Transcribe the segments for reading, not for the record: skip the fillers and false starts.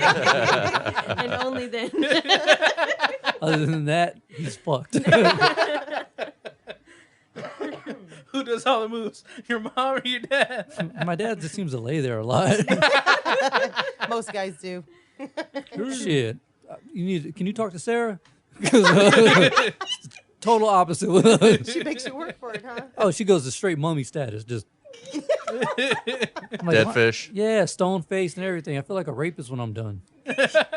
And only then. Other than that, he's fucked. Who does all the moves? Your mom or your dad? My dad just seems to lay there a lot. Most guys do. Shit. Can you talk to Sarah? Total opposite. She makes you work for it, huh? Oh, she goes to straight mummy status. Just I'm like, Dead what? fish. Yeah, stone faced and everything. I feel like a rapist when I'm done.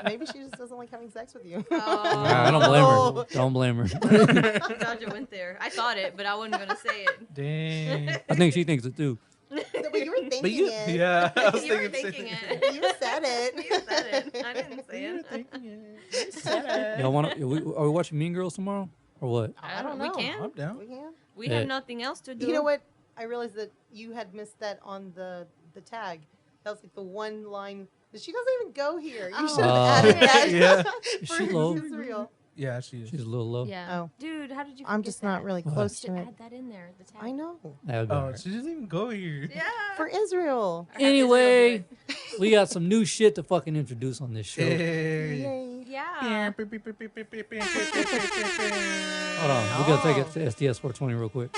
Maybe she just doesn't like having sex with you. I don't blame her. Don't blame her. Georgia went there. I thought it, but I wasn't gonna say it. Dang. I think she thinks it too. But you were thinking it. Yeah, I was You were thinking thinking it. You said it. You said it. I didn't say it. Y'all want? Are we watching Mean Girls tomorrow or what? I don't know. know. We can. I'm down. We can. We Yeah. have nothing else to do. You know what? I realized that you had missed that on the tag. That was like the one line. She doesn't even go here. You should have Oh. added that. Yeah. Is For she low? Israel. Yeah, she is. She's a little low. Yeah. Oh. Dude, how did you? I'm forget just not that? really What? close You should to it. add that in there. The tag. I know. That would be Oh, alright. she doesn't even go here. Yeah. For Israel. Or have Israel Anyway, do we got some new shit to fucking introduce on this show. Hey. Yay. it. Yeah. Hold on, we gotta take it to STS 420 real quick.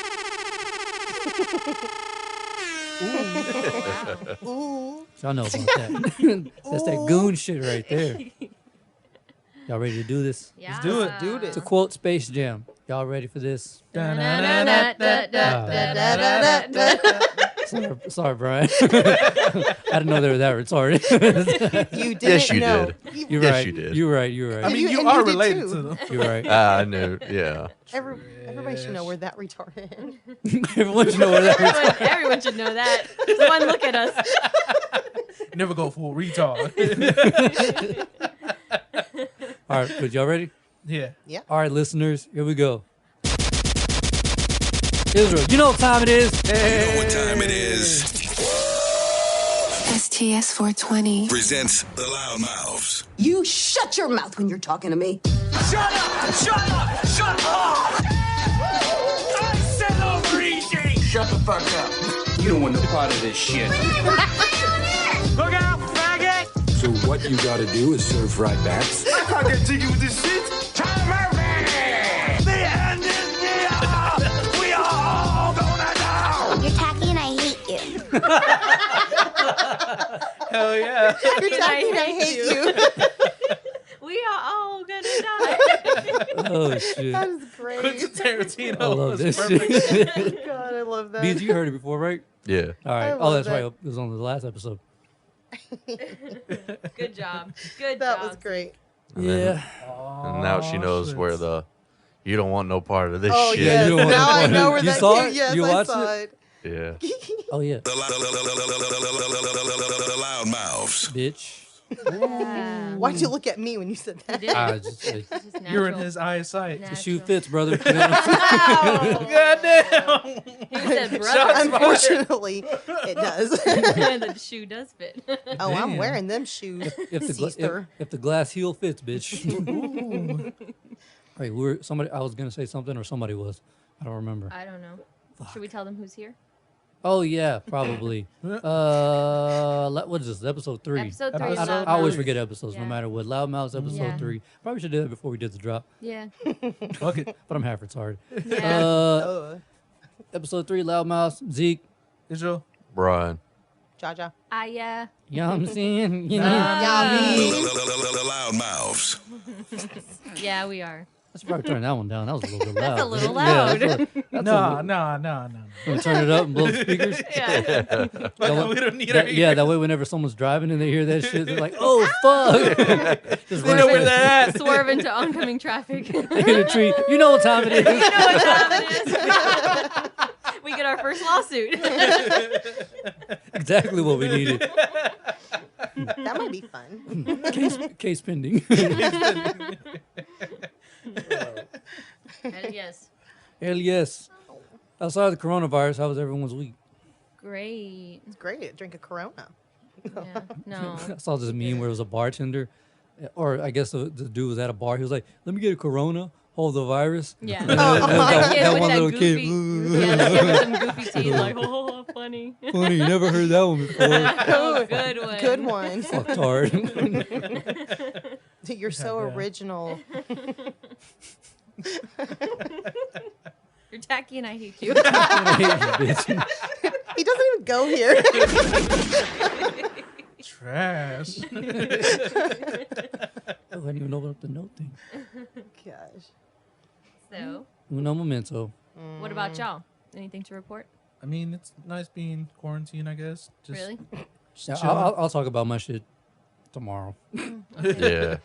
Ooh. Y'all know about that. That's that goon shit right there. Y'all ready to do this? Yeah. Let's do it. Do this. To quote Space Jam, y'all ready for this? Sorry, Brian. I didn't know they were that retarded. You didn't Yes, you know. did. You're Yes, right. you did. You're right. You're right. I mean, And you you are did related too. to them. You're right. I knew. Yeah. Everybody should know we're that retarded. Everyone should know where that Everyone should know that. Just one look at us. Never go full retard. All right, but y'all ready? Yeah. All right, listeners, here we go. Israel, you know what time it is? You know what time it is. STS 420 Presents the Loudmoufs. You shut your mouth when you're talking to me. Shut up! Shut up! Shut up! I said overeating! Shut the fuck up. You don't want no part of this shit. Look out, faggot! So what you gotta do is serve right backs. I can't get jiggy with this shit! Time Murphy! The end is near! We are all gonna know! You're tacky and I hate you. Hell yeah. You're talking, I hate you. We are all gonna die. Oh, shit. That is great. Quentin Tarantino I love was this perfect. shit. God, I love that. Beans, you heard it before, right? Yeah. All right. I Oh, love that's right. that. It was on the last episode. Good job. Good That job. was great. And then- Yeah. And now she knows where the you don't want no part of this Oh, shit. yes. you don't want Now no I part know of it. where You that saw came. it? Yes, You I watched saw it? it. Yeah. Oh, yeah. The Loudmoufs. Bitch. Yeah. Why'd you look at me when you said that? did. I just, This is You're in natural. his eyesight. Natural. the shoe fits, brother. Wow. Goddamn. He said, Shots brother. Unfortunately, it does. The shoe does fit. Oh, I'm Damn. wearing them shoes. if the Sister. if the glass heel fits, bitch. Wait, somebody. I was gonna say something, or somebody was. I don't remember. I don't know. Should we tell them who's here? Oh yeah, probably. What is this? Episode 3. Episode 3. Episode I always Loudmoufs. forget episodes, no Yeah. matter what. Loudmoufs episode Yeah. 3. Probably should do that before we did the drop, Yeah. Fuck it. but I'm half retarded. Yeah. Episode 3, Loudmoufs, Zeke. Israel. Brian. Jaja. You know what I'm saying? You know? Yummy. The Loudmoufs. Yeah, we are. I should probably turn that one down. That was a little bit loud. That's a little Yeah, loud. No. Gonna turn it up and blow the speakers. Yeah. Like, we don't need our Yeah, that way whenever someone's driving and they hear that shit, they're like, "Oh fuck!" Just They know where they're at. Swerve into oncoming traffic. They hit a tree. You know what time it is. You know what time it is. We get our first lawsuit. Exactly what we needed. That might be fun. Case pending. And yes. Hell yes. Outside of the coronavirus, how was everyone's week? Great. It's great. Drink a Corona. Yeah. No. I saw this meme where it was a bartender, or I guess the dude was at a bar. He was like, "Let me get a Corona, hold the virus." Yeah. And then That kid that with one that little goofy, kid. yeah, that kid with some goofy teeth, like, oh, funny. funny. Funny, you never heard that one before. Oh, good one. Good one. Fucktard. You're so original. You're tacky and I hate you. Bitch. He doesn't even go here. Trash. Oh, I didn't even open up the note thing. Gosh. So, Uno momento. what about y'all? Anything to report? I mean, it's nice being quarantined, I guess. Just Really? Yeah, chilling. I'll talk about my shit tomorrow. Yeah.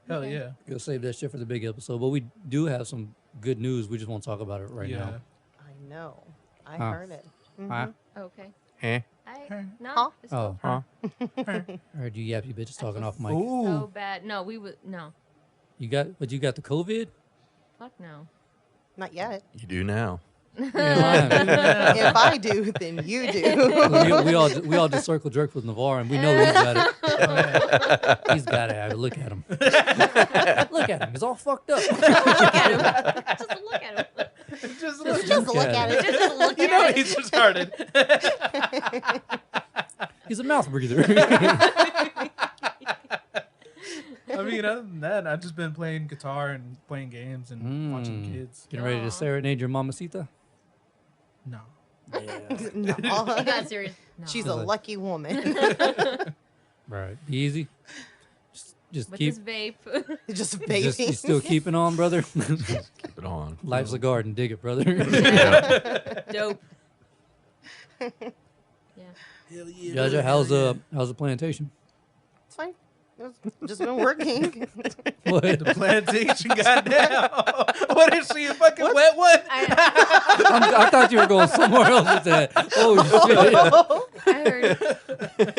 Hell yeah. We'll save that shit for the big episode. But we do have some good news. We just won't talk about it right Yeah. now. I know. I Huh. heard it. Huh? Okay. Eh? No. Huh? It's Oh, Huh? I heard you yappy bitches talking off mic. Ooh. so bad. No, we would. No. You got the COVID? Fuck no. Not yet. You do now. Yeah, If I do, then you do. we all just circle jerk with Navarre, and we know he's got it. He's got it. Look at him. Look at him. He's all fucked up. Look at him. Just look at him. Just Just look at it. Just look You at know it. he's retarded. He's a mouth breather. I mean, other than that, I've just been playing guitar and playing games and watching kids. Getting ready to serenade your mamacita? No. No. You got serious. No. She's a lucky woman. Right. Be easy. Just With keep. this vape. Just baby. You still keeping on, brother? Keep it on. Life's a garden. Dig it, brother. Yeah. Dope. Yeah. Hell yeah. Jaja, how's the plantation? It's fine. It's just been working. What? The plantation, goddamn. What is she, a fucking wet one? I thought you were going somewhere else with that. Oh shit! I heard.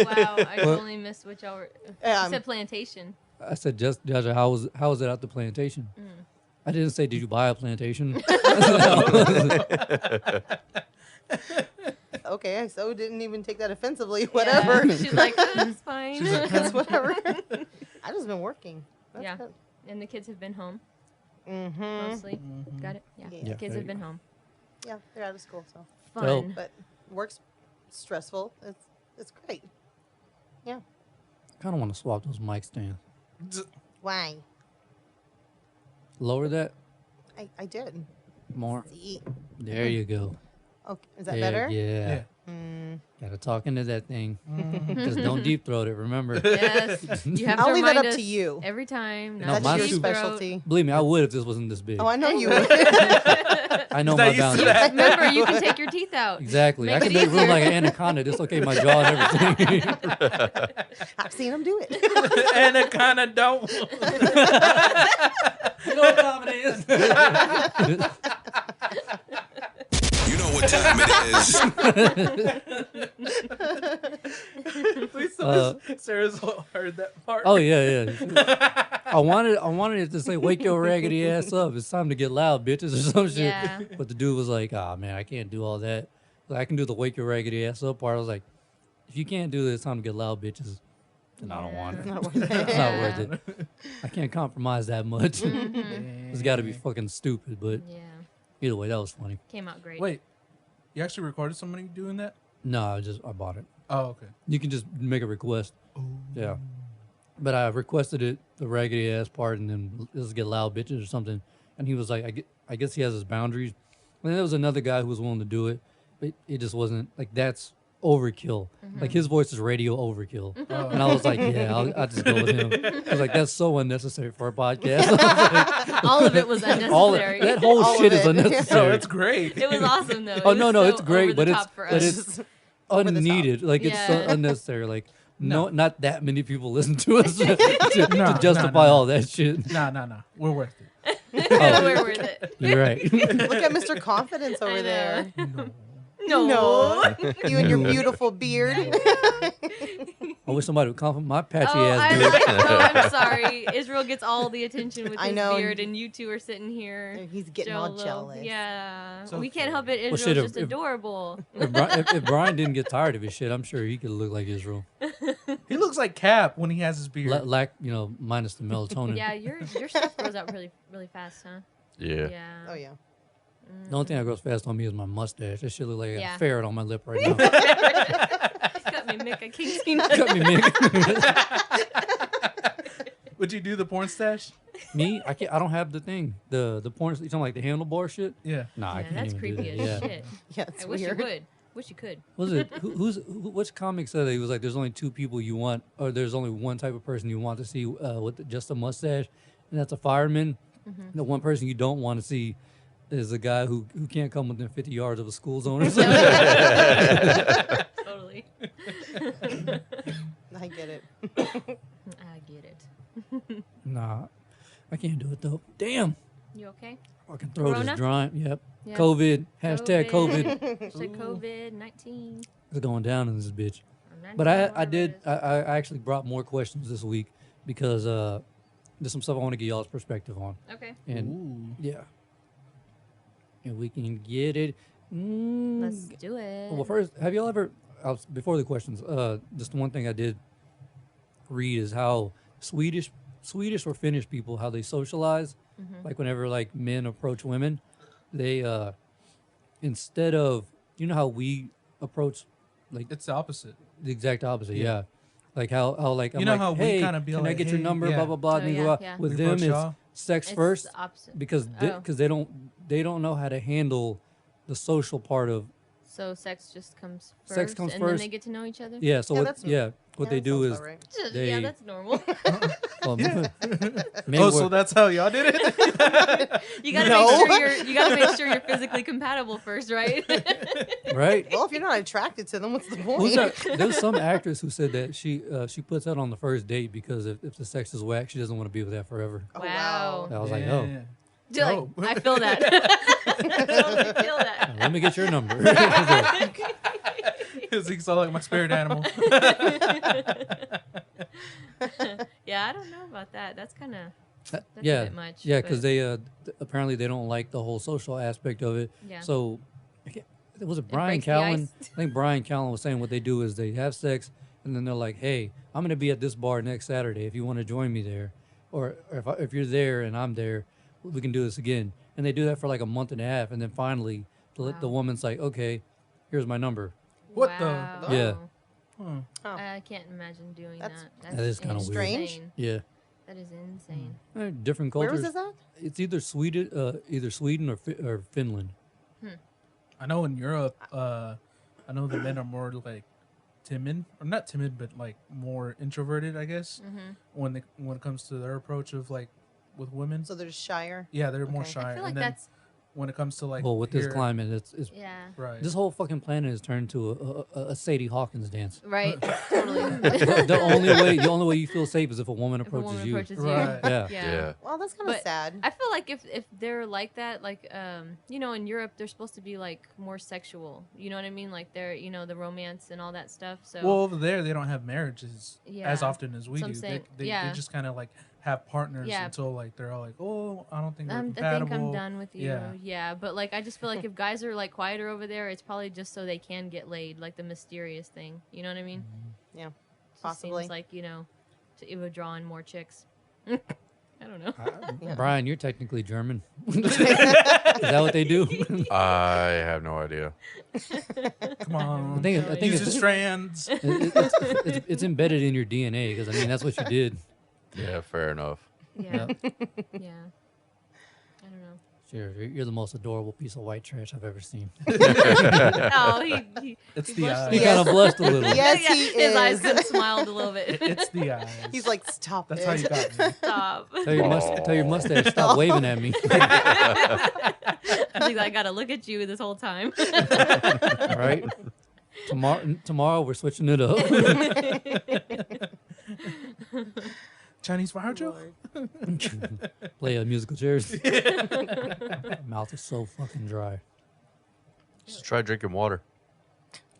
Wow, I totally missed what y'all were. You said plantation. I said, just Jaja, how was it out the plantation? I didn't say, did you buy a plantation? Okay, I so didn't even take that offensively. Whatever. Yeah. She's like, that's fine. That's whatever. I just been working. That's Yeah. good. And the kids have been home Mm-hmm. mostly. Got it? Yeah. Yeah. The kids there have you been go. home. Yeah, they're out of school, so. Fun. Dope. But work's stressful. It's great. Yeah. Kind of want to swap those mic stands. Why? Lower that I did. more. See. There you go. Okay, is that Yeah, better? Yeah. Mm. Gotta talk into that thing. Just don't deep throat it. Remember. Yes. You have to I'll leave that remind up us to you. every time. No, not That's mine's your deep super- throat. specialty. Believe me, I would if this wasn't this big. Oh, I know you would. I know Not my used to boundaries. that. Remember, you can take your teeth out. Exactly. I Make can it make room easier. like an anaconda, dislocate my jaw and everything. I've seen him do it. Anaconda don't. You know what time it is? You know what time it is. Please tell us Sarah's heard that part. Oh yeah. I wanted it to say, "Wake your raggedy ass up! It's time to get loud, bitches," or some shit. Yeah. But the dude was like, "Ah, man, I can't do all that. Like, I can do the wake your raggedy ass up part." I was like, "If you can't do this, it's time to get loud, bitches." Then I don't want it. Not worth it. It's not worth it. I can't compromise that much. It's got to be fucking stupid. But Yeah. either way, that was funny. Came out great. Wait, you actually recorded somebody doing that? No, I bought it. Oh, okay. You can just make a request. Yeah. But I requested it, the raggedy ass part, and then let's get loud bitches or something. And he was like, I guess he has his boundaries. And then there was another guy who was willing to do it, but it just wasn't like, that's overkill. Like his voice is radio overkill. And I was like, yeah, I'll just go with him. I was like, that's so unnecessary for a podcast. I was like, All of it was unnecessary. that whole All shit of is it. unnecessary. Oh, it's great. It was awesome though. Oh It no, was no, so it's great, over the but top for but us. it's the top. unneeded. Like it's so Yeah. unnecessary. Like no, not that many people listen to us to No, justify no. all that shit. Nah. We're worth it. We're worth it. You're right. Look at Mr. Confidence over I know. there. No. No. You and your beautiful beard. I wish somebody would compliment my patchy Oh, ass beard. I'm sorry. Israel gets all the attention with I his know. beard, and you two are sitting here. He's getting all Jolo. jealous. Yeah. So we can't help it. Israel's shit, just if- adorable. If Brian didn't get tired of his shit, I'm sure he could look like Israel. He looks like Cap when he has his beard. Lack, minus the melatonin. Yeah, your stuff grows out really, really fast, huh? Yeah. Yeah. Oh, yeah. The only thing that grows fast on me is my mustache. That shit look like Yeah. a ferret on my lip right now. Cut me, Mick. I can't see nothing. Cut me, Mick. Would you do the porn stash? Me? I can't. I don't have the thing. The porn. You talking like the handlebar shit? Yeah. Nah, I Yeah, can't that's even creepy do as that. Yeah. shit. Yeah, it's I wish weird. you would. Wish you could. Was it which comic said that he was like, there's only two people you want, or there's only one type of person you want to see with just a mustache, and that's a fireman. The one person you don't want to see is a guy who can't come within 50 yards of a school zone or something. Totally. I get it. I get it. Nah, I can't do it though. Damn, You okay? fucking throat Corona? is dry. Yep. Yeah. COVID. Hashtag COVID. Hashtag COVID-19. It's going down in this bitch. But I actually brought more questions this week because there's some stuff I want to get y'all's perspective on. Okay. And yeah. And we can get it. Let's do it. Well, first, have y'all ever, before the questions, just one thing I did read is how Swedish or Finnish people, how they socialize. Like whenever like men approach women, they, instead of, you know how we approach, like It's the opposite. the exact opposite, yeah. Like how like I'm You know like, how we hey, kinda be can I like, get your hey, number? yeah. Blah blah blah. Oh, and yeah, blah, blah. yeah. With We them, approach it's y'all. sex It's first the opposite. because Oh. they don't know how to handle the social part of So sex just comes first, Sex comes and first. then they get to know each other. yeah. So Yeah, what that's- what they that do sounds is about right. they Yeah, that's normal. well, maybe Oh, so we're- that's how y'all did it? You gotta No. make sure you're physically compatible first, right? right. Well, if you're not attracted to them, what's the point? Who's that? There's some actress who said that she puts that on the first date because if the sex is whack, she doesn't want to be with that forever. Oh, Wow. I was like, oh, Yeah. Dude, like, Oh. I feel that. I totally feel that. let me get your number. Zeke sound like my spirit animal. Yeah, I don't know about that. That's kind of that's yeah, a bit much. yeah, because but- they apparently they don't like the whole social aspect of it. Yeah. So, was it Brian breaks the Callen? ice. I think Brian Callen was saying what they do is they have sex and then they're like, "Hey, I'm going to be at this bar next Saturday. If you want to join me there, or if you're there and I'm there, we can do this again." And they do that for like a month and a half, and then finally the Wow. woman's like, "Okay, here's my number." What the? Wow. Yeah. Hmm. I can't imagine doing That's- that. That is kinda weird. Strange. Yeah, That is insane. different Where cultures. was this at? It's either Sweden or Finland. I know in Europe, I know the men are more like timid, or not timid, but like more introverted, I guess. When it comes to their approach of like with women, So they're just shyer. yeah, they're more Okay. shy. I feel like and then that's when it comes to like Well, with this here- climate, it's yeah. right? this whole fucking planet has turned to a Sadie Hawkins dance. Right. Totally. the only way you feel safe is if a woman If a approaches woman you. approaches Right. you. Yeah. Yeah. Well, that's kind of But sad. I feel like if they're like that, like you know, in Europe they're supposed to be like more sexual. You know what I mean? Like they're, you know, the romance and all that stuff. So Well, over there they don't have marriages as Yeah. often as we So I'm do. saying- They yeah. just kind of like have partners Yeah. until like they're all like, oh, I don't think we're I think compatible. I'm done with you. Yeah. Yeah, but like I just feel like if guys are like quieter over there, it's probably just so they can get laid, like the mysterious thing. You know what I mean? Yeah, Just possibly. seems like, you know, it would draw in more chicks. I don't know. Brian, you're technically German. Is that what they do? I have no idea. Come on, I think use it's, the strands. it's embedded in your DNA because I mean that's what you did. Yeah, fair enough. Yeah. Yeah. I don't know. Sure, you're the most adorable piece of white trash I've ever seen. Oh, he It's he the blushed eyes. a He little. kind of blushed a little. Yes, Yeah, he his eyes is. kind of smiled a little bit. It's the eyes. He's like, stop That's it. how you got me. Stop. Tell your mustache stop waving at me. I think I gotta look at you this whole time. All right. Tomorrow we're switching it up. Chinese fire joke. Play musical chairs. Mouth is so fucking dry. Just try drinking water.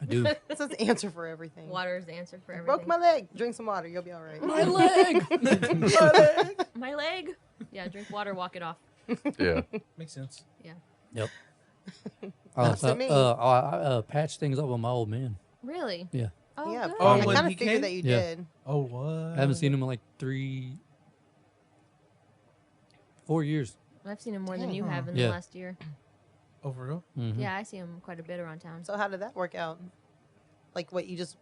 I do. That's the answer for everything. Water is the answer for everything. Broke my leg. Drink some water. You'll be all right. My leg. My leg. Yeah, drink water, walk it off. Yeah. Makes sense. Yeah. Yep. That's to me. I patched things up with my old man. Really? Yeah. Oh, Yeah, good. Oh, I when kind of he figured came? that you Yeah. did. Oh, what? I haven't seen him in like 4 years. I've seen him more than you Huh. have in Yeah. the last year. Oh, for real? Mhm. Yeah, I see him quite a bit around town. So how did that work out? Like, what, you just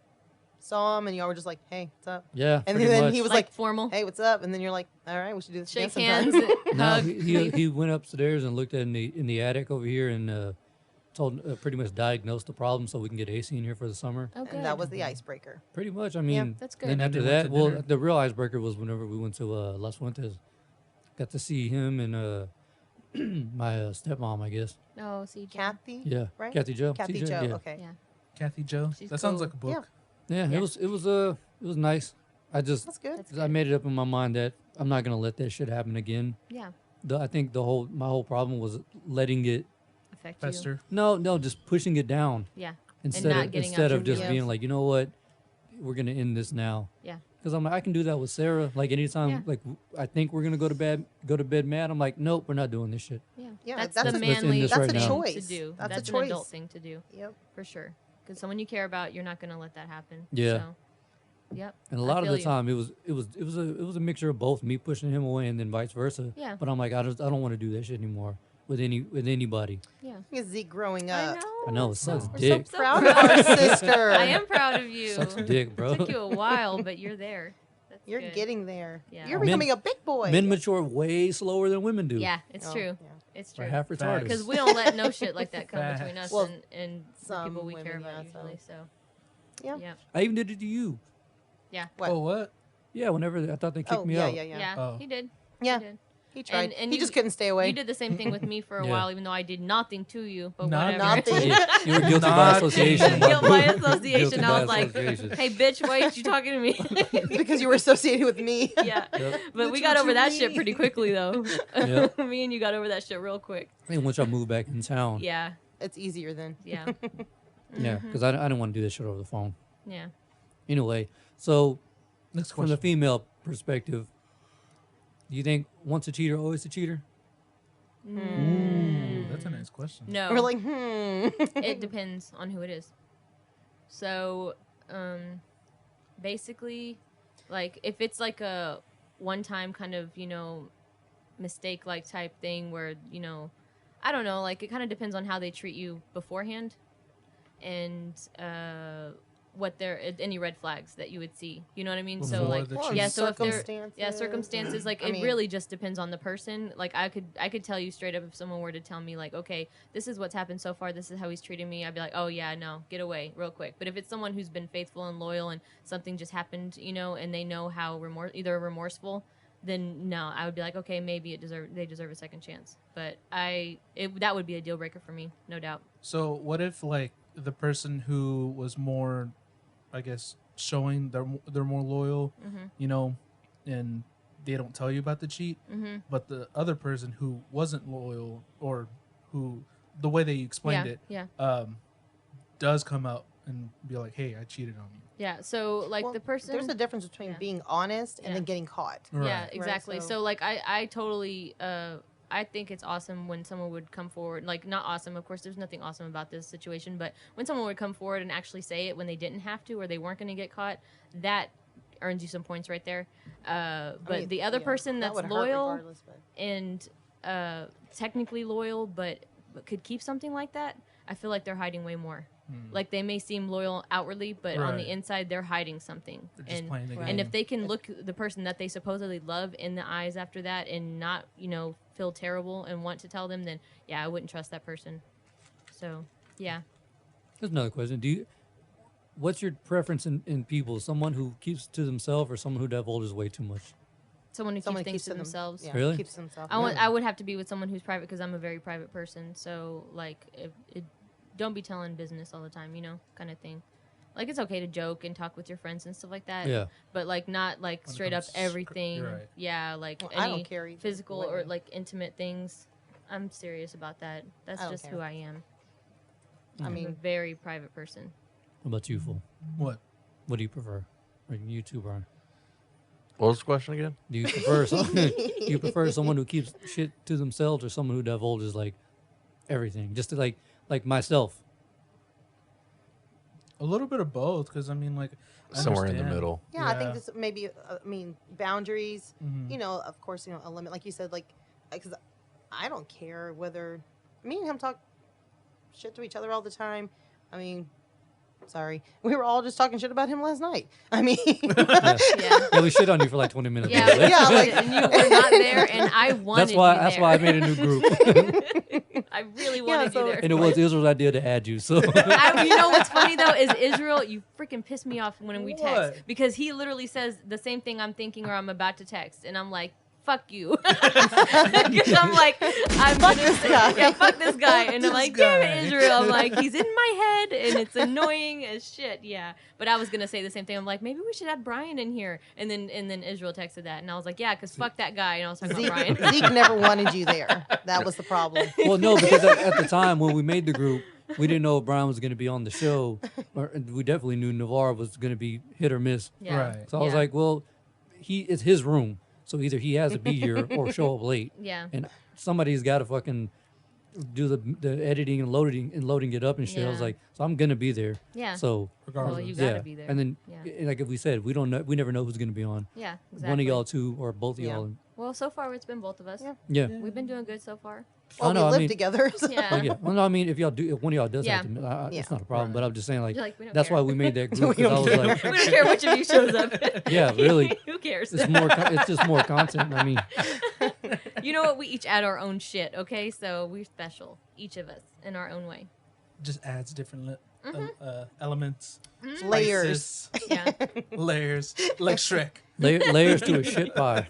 saw him and y'all were just like, hey, what's up? Yeah, And pretty then much. he was Like like, formal. hey, what's up? And then you're like, all right, we should do this Shake again hands, sometime. No, hug. he went upstairs and looked at in the attic over here and told pretty much diagnosed the problem so we can get AC in here for the summer. Oh, good. And that was the icebreaker. Pretty much. I mean, that's Then good. after They went that, to well, dinner. the real icebreaker was whenever we went to Las Fuentes. Got to see him and my stepmom, I guess. Oh, see, Kathy? Yeah, Right? Kathy Joe. Kathy CJ, Joe, Yeah, okay. Yeah. Kathy Joe. She's That sounds cool. like a book. yeah. Yeah. It was nice. I just That's good. That's I good. made it up in my mind that I'm not gonna let that shit happen again. Yeah. I think my whole problem was letting it. Affect you. Fester. No, just pushing it down. Yeah. Instead not of getting out just your being feelings. like, you know what, we're gonna end this now. Yeah. Because I'm like, I can do that with Sarah. Like anytime, Yeah. like I think we're gonna go to bed mad. I'm like, nope, we're not doing this shit. Yeah. Yeah, That's that's the a- let's end manly this that's right a now. thing choice. to do. That's a an adult choice. thing to do, Yep. for sure. Because someone you care about, you're not gonna let that happen. Yeah. So, yep. And a I lot of feel the you. time, it was a mixture of both me pushing him away and then vice versa. Yeah. But I'm like, I don't want to do that shit anymore with anybody. Yeah. Look at Zeke growing I up. know. I know it sucks We're dick. So Proud of our sister. I am proud of you. Sucks dick, bro. It took you a while, but you're there. That's You're good. getting there. Yeah. You're Men- becoming a big boy. Men mature way slower than women do. Yeah, it's Oh, true. yeah. It's We're true. half retarded. Because we don't let no shit like that come between us Well, and the some people we care women, about yeah, so. usually. So, Yeah. yeah. I even did it to you. Yeah. What? Oh, what? Yeah, whenever I thought they kicked Oh, me yeah, out. yeah, yeah. Yeah, Oh. he did. Yeah. He did. He tried. And He you- just couldn't stay away. You did the same thing with me for a Yeah. while, even though I did nothing to you. But Nothing. whatever. Nothing. You were guilty by Not- association. Guilt by Guilty association. I by was like, association. hey, bitch, why ain't you talking to me? because you were associated with me. yeah. Yep. But we That's got what over you that shit mean. pretty quickly, though. Yep. Me and you got over that shit real quick. I think once I moved back in town. Yeah. It's easier then. Yeah. Yeah, because I didn't want to do this shit over the phone. Yeah. Anyway, so Next from the question. female perspective, do you think once a cheater, always a cheater? Ooh, that's a nice question. No. We're like, It depends on who it is. So, basically, like if it's like a one-time kind of, mistake like type thing where, I don't know, like it kind of depends on how they treat you beforehand and what any red flags that you would see. You know what I mean? So Before like the well, cheat. yeah, so if they're circumstances. circumstances like I it mean, really just depends on the person. Like I could tell you straight up if someone were to tell me like, okay, this is what's happened so far, this is how he's treating me, I'd be like, oh yeah, no, get away real quick. But if it's someone who's been faithful and loyal and something just happened, and they know how either remorseful, then no, I would be like, okay, maybe they deserve a second chance. But that would be a deal breaker for me, no doubt. So what if like the person who was more, I guess, showing they're more loyal, and they don't tell you about the cheat, but the other person who wasn't loyal or who the way they explained it, does come out and be like, hey, I cheated on you. Yeah, so like well, the person There's a difference between Yeah. being honest and Yeah. then getting caught. Right. Yeah, exactly. so- So like I totally I think it's awesome when someone would come forward, like not awesome, of course there's nothing awesome about this situation, but when someone would come forward and actually say it when they didn't have to or they weren't going to get caught, that earns you some points right there. But I mean, the other yeah, person that that's would hurt loyal regardless, but- and technically loyal but could keep something like that, I feel like they're hiding way more. Like they may seem loyal outwardly, but on the Right. inside they're hiding something. They're just playing the game. And if they can look the person that they supposedly love in the eyes after that and not, feel terrible and want to tell them, then yeah, I wouldn't trust that person. So, yeah. There's another question. What's your preference in people? Someone who keeps to themselves or someone who divulges way too much? Someone who Someone keeps things to them- themselves. Yeah, Really? keeps themselves. I would have to be with someone who's private because I'm a very private person. So, like, don't be telling business all the time, kind of thing. Like, it's okay to joke and talk with your friends and stuff like that. Yeah. But, like, not, like, When it straight up comes to everything. you're right. Yeah, like, Well, any I don't care either physical way. or, like, intimate things. I'm serious about that. That's I don't just care. who I am. I I'm a mean, very private person. What about you, Fool? What? What do you prefer? Or you too, Brian? What was the question again? Do you prefer someone who keeps shit to themselves or someone who divulges like everything? Just to, like myself. A little bit of both, because I mean, like I Somewhere in the understand. middle. yeah, I think this maybe, boundaries, Mhm. Of course, a limit, like you said, like, because I don't care whether me and him talk shit to each other all the time. I mean, sorry. We were all just talking shit about him last night. I mean, Yeah, we shit on you for like 20 minutes. Yeah, and you were not there, and I wanted you there. That's why I made a new group. I really wanted you there. And it was Israel's idea to add you. So you know what's funny though is Israel. You freaking piss me off when we text because he literally says the same thing I'm thinking or I'm about to text, and I'm like, "Fuck you," because I'm like, fuck this guy. Yeah, fuck this guy, and I'm like, damn it, Israel. I'm like, he's in my head, and it's annoying as shit. Yeah, but I was gonna say the same thing. I'm like, maybe we should have Brian in here, and then Israel texted that, and I was like, yeah, because fuck that guy, and I was talking about Brian. Zeke never wanted you there. That was the problem. Well, no, because at the time when we made the group, we didn't know if Brian was going to be on the show, or we definitely knew Navarre was going to be hit or miss. Yeah. Right. So I was like, well, it's his room, so either he has to be here or show up late. Yeah. And somebody's got to fucking do the editing and loading it up and shit. I was Yeah. like, so I'm gonna be there. Yeah. So Well, you gotta be there. And then, Yeah. like if we said, we never know who's gonna be on. Yeah, exactly. One of y'all two or both of y'all. Well, so far it's been both of us. Yeah. We've been doing good so far. Well, we live together. So. Yeah. Oh, yeah. Well, no, I mean, if one of y'all does Yeah. have to, it's not a problem. But I'm just saying, like, You're like, we don't that's care. why we made that group. 'Cause I was like, We don't care which of you shows up. yeah, really. Who cares? It's more. It's just more content. I mean, You know what? We each add our own shit, okay? So we're special, each of us, in our own way. Just adds different elements, Layers. spices, Yeah. layers, like Shrek. layers to a shit pie.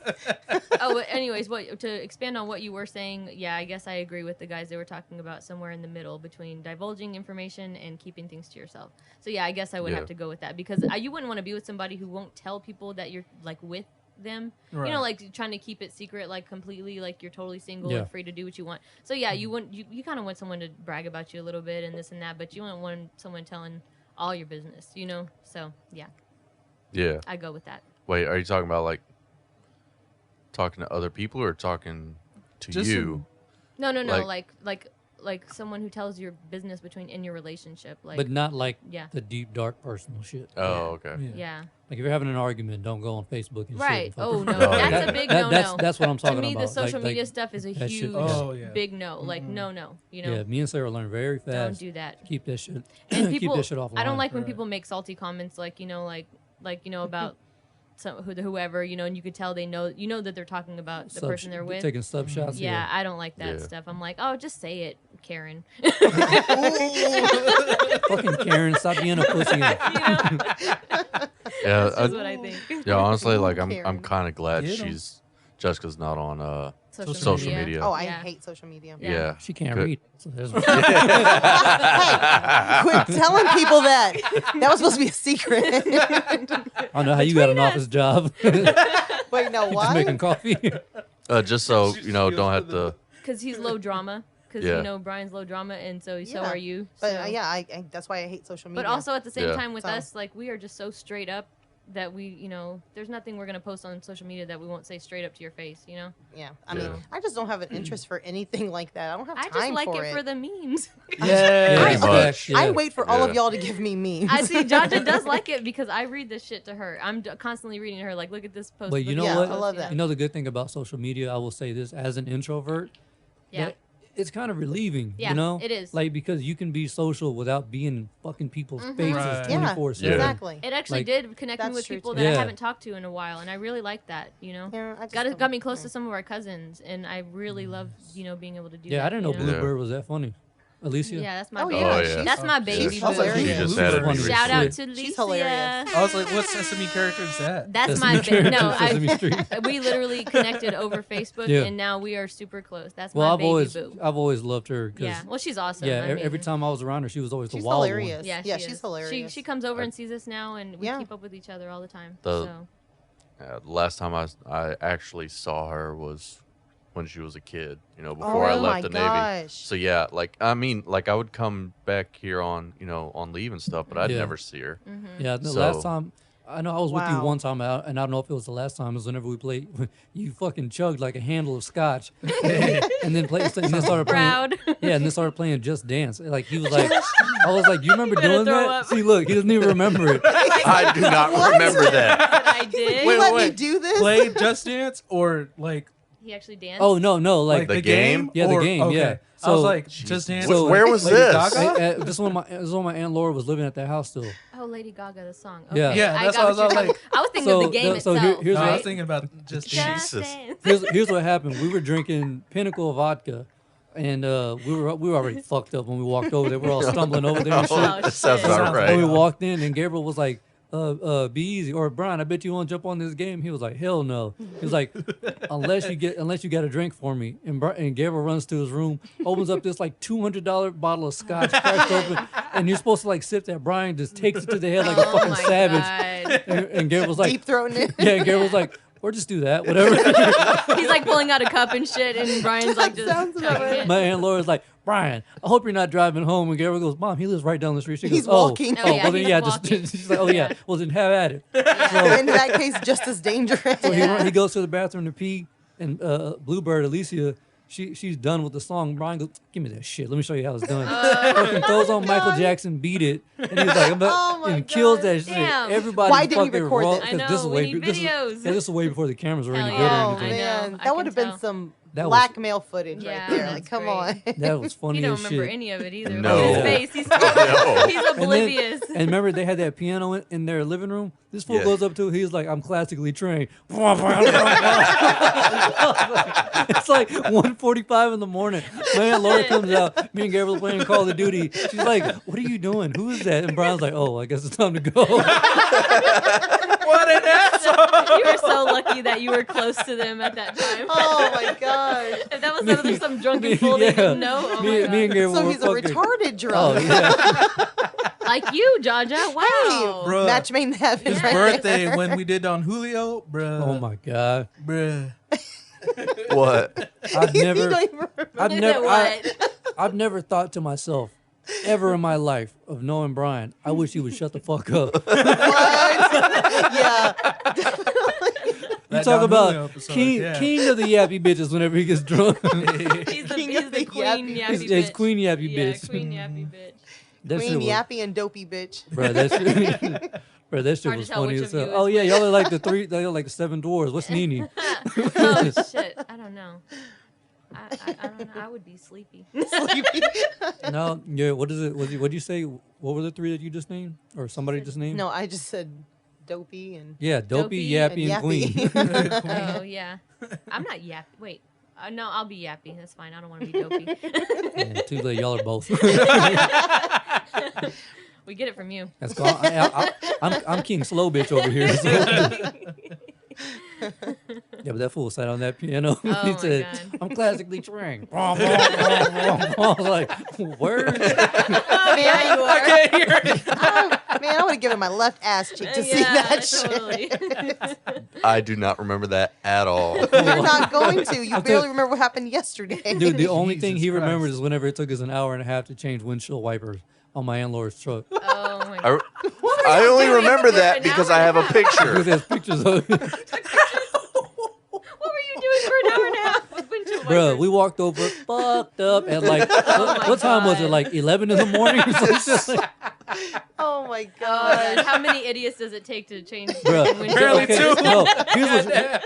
Oh, but anyways, to expand on what you were saying, yeah, I guess I agree with the guys. They were talking about somewhere in the middle between divulging information and keeping things to yourself. So yeah, I guess I would have to go with that because you wouldn't want to be with somebody who won't tell people that you're like with them. Right. You know, like trying to keep it secret, like completely, like you're totally single Yeah. and free to do what you want. So yeah, you wouldn't. You kind of want someone to brag about you a little bit and this and that, but you wouldn't want someone telling all your business. You know. So yeah. Yeah. I go with that. Wait, are you talking about like talking to other people or talking to Just you? No, like someone who tells your business in your relationship, like. But not like Yeah. the deep, dark, personal shit. Oh, okay. Yeah. Like if you're having an argument, don't go on Facebook and Right. shit. Oh no, Oh, that's yeah. a big no. That's what I'm talking To me, about. the social Like- media like stuff is a that shit- huge, Oh, yeah. big no. Like no. You know. Yeah, me and Sarah learned very fast. Don't do that. Keep that shit. And keep people, that shit offline. I don't like when Right. people make salty comments, like about whoever, and you could tell they know, that they're talking about the person they're with. Taking sub shots. Yeah, I don't like that Yeah. stuff. I'm like, oh, just say it, Karen. Fucking Karen, stop being a pussy. Yeah, That's just what I think. yeah. Honestly, like I'm Karen. kind of glad Get 'em. Jessica's not on Social media. Oh, I Yeah. hate social media. Yeah. She can't Good. read. So there's- Quit telling people that. That was supposed to be a secret. I don't know how you got an office job. Wait, no, Just why? making coffee. Just so She you know, goes don't to have the- to. Because he's low drama. Because Yeah. Brian's low drama, and so Yeah. are you. But so. yeah, I that's why I hate social media. But also at the same Yeah. time with So- us, like we are just so straight up that we, there's nothing we're gonna post on social media that we won't say straight up to your face. yeah, I Yeah. mean, I just don't have an interest for anything like that. I don't have I time just like for it for the memes. Yeah, Pretty much. yeah. I wait for all of Yeah. y'all to give me memes. I see Jaja does like it because I read this shit to her. I'm constantly reading her like, look at this post. But you look know at Yeah, this what? I love post, that. You know the good thing about social media, I will say this as an introvert. Yeah. that it's kind of relieving. Yeah, you know? it is. Like because you can be social without being in fucking people's faces Right. Yeah, 24/7. Yeah. exactly. It actually Like- did connect me That's with true, people too. that I Yeah. haven't talked to in a while, and I really like that. Yeah, I just got don't- me close to some of our cousins, and I really love being able to do that. Yeah, I didn't know you Bluebird was that funny. Alicia. Yeah, that's my Oh baby. yeah, Oh, yeah. That's my baby. She's boo. hilarious. She just Bluebird had it funny. Shout out Shit. to Lisa. She's hilarious. I was like, what Sesame character is that? That's Sesame my baby. No, Sesame Street. we literally connected over Facebook, Yeah. and now we are super close. That's Well, my I've baby boo. always loved her. 'Cause, Yeah, well, she's awesome. yeah, I mean, every time I was around her, she was always the She's wild hilarious. one. Yeah, Yeah, she she's is. hilarious. She comes over and sees us now, and we Yeah. keep up with each other all the time. The- So The last time I actually saw her was when she was a kid. Before I Oh left my the Navy. gosh. So yeah, I would come back here on on leave and stuff, but I'd Yeah. never see her. Yeah, the So- last time I know I was with you Wow. one time out, and I don't know if it was the last time. It was whenever we played. You fucking chugged like a handle of scotch, and then started playing. proud. Yeah, and then started playing Just Dance. Like he was like, I was like, you remember gonna doing throw that? up. See, look, he doesn't even remember it. I do not What? remember that. I did. You Wait, let me wait. do this? Play Just Dance or like He actually danced. Oh no, like The game? Yeah, the Or- game. okay. Yeah. I was So- like, Jesus. just dance. So- Where was Lady this? Gaga? this one, my Aunt Laura was living at that house still. Oh, Lady Gaga, the song. Yeah. Okay. Yeah, I that's got what I was you're like- talking- I was thinking of the game so itself. here's No, what I I- was thinking about just Just dance. dance. Here's what happened. We were drinking Pinnacle vodka, and we were already fucked up when we walked over there. We're all stumbling over there and shit. Oh, That sounds shit. about And we right. walked in, and Gabriel was like, be easy. Or Brian, I bet you won't jump on this game. He was like, hell no. He was like, unless you get a drink for me. And Gabriel runs to his room, opens up this like $200 bottle of scotch, cracks open, and you're supposed to like sip that. Brian just takes it to the head like a Oh fucking my savage. God. And Gabriel's like, Deep throating it. yeah, and Gabriel's like, or just do that, whatever. He's like pulling out a cup and shit, and Brian's like just Sounds about chugging right. it. My Aunt Laura's like, Brian, I hope you're not driving home. And Gabriel goes, Mom, he lives right down the street. She He's goes, oh, walking. Oh, Oh, yeah, well then, he's yeah, walking. just she's like, oh yeah, Yeah. well then have at it. Yeah. In that case, just as dangerous. So he goes to the bathroom to pee, and Bluebird Alicia, she's done with the song. Brian goes, give me that shit. Let me show you how it's done. Fucking throws on Michael Jackson, Beat It, and he's like, Oh my and kills God. that shit. Damn. Everybody Why didn't he fucking record raw- this? 'cause I this know, is we way need this is- videos. yeah, this is way before the cameras were any Hell good or yeah. Oh anything. I know, man, I that would can have been tell. some That was- blackmail footage Yeah, right there. that's Like, come great. on. That was funny He don't as remember shit. any of it either. No. Look at his face. He's, No. he's oblivious. And remember, they had that piano in their living room. This fool Yeah. goes up to, he's like, I'm classically trained. It's like 1:45 in the morning. My Aunt Laura comes out. Me and Gabriel playing Call of Duty. She's like, what are you doing? Who is that? And Brian's like, oh, I guess it's time to go. What an asshole! You were so lucky that you were close to them at that time. Oh my gosh. If that was some drunken fool they didn't know, oh me my and God. Gabriel So were he's a fucking- retarded Oh, drunk. yeah. Like you, Jaja. Wow. Bruh. Match made in heaven. His right birthday there. when we did on Julio, bruh. Oh, my God. Bruh. What? I've You never, don't even remember. I've Is never, it what? I've never thought to myself, ever in my life of knowing Brian, I wish he would shut the fuck up. Yeah. You That talk Don about Julio episode, king, yeah. king of the yappy bitches whenever he gets drunk. He's King he's of the the queen yappy- yappy He's bitch. queen yappy Yeah, bitch. queen yappy bitch. That Queen shit was, yappy and dopey bitch. bro, that shit, bro, that shit Hard to was tell funny which as of hell. you Oh is yeah, which. y'all are like y'all are like the seven dwarves. What's Nini? Oh shit! I don't know. I don't know. I would be sleepy. Sleepy. No, yeah. What is it? What do you say? What were the three that you just named, or somebody just named? No, I just said dopey and Yeah, dopey, Dopey yappy, and queen. Oh yeah. I'm not yappy. Wait. No, I'll be yappy. That's fine. I don't want to be dopey. Yeah, too late. Y'all are both. We get it from you. That's cool. I'm King Slow Bitch over here. so- Yeah, but that fool sat on that piano. Oh he my said, God. "I'm classically trained." I was like, "Word." Yeah, you are. I can't hear it. man, I would have given my left ass cheek to see Yeah, that totally. shit. I do not remember that at all. You're not going to. You I'll tell barely you- remember what happened yesterday. Dude, the only thing he Jesus remembers Christ. is whenever it took us an hour and a half to change windshield wipers on my in-law's truck. Oh my god. I only doing remember for that an because hour I and have a a half? picture. Because there's pictures of it. What were you doing for an hour and a half with windshield Bro, wipers? we walked over fucked up at like, Oh my what time was it? God. Like 11 in the morning or something? Oh my Oh my god. god. How many idiots does it take to change Bro, windshield Barely wipers? two. No,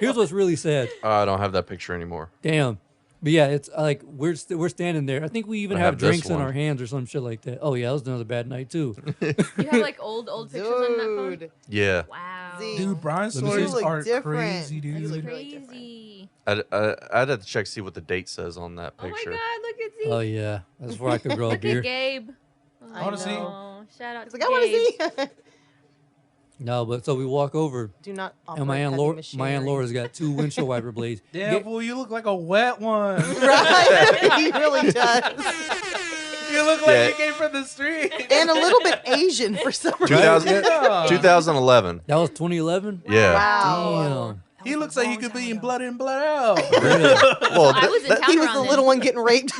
here's what's really sad. I don't have that picture anymore. Damn. But yeah, it's like we're standing there. I think we even I have have this drinks in one. our hands or some shit like that. Oh yeah, that was another bad night too. You have like old pictures on that phone? Dude. Yeah. Wow. Z. Dude, Brian's Let me see. stories You look are different. crazy, You dude. look- Crazy. I'd have to check to see what the date says on that Oh my picture. god, look at Z. Oh yeah, that's where I could grow a Look beer. at Gabe. I wanna see. know. Shout out He's to like, I want Gabe. to see. No, but so we walk over, Do not and my aunt operate heavy my aunt machinery. Laura's got two windshield wiper blades. Damn, Ga- fool, you look like a wet one. Right? He really does. You look like Yeah. you came from the street. And a little bit Asian for some reason. 2000 Yeah. 2011. That was 2011. Yeah. Wow. Damn. He looks like he could be in blood in, blood out. Well, I was in town He was around the then. little one getting raped.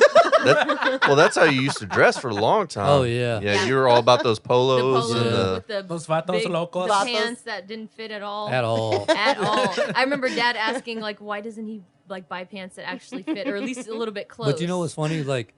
well, that's how you used to dress for a long time. Oh, yeah. Yeah, you were all about those The polos polos and the. with the Those vatos big locos. the Vatos. pants that didn't fit at all. At all. At all. I remember Dad asking like, why doesn't he like buy pants that actually fit, or at least a little bit close? But you know what's funny? Like,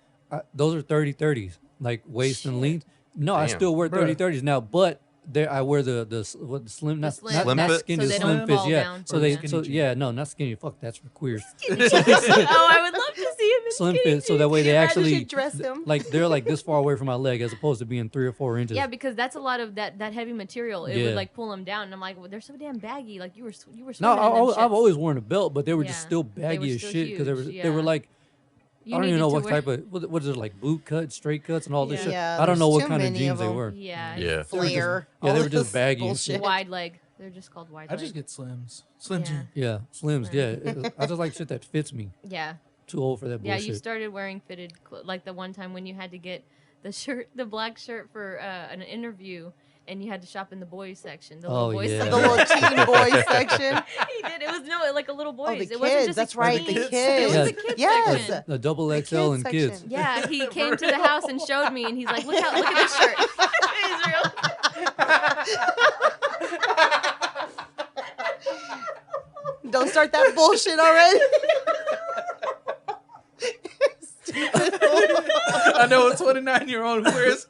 those are 30-30s, like waist and length. No, I Damn. still wear Bruh. 30-30s now, but there I wear the slim, not slim not fit? skinny, So the they slim don't fits. fall Yeah. down. So Or they skinny so jeans. yeah no not skinny. Fuck, that's for queers. Oh, I would love to see him in Slim skinny fit, so that jeans. way Can they you imagine actually she'd dress him? like they're like this far away from my leg as opposed to being 3 or 4 inches. Yeah, because that's a lot of that heavy material. It Yeah. would like pull them down, and I'm like, well, they're so damn baggy. Like you were No, swimming in them I've shits. always worn a belt, but they were just Yeah. still They baggy were as still shit because huge, they were yeah. like You I don't even needed know to what wear- type of what is it like boot cuts, straight cuts, and all this Yeah. shit. Yeah, I don't know there's what too kind of many jeans of they them. were. Yeah. Yeah. Flare. Yeah, all they were just this baggy and bullshit. shit. Wide leg. They're just called wide I leg. just get Slims. Slim Yeah. jeans. Yeah, Slims. Yeah, I just like shit that fits me. Yeah. Too old for that Yeah, bullshit. you started wearing fitted like the one time when you had to get the black shirt for an interview, and you had to shop in the boys section. The Oh, little boys yeah. section. The little teen boys section. He did. It was like a little boys. Oh, the it wasn't kids. just That's a right. teen. The It kids. was Yeah. the kids Yes. section. The double The XL and kids kids. section. Yeah, he came to the house and showed me, and he's like, look at this shirt. Israel. Don't start that bullshit already. I know a 29-year-old who wears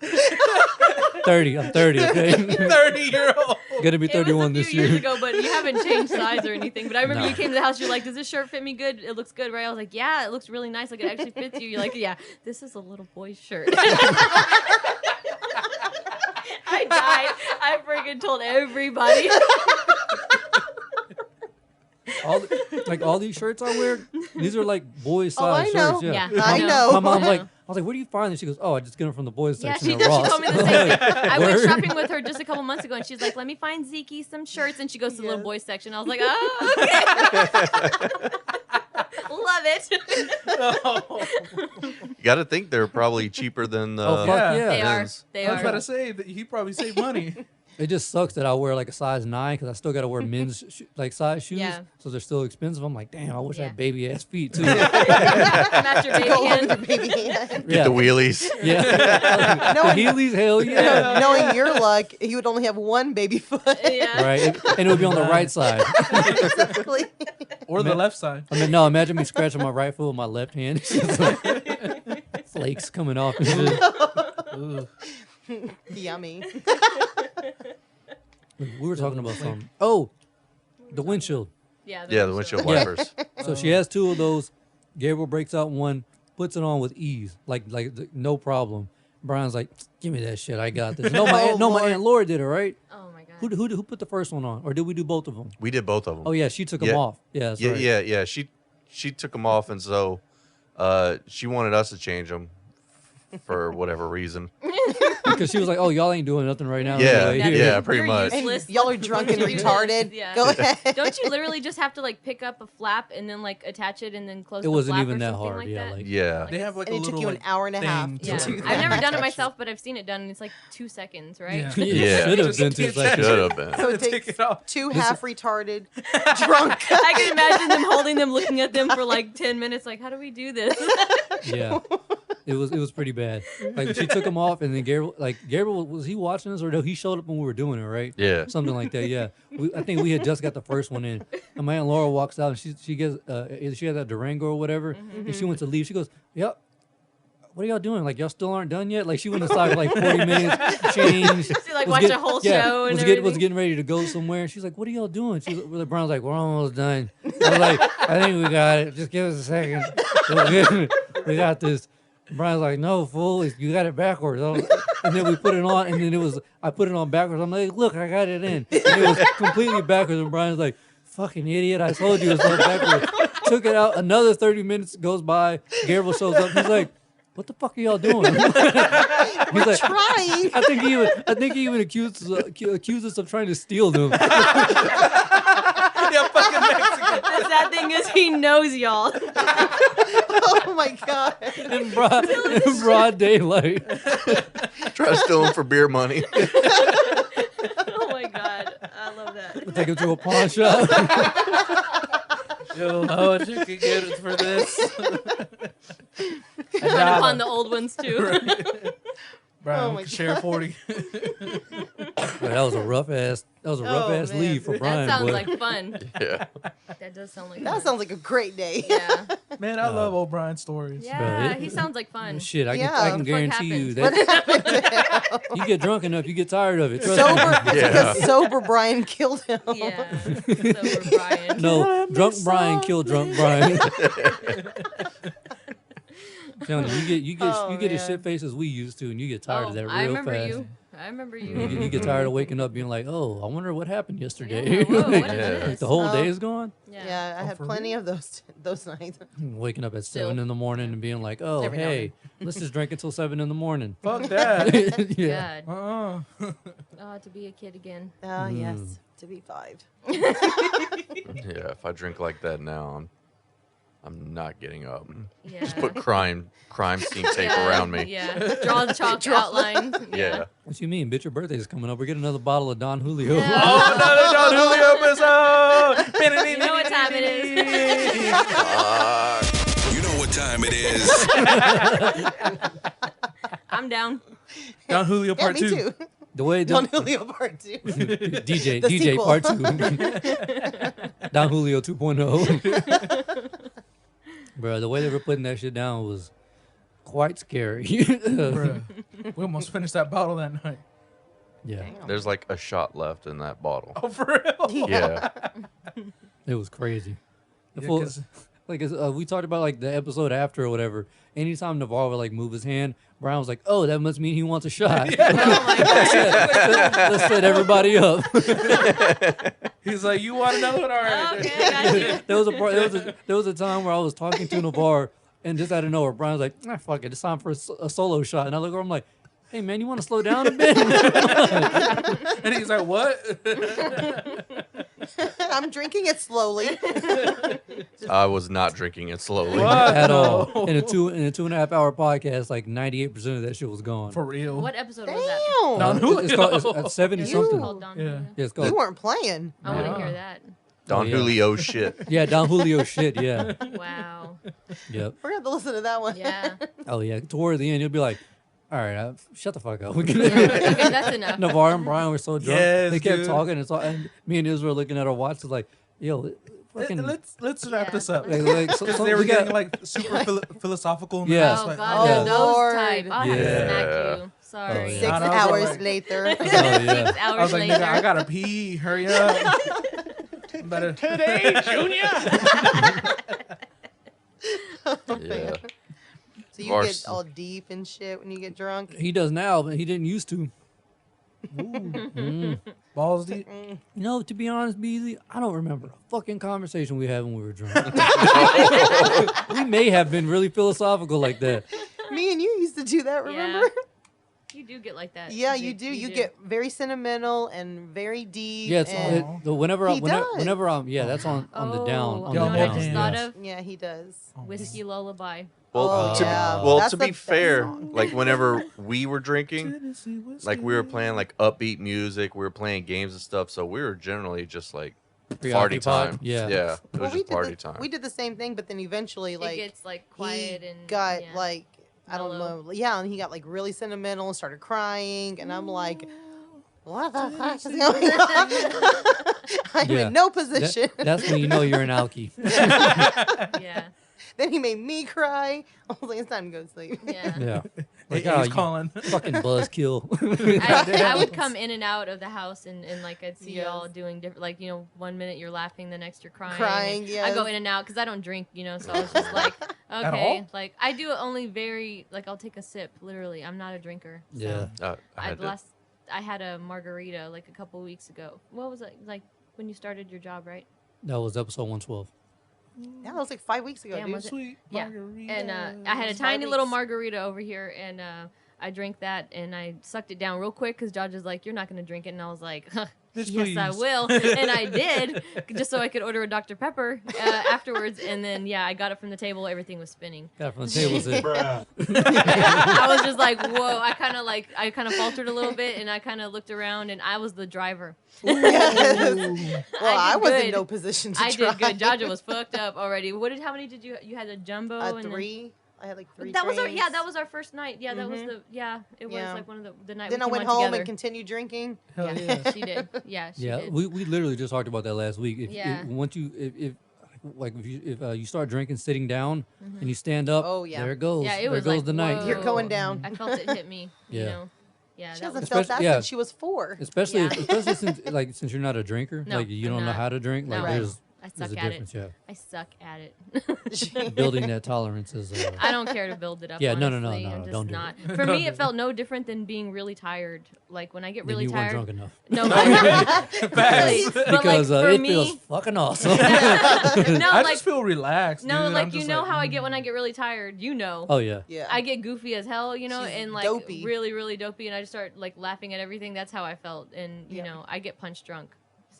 30. I'm 30. Okay, 30-year-old. gonna be It was 31 a few this years year. ago, but you haven't changed size or anything. But I remember No. you came to the house. You're like, "Does this shirt fit me good? It looks good, right?" I was like, "Yeah, it looks really nice. Like it actually fits you." You're like, "Yeah, this is a little boy's shirt." I died. I freaking told everybody. All these shirts I wear, these are like boys Oh, I size know. shirts. Yeah. Yeah, I know. know. My mom's I like, know. I was like, where do you find this? She goes, oh, I just get them from the boys Yeah, section she at did. She Ross. told me the same thing. I went Word. shopping with her just a couple months ago, and she's like, "Let me find Zeke some shirts." And she goes to the little Yes. boys section. I was like, "Oh, okay." Love it. You got to think they're probably cheaper than the. Oh, fuck Yeah. yeah. They are. men's. They I was about are. to say that he probably saved money. It just sucks that I wear like a size 9 because I still got to wear men's like size shoes. Yeah. So they're still expensive. I'm like, damn, I wish I Yeah. had baby ass feet too. Match your baby Go on hand. your baby hand. yeah. The wheelies. Yeah. the Heelys, hell yeah. Knowing your luck, he would only have one baby foot. Yeah. Right. And it would be on the right side. Exactly. Or the left side. I mean, no, imagine me scratching my right foot with my left hand. It's just like flakes coming off and shit. Ugh. Yummy. We were talking about something. Oh, the windshield. Yeah. Yeah, the windshield Yeah. wipers. So she has 2 of those. Gabriel breaks out one, puts it on with ease, like no problem. Brian's like, "Give me that shit. I got this." No, my Oh, my Lord. aunt Laura did it, right? Oh my god. Who put the first one on, or did we do both of them? We did both of them. Oh yeah, she took them Yeah. off. Yeah, that's yeah, right. yeah. She took them off, and so she wanted us to change them for whatever reason. Because she was like, "Oh, y'all ain't doing nothing right now." Yeah, anyway. That's- Here." yeah, pretty you're much. And useless. y'all are drunk and Don't you do retarded. this. Yeah. Go ahead. Don't you literally just have to like pick up a flap and then like attach it and then close It the wasn't flap even or that something hard. like Yeah, that? like Yeah. They have like And a it took little you an like, hour and a half thing to Yeah. to- I've never done it attach myself, but I've seen it done, and it's like 2 seconds, right? Yeah. it Yeah. should have Just been can't 2 touch seconds. Should have been. So it Take takes it off. 2 half retarded drunk. I can imagine them holding them, looking at them for like 10 minutes, like, how do we do this? Yeah, it was pretty bad. Like she took them off, and then Gabriel was he watching us, or no? He showed up when we were doing it, right? Yeah. Something like that. Yeah, I think we had just got the first one in, and my aunt Laura walks out, and she gets she had that Durango or whatever, and she went to leave. She goes, "Yep. What are y'all doing? Like y'all still aren't done yet?" Like she went inside for like 40 minutes, changed. She like was watch get- a whole yeah, show and was everything. getting ready to go somewhere. She's like, "What are y'all doing?" She's like, Brown's like, "We're almost done." I was like, "I think we got it. Just give us a second. We got this." Brian's like, "No, fool, you got it backwards." And then we put it on, and then I put it on backwards. I'm like, "Look, I got it in." And it was completely backwards, and Brian's like, "Fucking idiot, I told you it's not backwards." Took it out, another 30 minutes goes by, Gabriel shows up, he's like, "What the fuck are y'all doing?" He's like, Trying. I think he even accused us of trying to steal them. Yeah, fucking Mexican. The sad thing is he knows y'all. Oh my god. in broad daylight. Try to steal them for beer money. Oh my god. I love that. Take him to a pawn shop. Yo, how much you could get it for this? Run upon the old ones too. Brian, Oh we my can share 40. That was a rough ass. That was a rough ass man. leave for Brian. That sounds boy. like fun. Yeah. That does sound like That fun. sounds like a great day. Yeah. Man, I love O'Brien stories. Yeah, he sounds like fun. Shit, I Yeah. can What the fuck guarantee you happened? that you get drunk enough, you get tired of it. Trust Sober, me. Yeah. because sober Brian killed him. Yeah. Sober Brian. No, drunk Brian killed drunk Brian. Telling you get as man. shit face as we used to, and you get tired of that real I remember fast. you. I remember You you. get, you get tired of waking up being like, oh, I wonder what happened yesterday. Yeah, whoa, what Like, is Yeah. this? the whole day Oh. is gone. Yeah, I had for plenty of those nights. Waking up at Still. 7 in the morning and being like, oh, Every now and hey, let's just drink until 7 in the morning. Fuck that. Yeah. God. Uh-uh. Oh, to be a kid again. Ah, yes, to be 5. Yeah, if I drink like that now, I'm not getting up. Yeah. Just put crime scene tape Yeah, around me. Yeah. Draw the chalk outline. Yeah. What you mean? Bitch, your birthday's coming up. We're getting another bottle of Don Julio. Yeah. Oh, another Don Julio episode. You know what time it is. You know what time it is. I'm down. Don Julio Yeah, part me 2. too. The way Don Don, Julio Part 2. DJ The DJ sequel. part 2. Don Julio 2.0. Bro, the way they were putting that shit down was quite scary. Bruh. We almost finished that bottle that night. Yeah, There's like a shot left in that bottle. Oh, for real? Yeah. it was crazy. The Yeah, full- 'cause- like we talked about like the episode after or whatever. Anytime Navarro would like move his hand, Brian was like, "Oh, that must mean he wants a shot." Oh my God. Let's set everybody up. He's like, you want another one? All right. Okay, I got you. There was there was a time where I was talking to Navarro, and just out of nowhere, Brian was like, "Ah, fuck it, it's time for a solo shot." And I look over, I'm like, "Hey man, you want to slow down a bit?" And he's like, what? I'm drinking it slowly. I was not drinking it slowly. What? At No. all. In a 2.5 hour podcast, like 98% of that shit was gone. For real. What episode was that? Damn. Don Julio. It's called it's 70 It's something. called Don Yeah. Julio. Yeah, it's called You weren't playing. I want to Yeah. hear that. Don yeah. Julio shit. Yeah, Don Julio shit. Yeah, Wow. yep. We're going to have to listen to that one. Yeah. Oh yeah. Toward the end, you'll be like, "All right, shut the fuck up." Okay, that's enough. Navarro and Brian were so drunk. Yes, they kept dude. talking. And me and Israel looking at our watches like, "Yo, fucking." Let's wrap Yeah. this up. So They were we got- getting like super philosophical. And Yeah. I was Oh like, God, Yeah. they're those Lord. type. I'll have to Yeah. smack you. Sorry. Oh, yeah. 6 I was hours like- later. Oh, yeah. 6 I hours was like, later. nigga, I gotta pee. Hurry up. Better. Today, Junior. Yeah. So you Vars- get all deep and shit when you get drunk. He does now, but he didn't used to. Mm. Balls deep. You know, to be honest, Beasley, I don't remember a fucking conversation we had when we were drunk. We may have been really philosophical like that. Me and you used to do that, remember? You do get like that. Yeah, you do. You get very sentimental and very deep. Yeah, it's, and whenever He does. whenever I'm that's on the down. Oh, On you the know what down. I just yes. thought of? yeah, he does. Whiskey Lullaby. Well, Oh, to, yeah. well, That's to the be best fair, song. like whenever we were drinking, like we were playing like upbeat music, we were playing games and stuff, so we were generally just like party Preoccupied, time. yeah. yeah, it was just party did time. we did the same thing, but then eventually, like, it gets like quiet he and got yeah. like I don't mellow. know, yeah, and he got like really sentimental and started crying, and I'm like, what the fuck is going on? I'm Yeah. in no That- position. that's when you know you're an alky. Yeah. Then he made me cry. I was like, it's time to go to sleep. Yeah. Yeah. Like, oh, he's you calling. fucking buzzkill. I would come in and out of the house and like I'd see Yes. y'all doing different, like, you know, 1 minute you're laughing, the next you're crying. Crying, and I go yes. in and out because I don't drink, you know, so I was just like, all? okay. Like, I do it only very, like, I'll take a sip, literally. I'm not a drinker. So. Yeah. I had a margarita like a couple weeks ago. What was it? Like when you started your job, right? That was episode 112. Yeah, that was like 5 weeks ago, Damn, dude. was it? Sweet Yeah. margarita. And I had a It's 5 tiny little weeks. margarita over here, and I drank that, and I sucked it down real quick because George was like, "You're not gonna drink it," and I was like, huh, Bitch, "Yes, I please. will," and I did, just so I could order a Dr Pepper afterwards, and then yeah, I got it from the table. Everything was spinning. Got it from the table. Said, I was just like, "Whoa!" I kind of faltered a little bit, and I kind of looked around, and I was the driver. Yes. Well, I did was in good. no position to I try. did good. Jaja was fucked up already. How many did you had a jumbo? A and then- 3. I had like 3 That was drinks. that was our first night. Yeah, that was Mhm. it was Yeah. like one of the night. Then we I came went on home together. and continued drinking. Hell yeah. She did. Yeah, she Yeah, did. we literally just talked about that last week. Yeah. Once you if you start drinking sitting down and you stand up, Oh, yeah. there it goes. Yeah, it there was goes like, the night. You're whoa. going down. I felt it hit me. You Yeah. know. Yeah. She that hasn't was, felt that Especially- yeah. since she was 4. Especially Yeah. especially since you're not a drinker, No, like you I'm don't know not. how to drink. Like No. there's I there's suck a at difference. it. I suck at it. Yeah, building that tolerance is. I don't care to build it up. Yeah, no, honestly. no, I'm just don't do not. it. For me, it felt no different than being really tired. Like when I get Then really you weren't tired. drunk enough. No, really, but Because like, for it me, feels fucking awesome. no, I like just feel relaxed. no, dude. like I'm you just know like, how I get when I get really tired. You know. Oh yeah. Yeah. I get goofy as hell, you know, She's and like dopey. really, really dopey, and I just start like laughing at everything. That's how I felt, and you Yeah. know, I get punch drunk.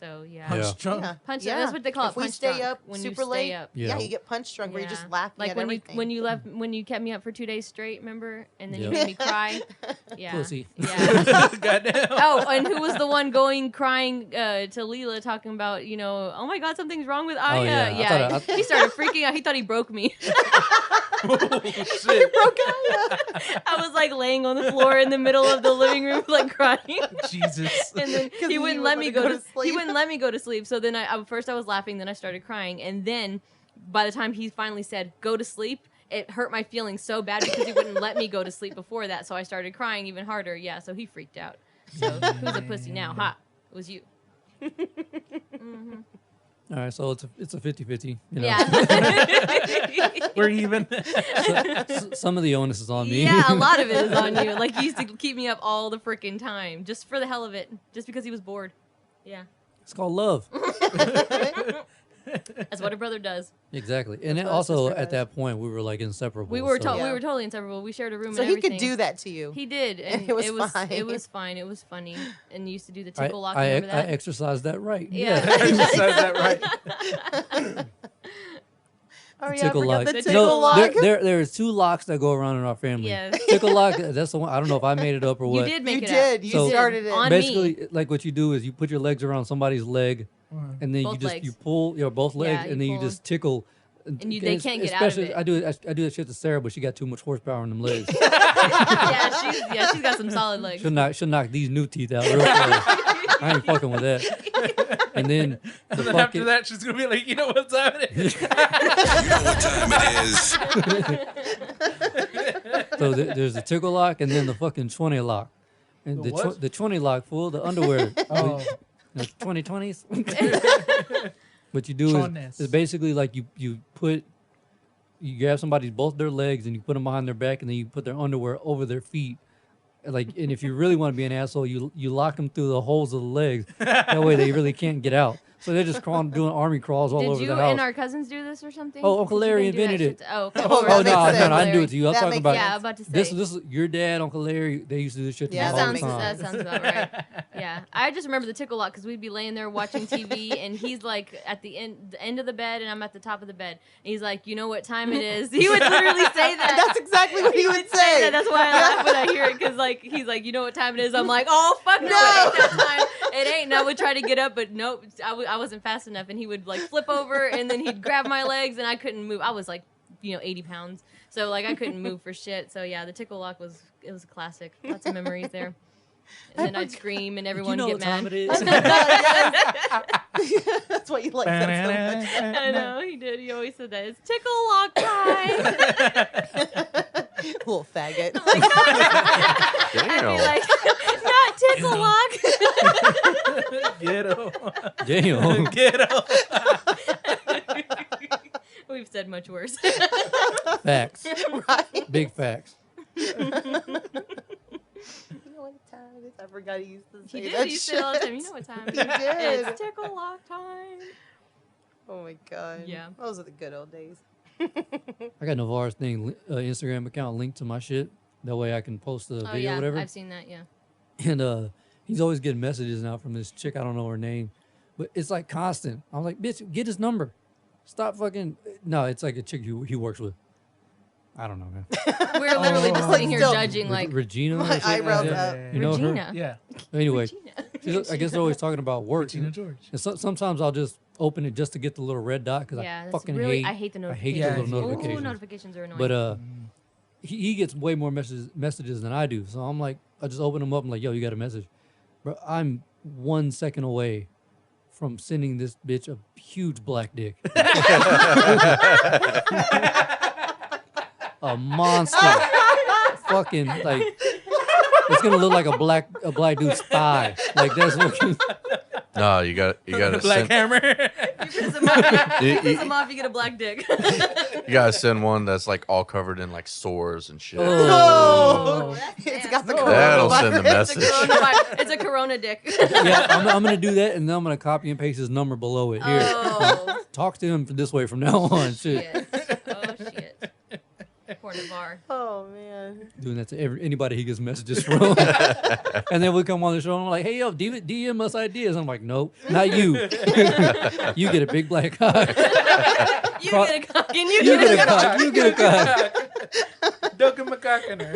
So yeah, punch Yeah. drunk. Yeah. punch. Yeah. That's what they call If it. we Punch stay drunk, up when super you stay late, up. Yeah. you get punch drunk where you're just Yeah. laughing Like at when everything. when you kept me up for 2 days straight, remember, and then you Yep. made me cry. Yeah, Pussy. yeah. Goddamn. Oh, and who was the one going crying to Leela, talking about, you know, oh my God, something's wrong with Aya. yeah. I Yeah, thought he started freaking out. He thought he broke me. Oh, shit. I was like laying on the floor in the middle of the living room, like crying. Jesus. And then 'Cause he you wouldn't wouldn't let me go to sleep. He wouldn't let me go to sleep. So then first I was laughing, then I started crying, and then by the time he finally said go to sleep, it hurt my feelings so bad because he wouldn't let me go to sleep before that. So I started crying even harder. Yeah, so he freaked out. So who's a pussy now? Ha! It was you. All right, so it's a 50-50. You know? Yeah. We're even. Some of the onus is on me. Yeah, a lot of it is on you. Like, he used to keep me up all the freaking time, just for the hell of it, just because he was bored. Yeah, It's called love. that's what a brother does. Exactly. And then what a also sister at does. that point we were like inseparable. We were so- Yeah. we were totally inseparable. We shared a room. So and he everything. could do that to you. He did, and it was fine. It was fine. It was funny, and you used to do the I, tickle lock. I, Remember I that? exercised that right. Yeah. Says that right. Oh yeah, I Tickle forgot lock. the The tickle No, lock. there's 2 locks that go around in our family. Yes. Tickle lock. That's the one. I don't know if I made it up or You what. did make You it did. up. You So- started it. On Basically, me. like what you do is you put your legs around somebody's leg, and then Both you legs. pull both legs, Yeah, and then you you pull just tickle. And they can't get out of Especially, it. I do that shit to Sarah, but she got too much horsepower in them legs. She's got some solid legs. she'll knock these new teeth out real fast. I ain't fucking with that. And then the And then fucking, after that, she's gonna be like, you know what time it is? You know what time it is. so there's the tickle lock, and then the fucking 20 lock, and The what? the 20 lock, fool, the underwear. Oh. 2020s. What you do Chones. is basically like you grab somebody's both their legs and you put them behind their back, and then you put their underwear over their feet. And if you really want to be an asshole, you lock them through the holes of the legs. That way they really can't get out. So they're just crawling, doing army crawls all Did over you the house. and our cousins do this or something? Oh, Uncle Did you Larry didn't do that invented shit it. to- Oh, okay. Oh, Oh that no, makes no, sense. I didn't do it to you. I'm That talking makes about Yeah, I'm about to say. this is your dad, Uncle Larry. They used to do this shit to Yeah, me That all the sounds time. about right. Yeah, I just remember the tickle lock because we'd be laying there watching TV, and he's like at the end of the bed, and I'm at the top of the bed, and he's like, "You know what time it is?" He would literally say that. That's exactly what he would say. that. That's why I laugh when I hear it, because like he's like, "You know what time it is?" I'm like, "Oh fuck no, it ain't that time. It ain't." And I would try to get up, but nope, I wasn't fast enough, and he would like flip over, and then he'd grab my legs, and I couldn't move. I was like, 80 pounds, so like I couldn't move for shit. So yeah, the tickle lock was a classic. Lots of memories there. And then I'd scream, and everyone You know would what get time mad. it is. That's why you like that so much. I know he did. He always said that. It's tickle lock time. Little faggot. I'd be like, not tickle lock. Get him. Damn. Get him. We've said much worse. Facts. Right? Big facts. You know what time it is? I forgot he used to He say did. that He shit. said all the time. You know what time it He is? did. It's tickle lock time. Oh my god. Yeah. Those are the good old days. I got Navarre's thing, Instagram account linked to my shit. That way I can post the Oh video, yeah, whatever. I've seen that. Yeah. And he's always getting messages now from this chick. I don't know her name, but it's like constant. I'm like, bitch, get his number. Stop fucking. No, it's like a chick he works with. I don't know, man. We're literally just sitting here Still- judging, like, Regina. My or something eyebrows like that. up. You know her? Regina. Yeah. Anyway, Regina. I guess they're always talking about work. Regina George. And sometimes I'll just open it just to get the little red dot because Yeah, I that's fucking really, hate. I hate the I hate notifications. the little Yeah. notifications. Ooh, notifications are annoying. But he gets way more messages than I do. So I'm like, I just open them up. I'm like, yo, you got a message, bro? I'm 1 second away from sending this bitch a huge black dick. A monster. Fucking like it's gonna look like a black dude's thigh. Like that's looking. No, you got to Black send, Hammer. you piss them off. You piss them off, you get a black dick. you got to send one that's like all covered in like sores and shit. Oh, that's it's got the nasty. That'll send the coronavirus. message. It's a corona dick. Yeah, I'm gonna do that, and then I'm gonna copy and paste his number below it. Here, Oh, talk to him this way from now on. Shit. shit. Oh, shit. Poor Navarre. Oh man. Doing that to anybody he gets messages from. And then we come on the show and I'm like, hey, yo, DM us ideas. I'm like, nope, not you. You get a big black cock. You get a cock and you You get get a a cock. cock. You get a cock. Duck and macaque in her.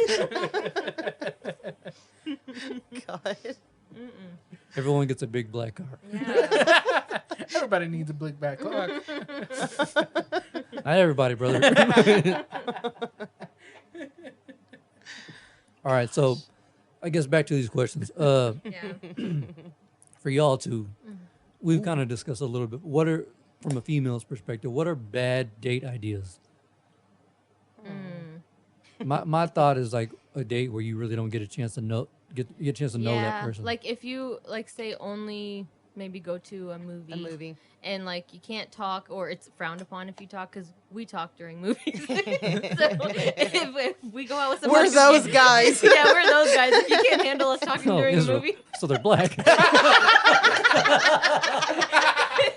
God. Everyone gets a big black cock. Yeah. Everybody needs a big back cock. Not everybody, brother. All right, so I guess back to these questions. Yeah. For y'all too, we've kind of discussed a little bit. What are, from a female's perspective, what are bad date ideas? My thought is like a date where you really don't get a chance to know get a chance to know that person. Like if you like say only maybe go to a movie. And like you can't talk, or it's frowned upon if you talk, because we talk during movies. So if we go out with somebody, We're those guys. Yeah, we're those guys. If you can't handle us talking Oh, during a Israel. movie, So they're black.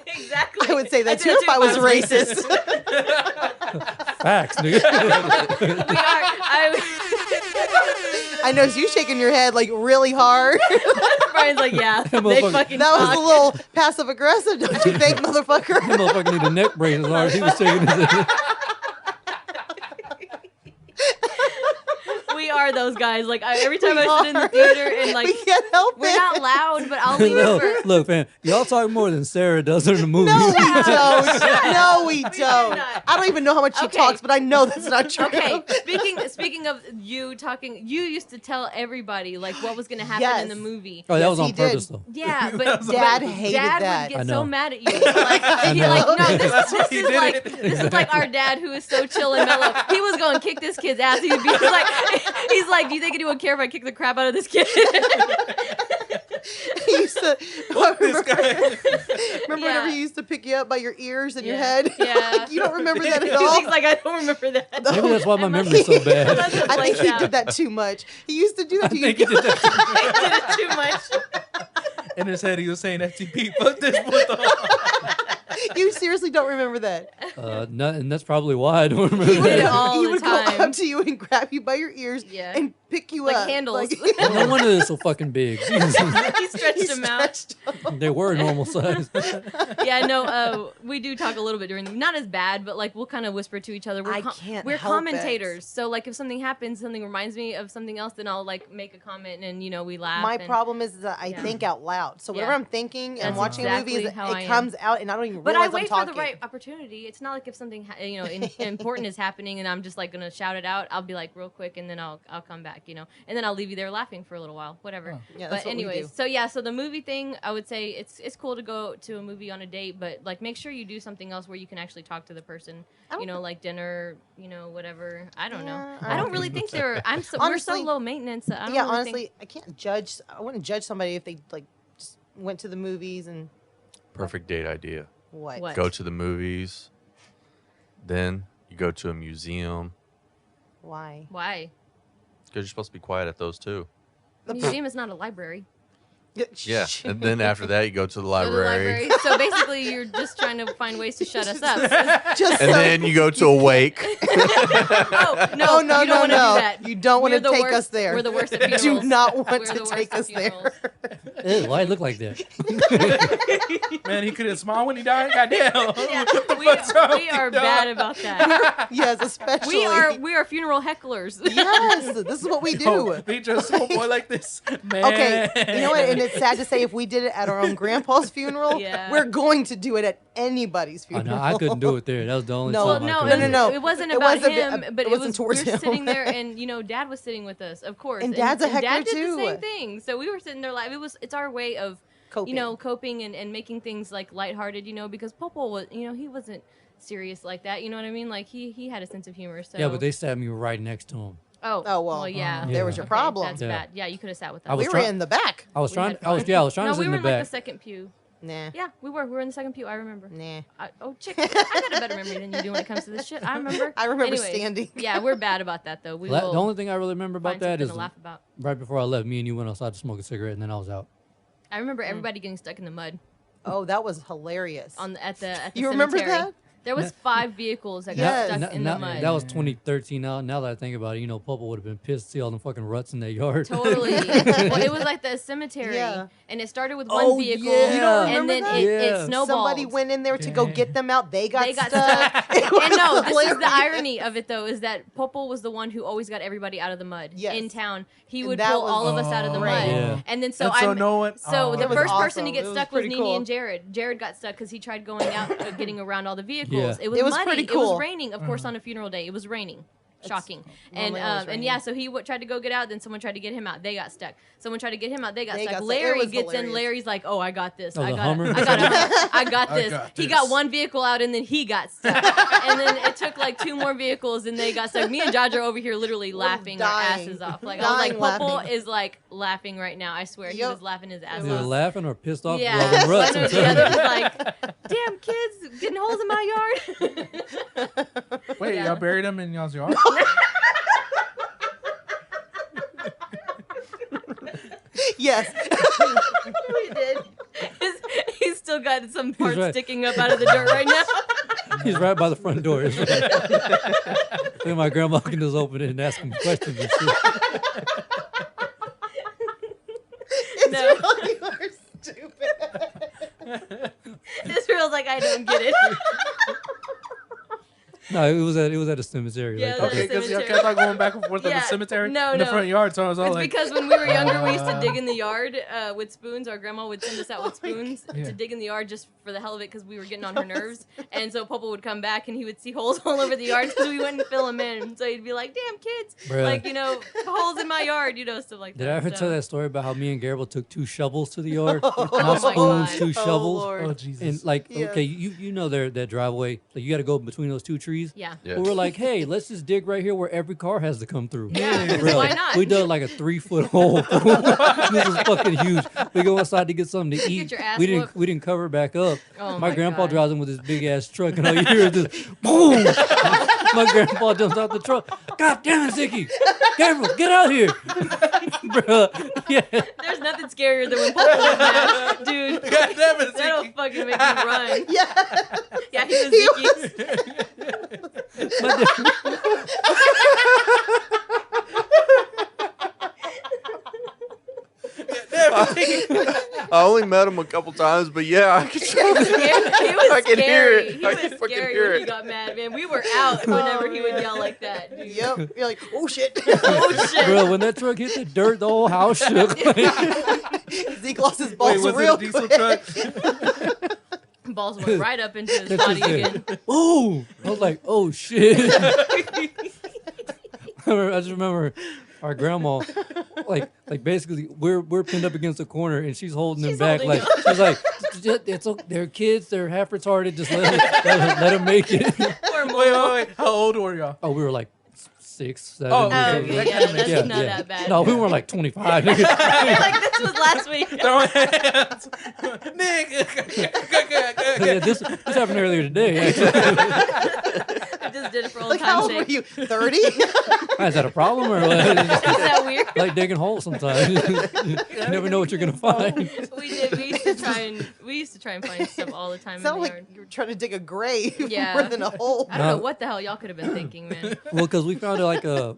exactly. I would say that I'd too if I was racist. Facts, nigga. We are. I noticed you shaking your head like really hard. Brian's like, yeah, they motherfucker. fucking That was talk. a little passive aggressive, don't you think, motherfucker? That motherfucker need a neck brace as hard as he was shaking his head. We are those guys. Like every time We I sit in the are. theater and like We can't help we're it. not loud, but I'll lean over. Look, fam, y'all talk more than Sarah does in the movie. No, we don't. No, we do don't. not. I don't even know how much she Okay. talks, but I know that's not true. Okay, speaking of you talking, you used to tell everybody like what was going to happen Yes. in the movie. Oh, that Yes, was on he did. purpose, though. Yeah, but Dad but hated Dad that. would I get know. so mad at you. Like, and you're know. like, no, That's this why he is did like it. this is like our dad who is so chill and mellow. He was going to kick this kid's ass. He's like, do you think anyone would care if I kick the crap out of this kid? He used to remember guy. whenever he used to pick you up by your ears and your Yeah. head. Yeah. Like, you don't remember that at all. He's like, I don't remember that. Maybe that's why my I must- memory's so bad. I must have I think blanked he out. did that too much. He used to do that to you. I think he did that. I did it too much. In his head, he was saying, FTP, fuck this puto. You seriously don't remember that. And that's probably why I don't remember He did it that. all He the would time. go up to you and grab you by your ears Yeah. and pick you Like up. handles. No wonder they're so fucking big. He stretched He him out. stretched them. They were normal size. Yeah, no, we do talk a little bit during the, not as bad, but like we'll kind of whisper to each other. We're I can't we're help it. commentators, so like if something happens, something reminds me of something else, then I'll like make a comment and we laugh. My and, problem is that I Yeah. think out loud. So whenever Yeah. I'm thinking and That's watching exactly a movie, how I it am. comes out and I don't even But realize I wait I'm for talking. the right opportunity. It's not like if something important is happening and I'm just like gonna shout it out. I'll be like real quick and then I'll come back, and then I'll leave you there laughing for a little while, whatever. Yeah, that's But what we anyways, do. so the movie thing, I would say it's cool to go to a movie on a date, but like make sure you do something else where you can actually talk to the person. Like dinner, whatever. I don't know. Yeah, I don't really think they're. We're so Honestly, low maintenance. I don't Yeah, really honestly, think, I can't judge. I wouldn't judge somebody if they like just went to the movies and Perfect date idea. what? Go to the movies. Then you go to a museum. Why? why Because you're supposed to be quiet at those too. a museum is not a library. Yeah, and then after that, you go to the Go to the library. So basically, you're just trying to find ways to shut us up. Just And so- then you go to a wake. Oh, no, no, you don't want to no. do that. You don't want We're to the take worst- us there. We're the worst at You funerals. do not want We're to the worst take at us there. funerals. Ew, why it look like that? Man, he couldn't smile when he died. Goddamn. Yeah, What's wrong we are with you, bad dog? about that. Yes, especially. We are funeral hecklers. Yes, this is what we do. Yo, they just a boy like this, man. Okay, you know what? And it's sad to say, if we did it at our own grandpa's funeral, Yeah. we're going to do it at anybody's Oh, funeral. no, I couldn't do it there. That was the only No. Well, time no, I it, could. was, no. it wasn't It about wasn't- him, it but wasn't we towards were him. sitting there, and Dad was sitting with us, of course. And Dad's a Dad heckler, did too. the same thing. So we were sitting there, like it's our way of Coping. coping and making things like lighthearted, because Popo was, he wasn't serious like that. You know what I mean? Like he had a sense of humor. So Yeah, but they sat me right next to him. Oh, well, yeah. there was your Okay, problem. That's Yeah. bad. Yeah, you could have sat with us. I was We were try- in the back. I was We trying. had I was fun. yeah. I was trying No, to sit we in were the in like back. the second pew. Nah. Yeah, we were. We were in the second pew. I remember. Nah. Chick, I got a better memory than you do when it comes to this shit. I remember. I remember Anyways, standing. Yeah, we're bad about that though. We The will only thing I really remember about find that something is to laugh about. right before I left, me and you went outside to smoke a cigarette, and then I was out. I remember everybody getting stuck in the mud Oh, that was hilarious. at the You remember cemetery. that? There was 5 vehicles that Yes. got stuck in the mud. That was 2013. Now that I think about it, Papa would have been pissed to see all them fucking ruts in their yard. Totally. Well, it was like the cemetery, Yeah. and it started with one Oh, vehicle, yeah. You don't and remember then that? it Yeah. snowballed. Somebody went in there to go get them out. They got They got stuck. stuck. It was And no, this is hilarious. the irony of it though, is that Popo was the one who always got everybody out of the mud Yes. in town. He And would that pull was all of us out of the great. mud. Yeah. And then so And so I'm no one- so oh. the It was first person to awesome. get It was stuck was pretty Nini cool. and Jared. Jared got stuck because he tried going out, getting around all the vehicles. Yeah. It was It was muddy. pretty It cool. was raining, of course, on a funeral day. It was raining. Shocking. And normally always and yeah, raining. so he tried to go get out. Then someone tried to get him out. They got stuck. Someone tried to get him out. They got They stuck. got stuck. It Larry was gets in. hilarious. Larry's like, "Oh, I got this. Oh, I the got Hummer? it. I got this." got He this. got one vehicle out, and then he got stuck. And then it took like 2 more vehicles, and they got stuck. Me and Jaja are over here literally laughing our dying. asses off. Like I was like, Dying Popo laughing. is like laughing right now. I swear, he Yep. was laughing his ass Either off. laughing or pissed off. Yeah, Yeah. All them ruts. one or I'm the other telling was you. like, "Damn kids, getting holes in my yard." Wait, Yeah. y'all buried him in y'all's yard? Yes. We did. He's still got some parts right. sticking up out of the dirt right now. He's right by the front door. Then my grandma can just open it and ask him questions and shit. No, You are stupid. Israel's like, I don't get it. No, it was at a cemetery. Yeah, like, it was Okay, at because y'all cemetery. kept on going back and forth on Yeah, the cemetery no, in the no. front yard, so I was all It's like, because when we were younger, we used to dig in the yard with spoons. Our grandma would send us out with spoons Yeah. to dig in the yard just for the hell of it because we were getting on her nerves. And so Popo would come back and he would see holes all over the yard because we wouldn't fill them in. So he'd be like, "Damn kids, Bruh. like holes in my yard, stuff like that." Did I ever So- tell that story about how me and Gabriel took 2 shovels to the yard? Oh Not my spoons, God. 2 Oh, shovels. Lord. oh, Jesus. And like, Yes. okay, you know that driveway. Like you got to go between those 2 trees. Yeah. Yeah. But we're like, hey, let's just dig right here where every car has to come through. Yeah, For real. why not? We dug like a 3-foot hole. This is fucking huge. We go inside to get something to eat. your ass we whooped. didn't cover it back up. Oh my my grandpa God. drives in with his big ass truck, and all you hear is just boom. My grandpa jumps out the truck. God damn it, Zicky! Gabriel, get out here, bruh. Yeah. There's nothing scarier than when Popo was mad, dude. God damn it, That'll Zeke. fucking make me run. Yeah. Yeah, he was Ziggy. My dad- I only met him a couple times, but yeah, I can show He was I can hear scary. it. He I was can fucking scary hear when he it. got mad, man. We were out whenever he would yell like that, dude. Yep. You're like, oh shit. Oh shit. Bro, when that truck hit the dirt, the whole house shook. Zeke lost his Wait, balls was real it a diesel quick. truck? Balls went right up into his That's body just again. it. Ooh! I was like, oh shit. I just remember our grandma, like basically we're pinned up against the corner and she's holding them She's back. holding Like she's like, it's okay. They're kids. They're half retarded. Just let them make it. Poor Wait, Molo. wait. How old were y'all? Oh, we were like 6, 7. Oh, years okay. old. That yeah, kinda makes that's sense. not that bad. No, we weren't like 25. like this was last week. Throwing hands. Nick. Yeah, this happened earlier today. Actually. I just did it for old Like, how time's old were sake. you? 30? Is that a problem or what? Is that weird? Like digging holes sometimes. You never know what you're gonna find. We did. We used to try and find stuff all the time in the Sound like yard. you were trying to dig a grave Yeah. more than a hole. I don't know No. what the hell y'all could have been thinking, man. Well, because we found like one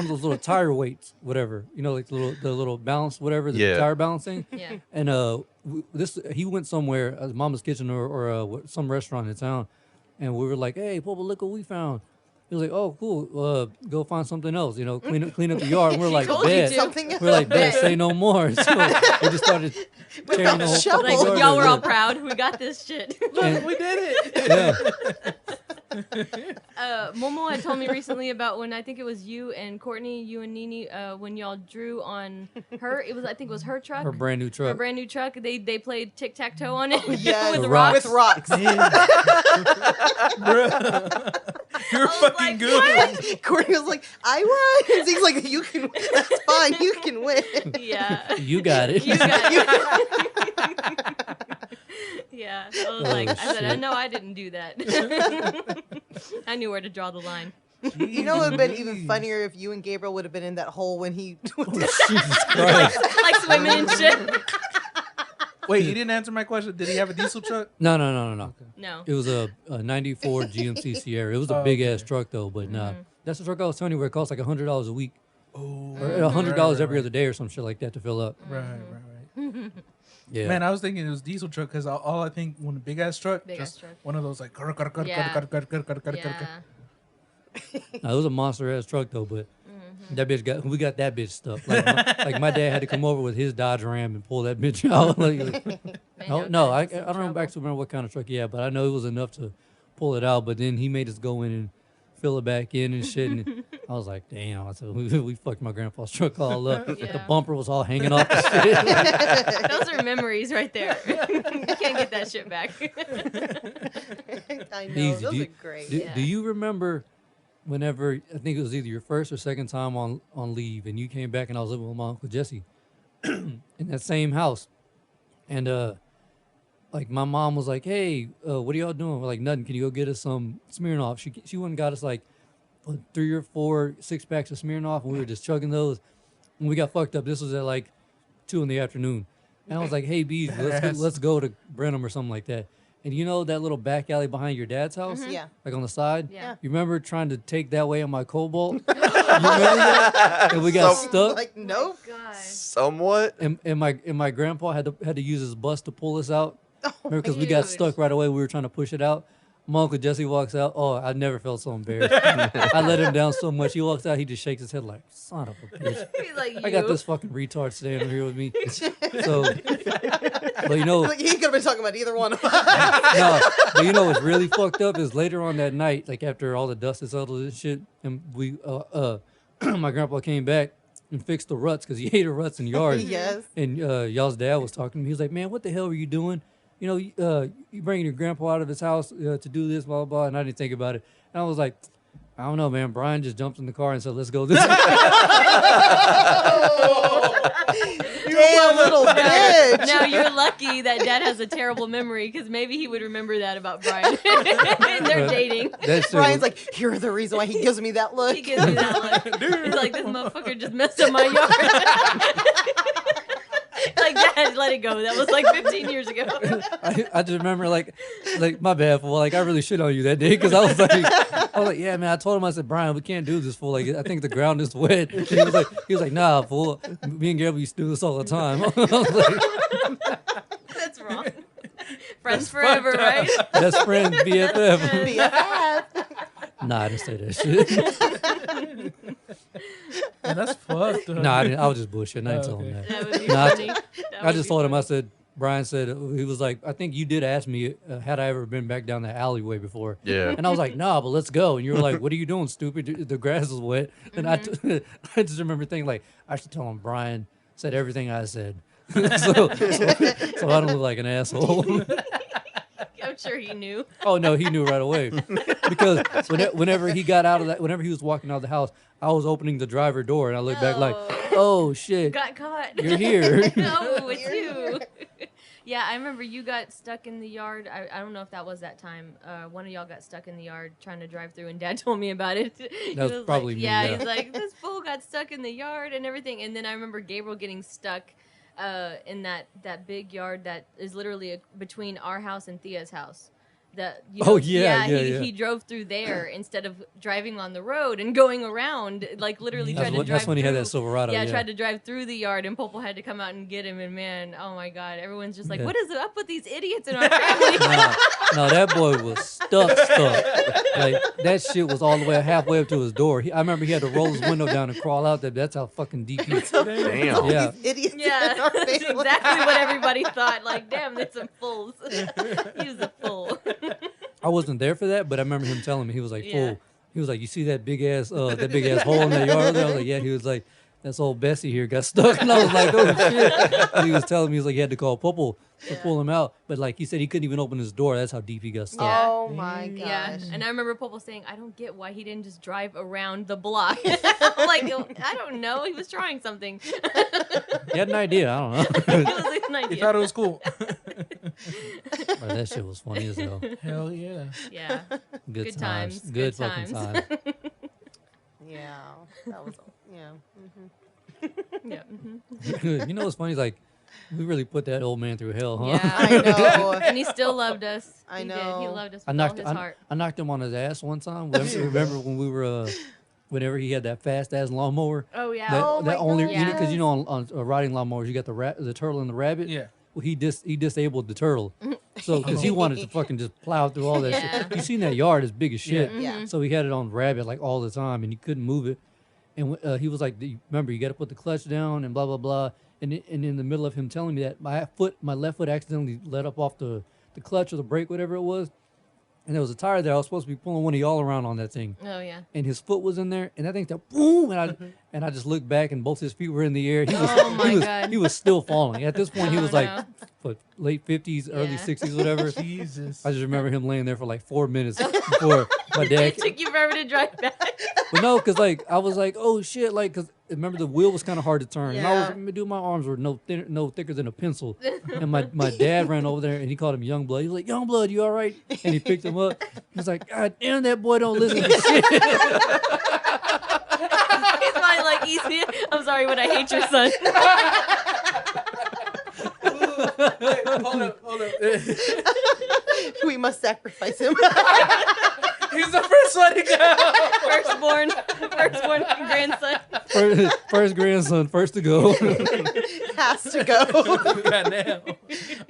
of those little tire weights, whatever. You know, like the little balance, whatever, the Yeah. tire balancing. Yeah. And he went somewhere, Mama's Kitchen or some restaurant in town, and we were like, "Hey, Papa, look what we found." He was like, "Oh, cool. Go find something else. You know, clean up the yard." And we're like, told you "Bet." to. Something We're like, "Bet, Bet. say no more." So we just started tearing the whole shovel. fucking Like yard y'all were all up. proud. We got this shit. And- We did it. yeah. Momo had told me recently about when I think it was you and Courtney, you and Nini, when y'all drew on her. I think it was her truck. Her brand new Her truck. brand new truck. They played tic tac toe on it Yes, with With rocks. with rocks. Bruh. You're I was fucking like, good. Courtney was like, I won. He's like, you can win. That's fine. You can win. Yeah. You got it. You got it. Yeah. I was like, I said, I shit. know I didn't do that. I knew where to draw the line. You know, it would have been even funnier if you and Gabriel would have been in that hole when he. Jesus Christ. Like swimming and shit. Wait, you didn't answer my question. Did he have a diesel truck? No. No. It was a 94 GMC Sierra. It was a Oh, big okay. ass truck though, but nah. That's the truck I was telling you where it costs like $100 a week. Oh, Or $100 every other day or some shit like that to fill up. Right. Yeah. Man, I was thinking it was diesel truck because all I think when a big ass truck, Big ass just truck. one of those like. Yeah. No, it was a monster ass truck though, but that bitch we got that bitch stuff. Like my dad had to come over with his Dodge Ram and pull that bitch out. I don't actually remember what kind of truck he had, but I know it was enough to pull it out. But then he made us go in and fill it back in and shit. And I was like, damn. I said, we fucked my grandpa's truck all up. The Yeah. bumper was all hanging off the shit. Those are memories right there. You can't get that shit back. I know. Easy. Those Do you- are great. Do you remember whenever, I think it was either your first or second time on leave, and you came back and I was living with my Uncle Jesse in that same house? And like my mom was like, "Hey, what are y'all doing?" We're like, "Nothing. Can you go get us some Smirnoff?" She went and got us like 3 or 4 6-packs of Smirnoff, and we were just chugging those. And we got fucked up. This was at like 2 in the afternoon. And I was like, "Hey, Bees, let's go to Brenham or something like that." And you know that little back alley behind your dad's house? Yeah. Like on the side? Yeah. You remember trying to take that way on my Cobalt? You remember that? And we got stuck. Like, nope. God. Somewhat. And my grandpa had to use his bus to pull us out. Remember, because we got Dude. stuck right away. We were trying to push it out. My Uncle Jesse walks out. Oh, I never felt so embarrassed. I let him down so much. He walks out. He just shakes his head like, son of a bitch. He's like, I got "You." this fucking retard standing here with me. So, but you know, Like, he could have been talking about either one of us. no, but you know what's really fucked up is later on that night, like after all the dust had settled and shit, and we, my grandpa came back and fixed the ruts because he hated ruts in the yard. Yes. And y'all's dad was talking to me. He was like, "Man, what the hell were you doing? You know, you bringing your grandpa out of his house to do this, blah, blah, blah." And I didn't think about it. And I was like, "I don't know, man. Brian just jumped in the car and said, let's go this way." Damn little bitch. Now you're lucky that Dad has a terrible memory because maybe he would remember that about Brian. And they're dating. That shit Brian's was- like, you're the reason why he gives me that look. He gives me that look. He's like, this motherfucker just messed up my yard. Like, Dad, let it go. That was like 15 years ago. I just remember like my bad fool. Like I really shit on you that day because I was like, yeah, man. I told him, I said, Brian, we can't do this fool. Like I think the ground is wet. And he was like, nah, fool. Me and Gabriel used to do this all the time. I was like, That's wrong. Friends forever, right? best friend, BFF. BFF. Nah, I didn't say that shit. Man, that's fucked. Nah, I didn't. I was just bullshitting. I didn't tell him Okay. that. That would be Nah, funny. I just told him. I said, Brian said he was like, I think you did ask me had I ever been back down the alleyway before. Yeah. And I was like, nah, but let's go. And you were like, what are you doing, stupid? The grass is wet. And I just remember thinking like, I should tell him Brian said everything I said. so I don't look like an asshole. I'm sure he knew. Oh no, he knew right away because whenever he got out of that, whenever he was walking out of the house, I was opening the driver door and I looked back like, oh shit, Got caught. you're here. No, it's you. Yeah, I remember you got stuck in the yard. I don't know if that was that time. One of y'all got stuck in the yard trying to drive through, and Dad told me about it. That was probably me. Yeah, Yeah, he's like, this fool got stuck in the yard and everything. And then I remember Gabriel getting stuck in that big yard that is literally between our house and Thea's house. He drove through there instead of driving on the road and going around, like literally tried to drive. That's when he had through. that Silverado. Yeah, tried to drive through the yard, and Popo had to come out and get him. And man, oh my God, everyone's just like, what is up with these idiots in our family? No, that boy was stuck. Like that shit was all the way halfway up to his door. I remember he had to roll his window down and crawl out there. That's how fucking deep he was. Damn. Yeah. These idiots. Yeah, in our that's family. exactly what everybody thought. Like, damn, that's some fools. He was a fool. I wasn't there for that, but I remember him telling me he was like, Yeah. "Fool." He was like, "You see that big ass hole in the yard?" I was like, "Yeah." He was like, "That's old Bessie here got stuck," and I was like, "Oh shit!" And he was telling me he was like he had to call Popo to pull him out, but like he said he couldn't even open his door. That's how deep he got stuck. Yeah. Oh my gosh. Yeah, and I remember Popo saying, "I don't get why he didn't just drive around the block." I'm like, I don't know. He was trying something. He had an idea. I don't know. It was like an idea. He thought it was cool. Bro, that shit was funny as hell. Hell yeah. Yeah. Good times. Good fucking times. time. Yeah. That was. Yeah. Yeah. You know what's funny? Like we really put that old man through hell, huh? Yeah. I know. And he still loved us. I He did. know. He loved us I with all knocked his heart. I knocked him on his ass one time. Remember when we were whenever he had that fast ass lawnmower? Oh yeah. That only God, because you know on riding lawnmowers you got the turtle and the rabbit. Yeah. Well, he disabled the turtle, so because he wanted to fucking just plow through all that Yeah. shit. You seen that yard is big as shit. Yeah. So he had it on rabbit like all the time, and he couldn't move it. And he was like, "Remember, you got to put the clutch down and blah blah blah." And in the middle of him telling me that, my left foot accidentally let up off the clutch or the brake, whatever it was. And there was a tire there. I was supposed to be pulling one of y'all around on that thing. Oh yeah. And his foot was in there, and that thing said boom, and I just looked back, and both his feet were in the air. Oh my God. He was still falling. At this point, he Oh, was like, no. what, late 50s, early Yeah. 60s, whatever. Jesus. I just remember him laying there for like 4 minutes before my dad. It took you forever to drive back. But no, because like I was like, oh shit, like because remember the wheel was kind of hard to turn, and I Yeah. was dude, my arms were no thicker than a pencil, and my dad ran over there and he called him Youngblood. He was like, Youngblood, you all right? And he picked him up. He was like, God damn, that boy don't listen to shit. He's probably like, easy. I'm sorry, but I hate your son. Hold up. We must sacrifice him. He's the first one to go. Firstborn grandson. First grandson, first to go. Has to go. Goddamn. All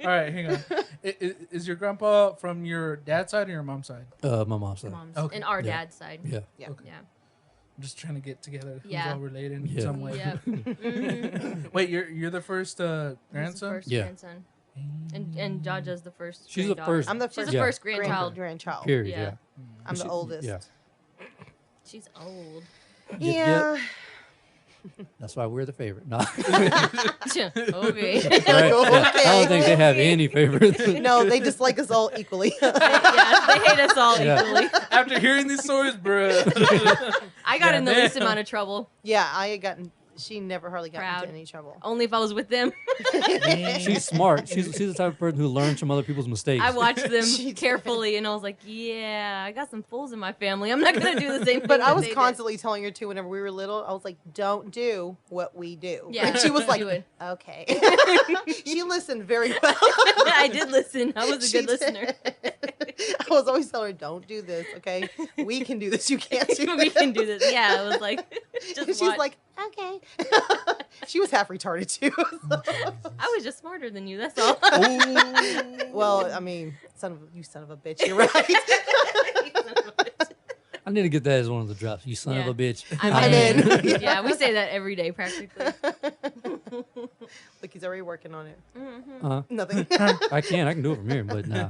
right, hang on. Is your grandpa from your dad's side or your mom's side? My mom's side. Mom's Okay. and our Yeah. dad's side. Yeah. Yeah. Okay. Yeah. I'm just trying to get together who's Yeah. all related in Yeah. some way. Yeah. Mhm. Wait, you're the first He's the grandson? first Yeah. grandson. And Jaja's the first. She's the granddaughter. first. I'm the She's first the Yeah. first grandchild. grandchild. Period. Yeah. Yeah. I'm the oldest. Yeah. She's old. Yeah. That's why we're the favorite. No. Okay. Right? Yeah. I don't think they have any favorites. No, they dislike us all equally. Yeah, they hate us all Yeah. equally. After hearing these stories, bro. I got in the Yeah. least amount of trouble. Yeah, I had gotten. She never hardly got Proud. into any trouble. Only if I was with them. She's smart. She's the type of person who learns from other people's mistakes. I watched them She did. carefully, and I was like, "Yeah, I got some fools in my family. I'm not gonna do the same thing." But I that was they did." constantly telling her too. Whenever we were little, I was like, "Don't do what we do." Yeah, And she was like, do it. "Okay." She listened very well. I did listen. I was a She good listener. did. I was always telling her, "Don't do this, okay? We can do this. You can't do this." We can do this. Yeah, I was like, And just she's watch. like, "Okay." She was half retarded too. I was just smarter than you. That's all. Well, I mean, son of a bitch. You're right. I need to get that as one of the drops. You son of Yeah. a bitch. I'm in. in. Yeah, we say that every day practically. Look, he's already working on it. Uh, Nothing. I can do it from here, but nah.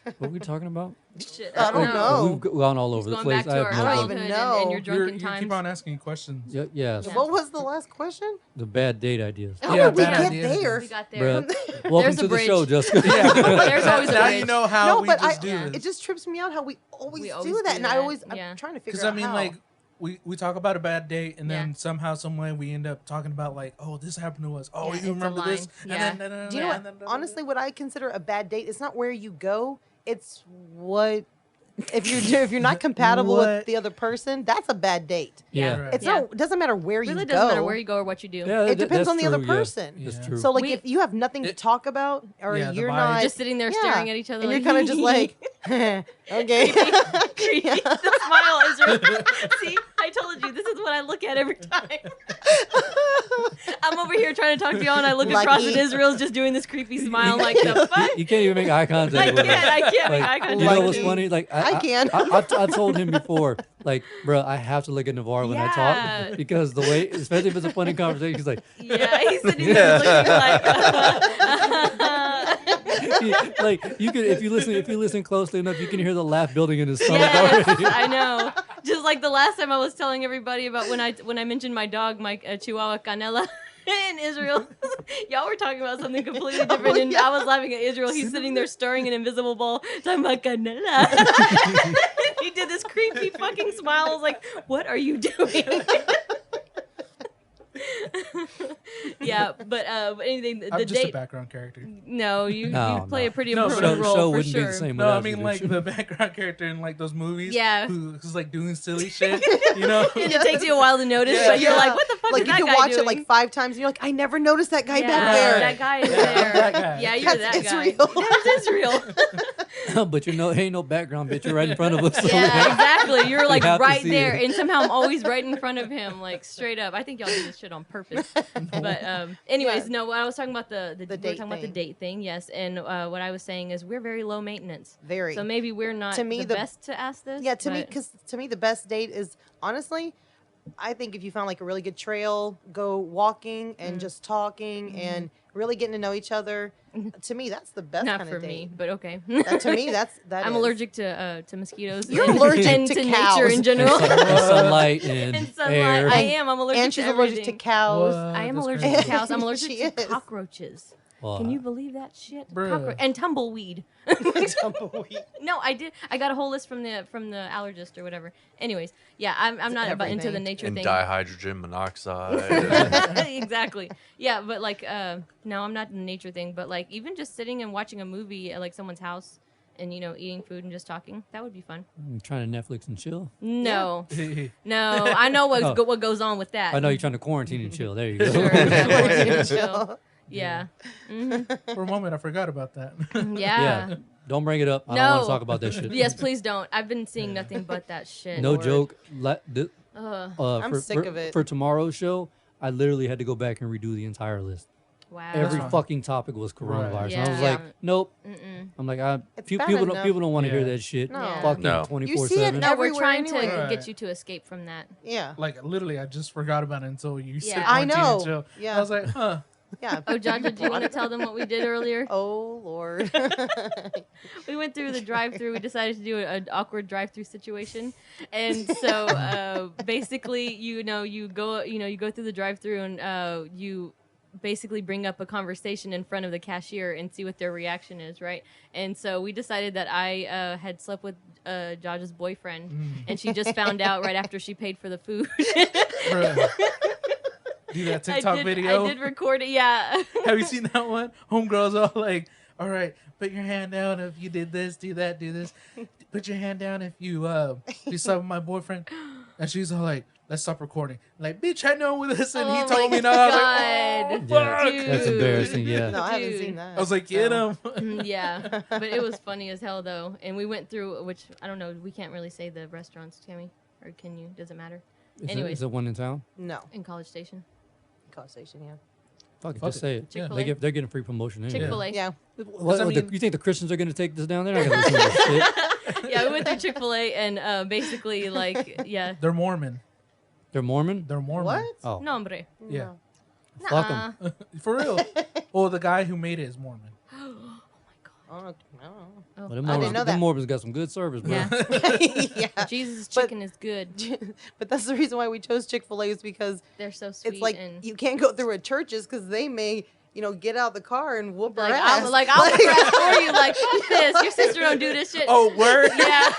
What are we talking about? Shit, I don't know. We've gone all over Just the going place. back to our I have no don't clue. even childhood and your know. drunken You times. keep on asking questions. Yeah, yes, Yeah. What was the last question? the bad date ideas. How Yeah, did we bad get ideas. there? We got there. Bruh, welcome There's a to the show, bridge. Jessica. There's always a now bridge. you know how No, we but just do it this. just trips me out how we always We do always that, do and that, I'm yeah. trying to figure Because out I mean, how. like, we talk about a bad date, and then Yeah. somehow, some way, we end up talking about like, oh, this happened to us. Oh, Yeah, it's you a remember this? line. And Yeah. then, Do you know what? Honestly, what I consider a bad date, it's not where you go. It's what if you're not compatible with What? the other person, that's a bad date. Yeah. Right. It's Yeah. not. It doesn't matter where It you really go. doesn't matter where you go or what you do. Yeah, It depends that's on the other true, yeah. person. That's Yeah. true. So like We- if you have nothing to It- talk about, or Yeah, the you're vibe. not Just sitting there yeah, staring at each other, and like, you're kind of just like, okay. creepy. The smile is really. See, I told you this is what I look at every time. I'm over here trying to talk to y'all, and I look across Lucky. at Israel's just doing this creepy smile, like the fuck. You can't even make eye contact. I with can't. her. I can't make Like, eye contact. you know with what's you. funny? Like I can. I told him before, like, bro, I have to look at Navarre when I Yeah. talk because the way, especially if it's a funny conversation, he's like, Yeah, he's sitting there looking like. like you could if you listen closely enough, you can hear the laugh building in his stomach Yes, already. I know. Just like the last time I was telling everybody about when I mentioned my dog, my Chihuahua Canela. In Israel, y'all were talking about something completely different, and I was laughing at Israel. He's sitting there stirring an invisible ball, talking about canela. He did this creepy fucking smile. I was like, "What are you doing?" Yeah, but anything, the I'm just a date. background character. No, you No, play no. a pretty No, important but role show for wouldn't be sure. the same No, I without mean you, like dude. the background character in like those movies. Yeah. Who's like doing silly shit. You know. And it takes you a while to notice, but you're like, "What the fuck Like is you that can guy watch doing?" it like 5 times, and you're like, I never noticed that guy Yeah, back there. that guy is Yeah, there. that guy. Yeah, you're That's that guy. Israel. That's Israel. But ain't no background, bitch. You're right in front of us. So we Yeah, have- exactly. You're like have to right see there, it. and somehow I'm always right in front of him, like straight up. I think y'all do this shit on purpose. But anyways, Yeah. no. What I was talking about we were date talking about the thing. date thing, yes. And what I was saying is we're very low maintenance. Very. So maybe we're not To me, the the- best to ask this. Yeah, to me, but- because to me, the best date is honestly, I think if you found like a really good trail, go walking and just talking and really getting to know each other. To me, that's the best not kind for of me, date. but okay. To me, that I'm is. allergic to mosquitoes. You're and, allergic and to nature cows. in general. and sunlight and, And sunlight. air. I am. I'm allergic And she's to allergic to everything. cows. What? I am That's allergic crazy. to cows. I'm allergic She to is. cockroaches. Well, Can you believe that shit? Bruh. And tumbleweed. Tumbleweed. No, I did. I got a whole list from the allergist or whatever. Anyways, yeah, I'm not about into the everything. nature And thing. dihydrogen monoxide. Exactly. Yeah, but like, no, I'm not in the nature thing. But like, even just sitting and watching a movie at like someone's house and eating food and just talking, that would be fun. I'm trying to Netflix and chill. No, no, I know what goes on with that. I know you're trying to quarantine and chill. There you go. Sure, yeah, chill. Yeah. For a moment, I forgot about that. Yeah. Yeah. Don't bring it up. I don't want to talk about that shit. Yes, please don't. I've been seeing nothing but that shit. No Lord. joke. I'm sick of it. For tomorrow's show, I literally had to go back and redo the entire list. Wow. Every fine. fucking topic was coronavirus. Right. And I was Yeah. like, nope. Mm-mm. I'm like, It's few, bad people enough. don't want to hear Yeah. that shit. No. Yeah. Fucking No. 24/7. You see it No, we're everywhere trying anyway. to Right. get you to escape from that. Yeah. Like literally, I just forgot about it until you said Yeah. I quarantine and know. chill. Yeah. I was like, huh. Yeah. Oh, Jaja, do you want to tell them what we did earlier? Oh Lord. We went through the drive-through. We decided to do an awkward drive-through situation, and so basically, you go through the drive-through, and you basically bring up a conversation in front of the cashier and see what their reaction is, right? And so we decided that I had slept with Jaja's boyfriend, and she just found out right after she paid for the food. Bruh. Do that TikTok video. I did record it. Yeah. Have you seen that one? Homegirls all like, all right, put your hand down if you did this, do that, do this. Put your hand down if you slept with my boyfriend. And she's all like, let's stop recording. Like, bitch, I know this. And he Oh told my me no. I was like, God. Yeah, Dude. that's embarrassing. Yeah. No, I haven't Dude. seen that. I was like, get so. him. Yeah, but it was funny as hell though, and we went through which I don't know. We can't really say the restaurants, can we? Or can you? Does it matter? Anyways. Is it one in town? No. In College Station, Conversation, yeah. Fuck it, Fuck just it. say it. Chick-fil-A. They're getting free promotion anyway. Chick-fil-A. Yeah. What, I mean- you think the Christians are going to take this down? They're not going to listen to this shit. Yeah, we went through Chick-fil-A and basically like yeah. They're Mormon. They're Mormon? They're Mormon. What? Oh, No, hombre. Yeah. fuck Nuh-uh. 'em. For real. Well, the guy who made it is Mormon. no. Oh. Well, them I didn't Mormons, know them that. Mormons got some good service, bro. Yeah. Yeah. Jesus' But- chicken is good. But that's the reason why we chose Chick-fil-A is because They're so sweet. it's like and you can't go through at churches because they may, get out of the car and whoop her like ass. I'll whoop her ass for you. Like fuck this. Your sister don't do this shit. Oh, word. Yeah.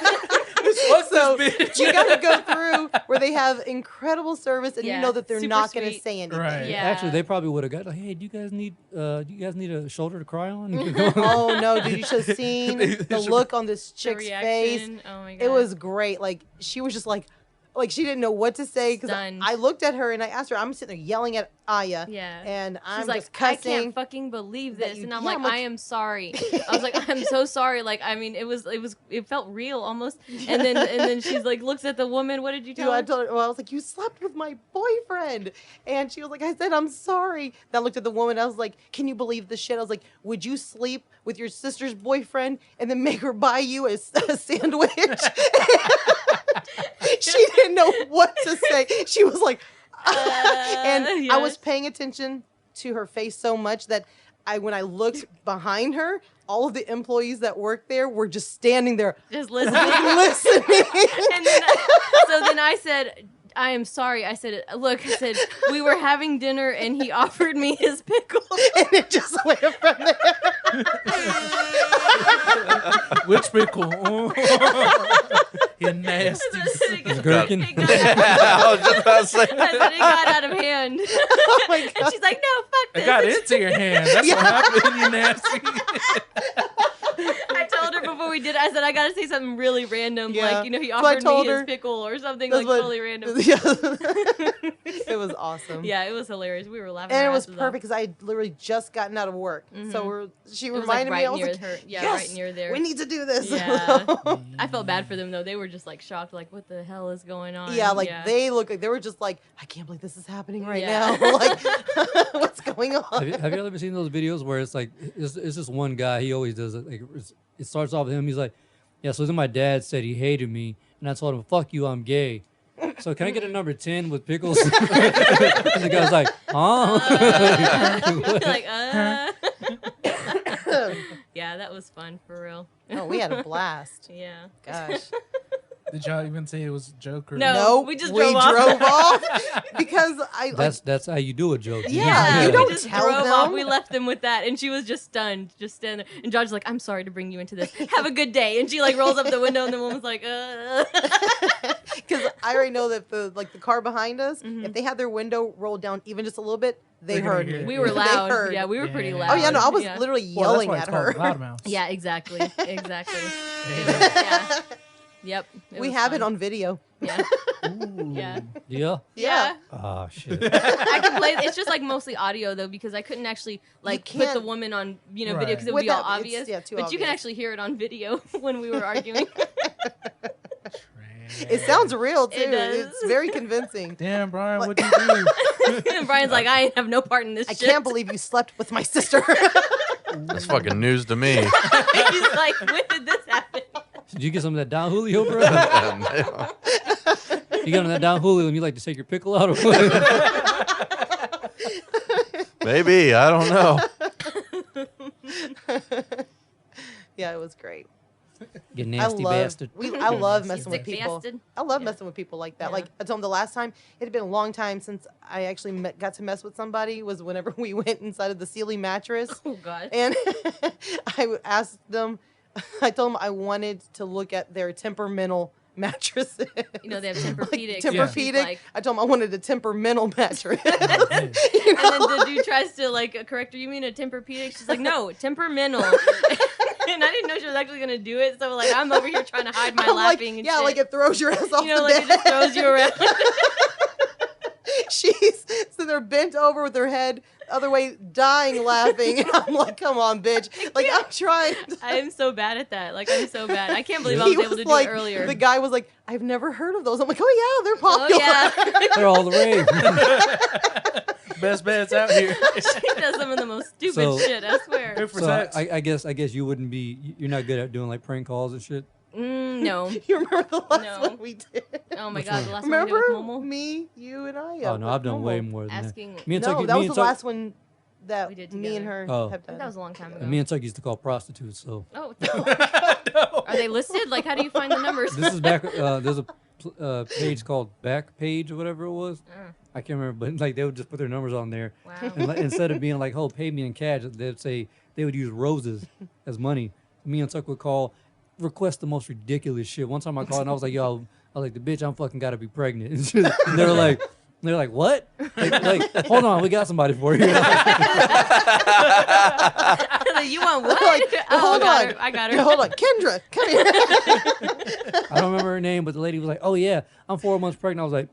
So this bitch. you got to go through where they have incredible service and you Yeah, know that they're super not going to sweet. say anything. Right. Yeah. Actually, they probably would have got like, hey, do you guys need a shoulder to cry on? Oh no, dude, you should have seen the look on this The chick's face. reaction. Oh my god. It was great. Like she was just like she didn't know what to say because Stunned. I looked at her and I asked her. I'm sitting there yelling at Aya. Yeah. And I'm She's like, just I cussing. can't fucking believe that this, you- and I'm yeah, like, I'm like- I am sorry. I was like, I'm so sorry. Like, I mean, it felt real almost. And then she's like, looks at the woman. What did you tell I her? told her, well, I was like, you slept with my boyfriend. And she was like, I said, I'm sorry. Then I looked at the woman. I was like, can you believe this shit? I was like, would you sleep with your sister's boyfriend and then make her buy you a sandwich? She didn't know what to say. She was like, and I was yes. paying attention to her face so much that when I looked behind her, all of the employees that worked there were just standing there Just listening. listening. And then I said, I am sorry. I said, look, I said, we were having dinner and he offered me his pickle. And it just went from there. Which pickle? You're nasty. Gherkin. I was just about to say. I said it got out of hand. Oh my And god. she's like, no, fuck It this. got into your hand. That's what happened. You nasty. I told her before we did it, I said, I got to say something really random. Yeah. Like, he So I offered told me his her- pickle or something That's like what- totally random. Yeah. It was awesome. Yeah, it was hilarious. We were laughing. And it our was asses perfect off. because I had literally just gotten out of work. So she It was like reminded right me, I was near like, her. Yeah, yes, right near there. we need to do this. Yeah. I felt bad for them though. They were just like shocked, like, what the hell is going on? Yeah, like they look like they were just like, I can't believe this is happening right Yeah. now. Like, what's going on? Have you ever seen those videos where it's like it's this one guy, he always does it. Like it starts off with him. He's like, yeah. So then my dad said he hated me, and I told him, fuck you, I'm gay. So can I get a number 10 with pickles? The guy's like, huh? like, yeah, that was fun for real. Oh, we had a blast. Yeah. Gosh. Did y'all even say it was a joke? Or No. No, we just drove off. drove off because I like, That's how you do a joke. Yeah, you we don't just tell drove off. them. We left them with that, and she was just stunned, just standing there. And John's like, "I'm sorry to bring you into this. Have a good day." And she like rolls up the window, and the woman's like, because I already know that the car behind us, if they had their window rolled down even just a little bit, they They're gonna heard hear me. it. We were They loud. heard. Yeah, we were pretty Yeah. loud. Oh yeah, no, I was Yeah. literally Well, yelling that's at why her. it's called Loudmoufs. Yeah, exactly. Exactly. Yeah. Yep. It We was have fun. it on video. Yeah. Ooh. Yeah. Yeah. Yeah. Oh shit. I can play. It's just like mostly audio though, because I couldn't actually like put the can't- woman on video Right. because it would With be all that, it's- obvious. yeah, too but you can obvious. actually hear it on video when we were arguing. It sounds real too. It does. It's very convincing. Damn, Brian, Like- what'd you do? And Brian's like, I have no part in this. I shit. can't believe you slept with my sister. That's fucking news to me. He's like, when did this happen? Did you get some of that Don Julio, bro? Yeah. You got on that Don Julio and you like to take your pickle out or what? Maybe, I don't know. Yeah, it was great. You nasty I love, bastard. I love You messing with sick people. bastard. I love Yeah. messing with people like that. Yeah. Like I told him the last time, it had been a long time since I actually got to mess with somebody was whenever we went inside of the Sealy mattress. Oh God. And I asked them, I told them I wanted to look at their temperamental mattresses. You know they have Tempur-Pedic. Tempur-Pedic. Like, I told them I wanted a temperamental mattress. and then the dude tries to like correct her. You mean a Tempur-Pedic? She's like, no, temperamental. And I didn't know she was actually gonna do it. So like, I'm over here trying to hide my I'm like, laughing and yeah, shit. like it throws your ass off You know, the like bed. it just throws you around. She's so they're bent over with her head the other way, dying laughing, and I'm like, "Come on, bitch!" Like I'm trying. I am so bad at that. Like I'm so bad. I can't believe I He was able to do like, it earlier. the guy was like, "I've never heard of those." I'm like, "Oh yeah, they're popular." Oh yeah. They're all the rage. Best beds out here. She does some of the most stupid So- shit. I swear. Good for So sex. I guess you wouldn't be. You're not good at doing like prank calls and shit. No. You remember the last No. one we did? Oh my Which God. one? The last one we did Remember with Momo. me, you, and I. Oh no, I've done way more than Asking. that. Me and No, Tucky- that me was and the Tuck- last one. that We did me and together. her Oh. have done. That was a long time ago. And me and Chuck used to call prostitutes. So Oh, are they listed? Like, how do you find the numbers? this is back. There's a page called Backpage or whatever it was. I can't remember, but like they would just put their numbers on there. Wow. And like, instead of being like, "Oh, pay me in cash," they'd say they would use roses as money. Me and Chuck would call, request the most ridiculous shit. One time I called and I was like, "Yo," I was like, "The bitch, I'm fucking gotta be pregnant." And they were like. They're like, what? Like, hold on, we got somebody for you. You want what? Like, Oh, hold got on. her. I got her. Yeah, hold on. Kendra, come here. I don't remember her name, but the lady was like, "Oh yeah, I'm 4 months pregnant." I was like,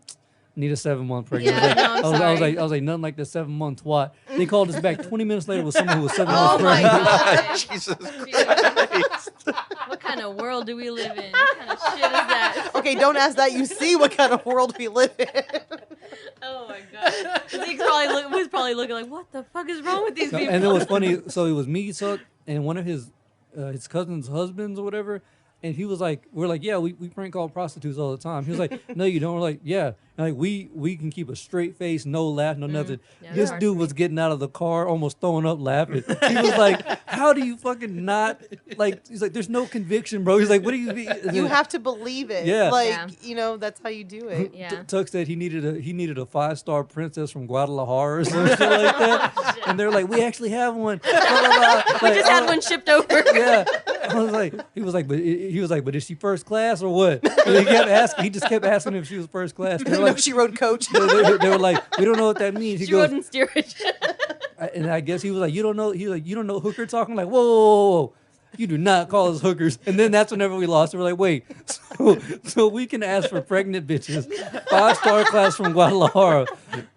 "Need a 7 month pregnant." Yeah, no, I'm I was sorry. like, nothing like the 7 month twat. They called us back 20 minutes later with someone who was 7 Oh months my pregnant. god. Jesus Jesus. What kind of world do we live in? What kind of shit is that? Okay, don't ask that. You see what kind of world we live in. Oh my god. He was probably looking like, what the fuck is wrong with these people? And it was funny. So it was me, Chuck, and one of his cousin's husbands or whatever. And he was like, we're like, yeah, we prank call prostitutes all the time. He was like, no, you don't. We're like, yeah. And like we can keep a straight face, no laugh, no nothing. Yeah, This that's dude was getting out of the car, almost throwing up, laughing. He was like, how do you fucking not like? He's like, there's no conviction, bro. He's like, what do you mean? You have to believe it. Yeah. Like, Yeah. you know, that's how you do it. Yeah. Tuck said he needed a 5-star princess from Guadalajara or some shit like that. And they're like, we actually have one. Blah, blah, blah. We Like, just had one shipped over. Yeah, I was like, he was like, but is she first class or what? And he kept asking. He just kept asking if she was first class. They're No, like, she rode coach. they were like, we don't know what that means. He She goes, wouldn't steer it. and I guess he was like, you don't know. He was like, you don't know hooker talking. Like, whoa. You do not call us hookers. And then that's whenever we lost. We're like, wait, so we can ask for pregnant bitches, 5-star class from Guadalajara,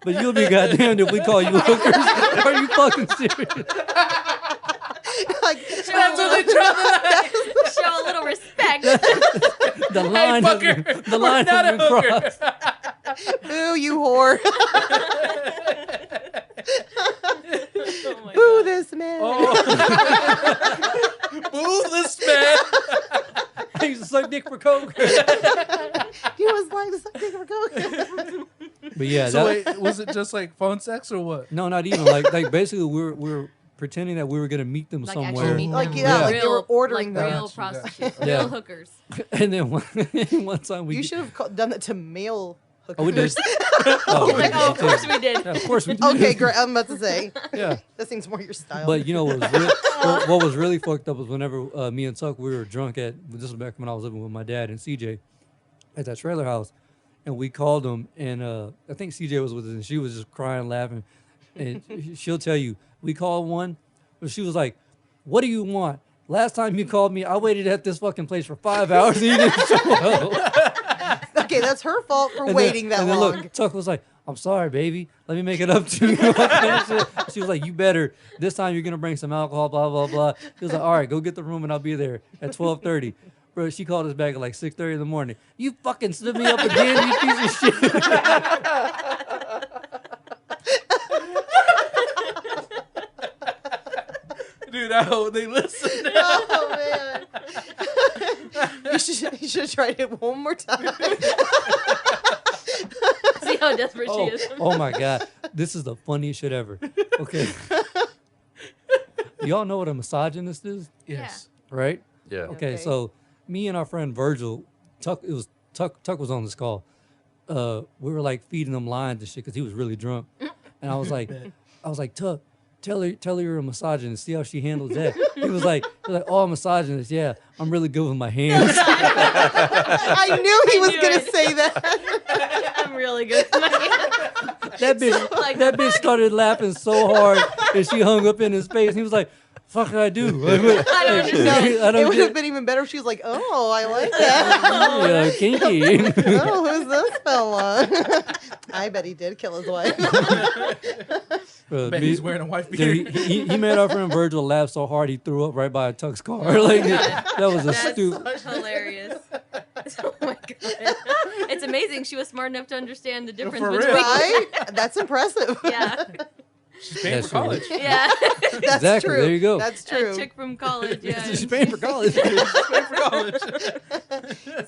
but you'll be goddamned if we call you hookers. Are you fucking serious? Like, Show a little respect. The line, has fucker, been, the line not has a been hooker. crossed. boo, you whore. Oh my Boo god. this man. Boo this man. I used to suck dick for coke. He was like something for coke. But yeah, So that, wait, was it just like phone sex or what? no, not even like basically we were pretending that we were gonna meet them Like somewhere. actually meet Like, them. yeah, like they were ordering like them. real Gotcha, prostitutes, Yeah. real hookers. And then one time we You should have done that to male hookers. oh we did. Oh, Like, oh, of course we did. yeah, of course we did. Okay, great. I'm about to say. Yeah. That seems more your style. But you know what was really fucked up was whenever me and Tuck we were drunk at this was back when I was living with my dad and CJ at that trailer house, and we called him and I think CJ was with us and she was just crying laughing, and she'll tell you we called one, but she was like, "What do you want? Last time you called me, I waited at this fucking place for 5 hours and you didn't show up." okay, that's her fault for And waiting that and then long. Look, Tuck was like, "I'm sorry, baby. Let me make it up to you." She was like, "You better. This time you're gonna bring some alcohol." Blah blah blah. He was like, "All right, go get the room and I'll be there at 12:30." Bro, she called us back at like 6:30 in the morning. "You fucking stood me up again, you piece of shit." Dude, I hope they listen. Oh man. you should have tried it one more time. See how desperate she is. Oh my god, this is the funniest shit ever. Okay, y'all know what a misogynist is, Yes. right? Yeah. Okay, Okay. so me and our friend Virgil, Tuck was on this call. We were like feeding him lines and shit because he was really drunk, and I was like, Tuck, tell her you're a misogynist. See how she handles that. He was like, oh, I'm a misogynist. Yeah, I'm really good with my hands. I knew he was knew gonna it. say that. I'm really good. that bitch, Like, that bitch started laughing so hard, and she hung up in his face. And he was like, "Fuck, I do." I don't understand. It don't would get- have been even better if she was like, "Oh, I like that." Yeah, kinky. Oh, who's this fella? I bet he did kill his wife. Bet he's wearing a white beard. He made our friend Virgil laugh so hard he threw up right by Tuck's car. Like that was a That's stupid. hilarious. Oh my god. It's amazing she was smart enough to understand the difference For real. between Right? That's impressive. Yeah. She's paying That's for college. Yeah. That's Exactly, true. there you go. That's A true. chick from college, yeah. She's paying for college. She's paying for college.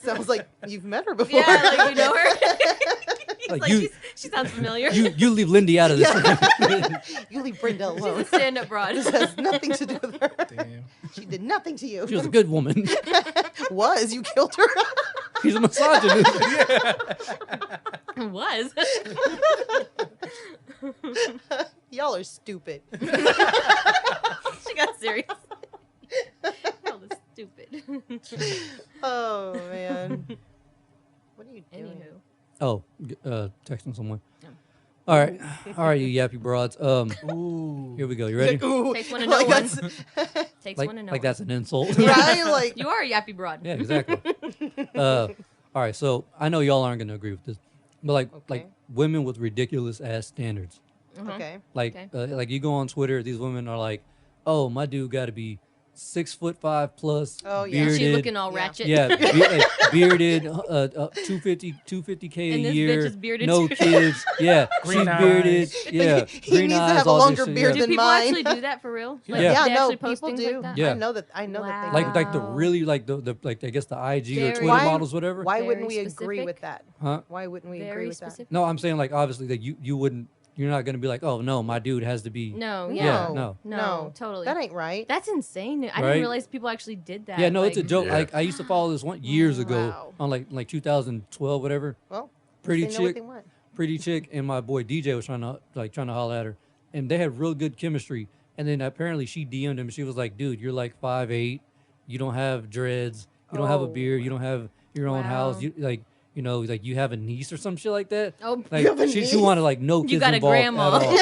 Sounds like you've met her before. Yeah, like you know her. like, she sounds familiar. you leave Lindy out of this. You leave Brenda She's alone. a stand-up broad. This has nothing to do with her. Damn. She did nothing to you. She was a good woman. Was you killed her? He's a misogynist. Was. Y'all are stupid. She got serious. Y'all are stupid. Oh man. What are you doing? Anywho. Texting someone. All right, you yappy broads. Ooh. Here we go. You ready? Ooh, Takes one to know like one. that's- Takes Like, one to know like one. that's an insult. right? Like You are a yappy broad. Yeah, exactly. All right, so I know y'all aren't gonna agree with this, but like Okay. women with ridiculous ass standards. okay. Like Okay. like you go on Twitter, these women are like, "Oh, my dude got to be 6'5" plus, Oh, yeah. bearded, She looking all Yeah. ratchet. yeah, bearded, 250K And a this year, bitch is bearded no too. kids, yeah, Green she's eyes. bearded, yeah, He green needs to eyes, have a all this longer shit, beard Do yeah. than people mine. actually do that for real? Like, Yeah. they Yeah, no, actually post people things do. like that? Yeah. I know that they do. like the Wow. really like the like I guess the IG or Very- Twitter Why- models, whatever. Why Very wouldn't we agree specific. with that? Huh? Why wouldn't we agree Very with specific. No, I'm saying like obviously that you wouldn't, you're not gonna be like, oh no, my dude has to be. No, that? yeah. no. No, totally. That ain't right. That's insane. I Right? didn't realize people actually did that. Yeah, no, it's a like- joke. Yeah. Like I used to follow this one years ago Wow. on like 2012, whatever. Well, Pretty they know what chick, they want. pretty chick, and my boy DJ was trying to holler at her, and they had real good chemistry. And then apparently she DM'd him. She was like, "Dude, you're like 5'8", you don't have dreads, you don't have a Oh. beard, you don't have your own house, Wow. you like." You know, like you have a niece or some shit like that. Oh, Like You have a she niece? wanted like no kids You got a involved grandma. at all.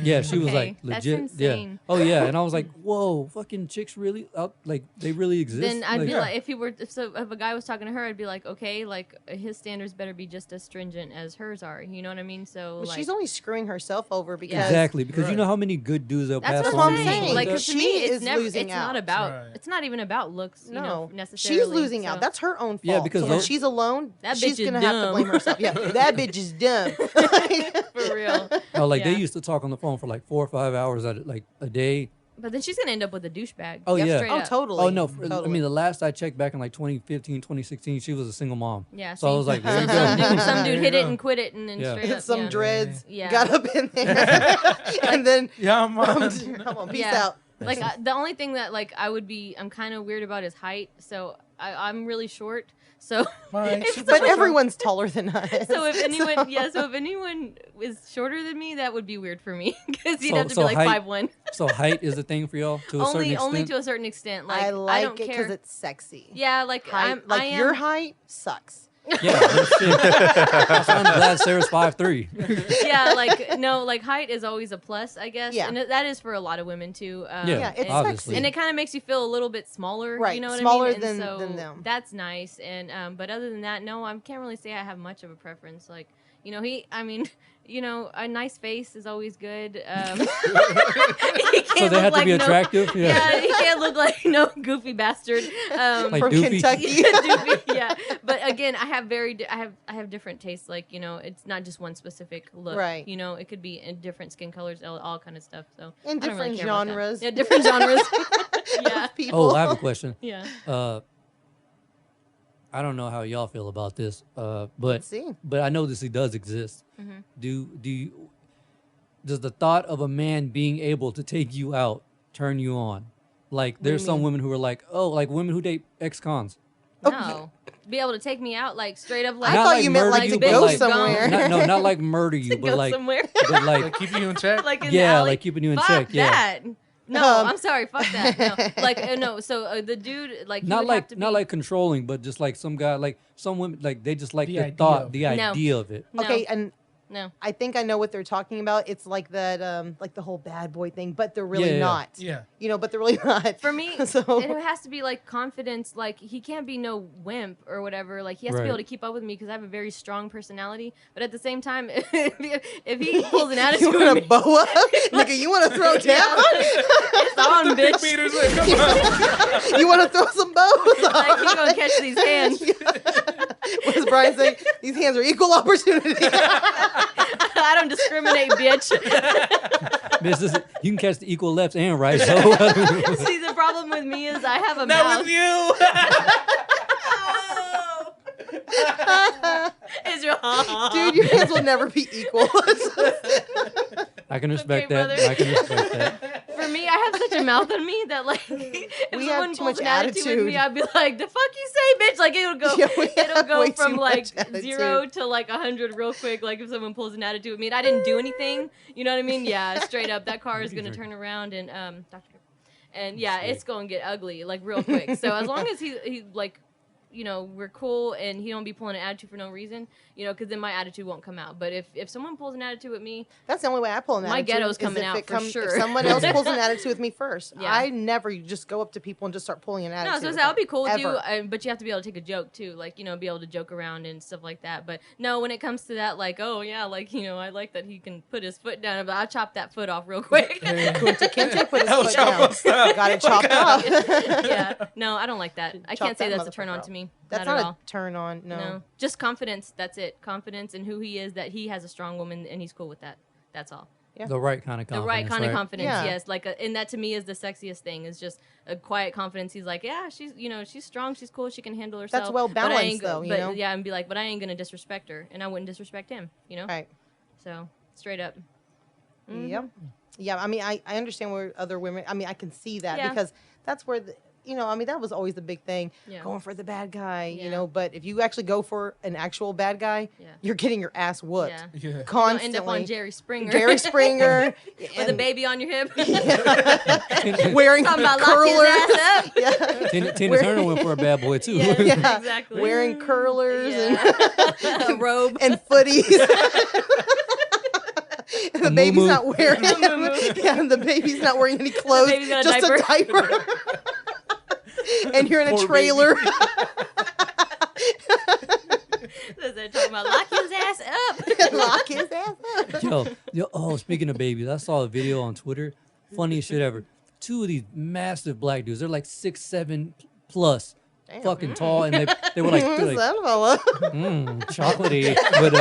Yeah, she was Okay, like that's legit. insane. Yeah. Oh yeah, and I was like, whoa, fucking chicks really out, like they really exist. Then I'd like, be like, if a guy was talking to her, I'd be like, okay, like his standards better be just as stringent as hers are. You know what I mean? So But like, she's only screwing herself over because exactly, because you Right. know how many good dudes they'll that's pass what on. I'm and saying. stuff Like, that? 'cause to She me, it's is never. losing It's not out. about. Right. It's not even about looks. You know, no, necessarily. she's losing out. so- That's her own fault. Yeah, because so when those- she's alone, That she's bitch is gonna have to dumb. blame herself. Yeah, that bitch is dumb. for real. Oh, like they Yeah. used to talk on the phone for like 4 or 5 hours a day. But then she's gonna end up with a douchebag. Oh, yeah. straight Oh, up. totally. Oh no, I Totally. mean the last I checked back in like 2015, 2016, she was a single mom. Yeah. So I see? was like, there you some go. dude, some There dude you hit it go. and quit it, and then Yeah. straight up. Some yeah. dreads Yeah. got up in there, and then Yeah, man. come on, peace Yeah. out. Like the only thing that like I'm kind of weird about is height. So I'm really short. So Mike, if super But short. everyone's taller than us. so if anyone so if anyone is shorter than me, that would be weird for me because you'd So- have to so be like height- 5'1". So height is the thing for y'all to a certain extent. Only to a certain extent. Like I I like don't it care. because it's sexy. Yeah, like Height, I am, your height sucks. Yeah, no shit. That's why I'm glad Sarah's 5'3". yeah, like no, like height is always a plus, I guess. Yeah. And that is for a lot of women too. Yeah, it's obviously. And it kind of makes you feel a little bit smaller, Right, You know what smaller I mean? than- And so than them. That's nice. And but other than that, no, I can't really say I have much of a preference. Like a nice face is always good. He So can't they look have to like be no- attractive. Yeah, he can't look like no goofy bastard. Like From Doofy? Kentucky. Doofy, yeah. But again, I have different tastes. Like it's not just one specific look. Right. It could be in different skin colors, all kind of stuff. So In I don't really different care about that. genres. Yeah, different genres. yeah. Of people. Oh, I have a question. Yeah. I don't know how y'all feel about this, but Let's see. but I know this does exist. Mm-hmm. Does the thought of a man being able to take you out turn you on? Like do you there's some mean? women who are like, oh, like women who date ex-cons. No. Be able to take me out like straight up like I Not thought like you meant murder like you, to but go like- somewhere. Not like murder you, to but go like, somewhere. but like, Like, keep you in check. like in the yeah, alley. like keeping you in Fuck check. Yeah, that. No, Um, I'm sorry. Fuck that. No. Like no. So the dude like he not would have like to not be, like controlling, but just like some guy, like some women, like they just like The the idea thought, of the it. No. idea of it. No, Okay, and no. I think I know what they're talking about. It's like that, like the whole bad boy thing, but they're really Yeah. not. Yeah. But they're really not. For me, so it has to be like confidence. Like he can't be no wimp or whatever. Like he has to be Right. able to keep up with me because I have a very strong personality. But at the same time, if he pulls an attitude, you on want me, to bow up, nigga? You want to throw down? it's on, bitch. Meters, like, come on. You want to throw some bows? Like you gonna catch these hands. What does Brian say? These hands are equal opportunity. I don't discriminate, bitch. You can catch the equal lefts and rights. So See, the problem with me is I have a Not mouth. with you. Israel. Dude, Your hands will never be equal. I can respect okay, that. brother. I can respect that. For me, I have such a mouth on me that like if We someone have too pulls much an attitude with me, attitude. I'd be like, "The fuck you say, bitch!" Like it'll go, Yeah, we it'll have go way from too like much attitude. 0 to like 100 real quick. Like if someone pulls an attitude with me, and I didn't do anything, you know what I mean? Yeah, straight up, that car is gonna turn around and Dr. And yeah, it's gonna get ugly like real quick. So as long as he like, you know, we're cool and he don't be pulling an attitude for no reason, you know, because then my attitude won't come out. But if someone pulls an attitude with me, That's the only way I pull an My attitude. ghetto's is coming if out it for sure. If someone else pulls an attitude with me first, Yeah. I never just go up to people and just start pulling an attitude. no, so with I'll them, be cool with you, ever. but you have to be able to take a joke too, like, you know, be able to joke around and stuff like that. But no, when it comes to that, like, oh yeah, like, you know, I like that he can put his foot down, but I'll chop that foot off real quick. Kunta Kinte put his That foot was down. stuff. Got it chopped off. Yeah, no, I don't like that. I Chop can't say that that's a turn motherfucker on off. to me. That's not not at a all. turn on. No. Just confidence. That's it. Confidence in who he is, that he has a strong woman and he's cool with that. That's all. Yeah. The right kind of The confidence. right kind of confidence, Yeah. yes. Like, and that to me is the sexiest thing. Is just a quiet confidence. He's like, yeah, she's, you know, she's strong, she's cool, she can handle herself. That's well but I balanced, ain't though, you but, know? Yeah, and be like, but I ain't gonna disrespect her, and I wouldn't disrespect him, you know. Right. So straight up. Mhm. Yep. Yeah. I mean, I understand where other women. I mean, I can see that Yeah. because that's where you know. I mean, that was always the big thing, Yeah. going for the bad guy. Yeah. You know, but if you actually go for an actual bad guy, Yeah. you're getting your ass whooped. Yeah. Yeah. You'll Constantly. end up on Jerry Springer. Jerry Springer with a and baby on your hip. wearing Talking about lock curlers. his ass up. Yeah. Tina Where- Turner went for a bad boy too. Yes, Yeah. exactly. Wearing curlers Yeah. A robe. and footies. And the A baby's moo-moo. not wearing. moo-moo. Yeah, and the baby's not wearing any clothes. baby's got a just a diaper. And you're in a Poor trailer. They're talking about lock his ass up. Lock his ass up. Yo, oh, speaking of babies, I saw a video on Twitter. Funniest shit ever. Two of these massive black dudes. They're like 6'7" plus, Damn. fucking tall, and they were like, Son of a- chocolatey, but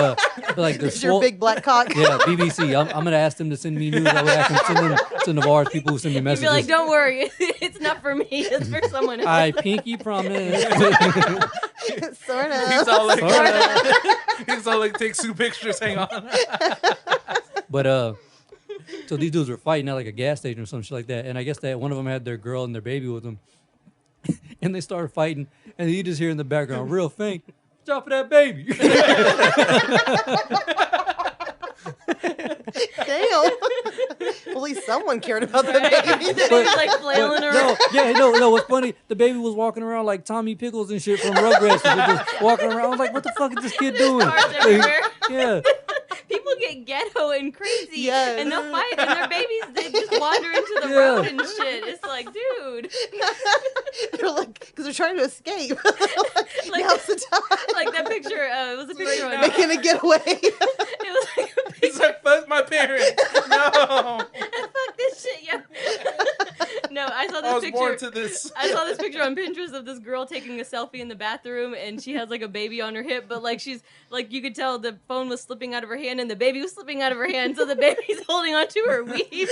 like they're It's your swole. big black cock. Yeah, BBC. I'm gonna ask them to send me news. That way I can send them to Navarre's people who send me You'd messages. be like, don't worry, it's not for me, it's for someone else. I pinky promise. Sort He's of. all like, Sorta. he's all like, take two pictures. Hang on. But so these dudes were fighting at like a gas station or some shit like that, and I guess that one of them had their girl and their baby with them, and they started fighting, and you just hear in the background, real faint, "Stop for that baby." Damn. Well, at least someone cared about the Right? baby. The baby's like flailing around. No. What's funny? The baby was walking around like Tommy Pickles and shit from Rugrats, and just walking around. I was like, "What the fuck is this kid doing?" Cars everywhere. Yeah. People get ghetto and crazy, Yes. and they'll fight, and their babies, they just wander into the Yeah. road and shit. It's like, dude, They're like, because they're trying to escape. Like- Now's the time. like that picture. It was a picture on. Making a getaway. It was like a He's picture. like, fuck my parents. No. Fuck this shit, yeah. No, I saw this I was picture. born to this. I saw this picture on Pinterest of this girl taking a selfie in the bathroom, and she has like a baby on her hip, but like she's like, you could tell the phone was slipping out of her hand and the baby was slipping out of her hand, so the baby's holding onto her weave.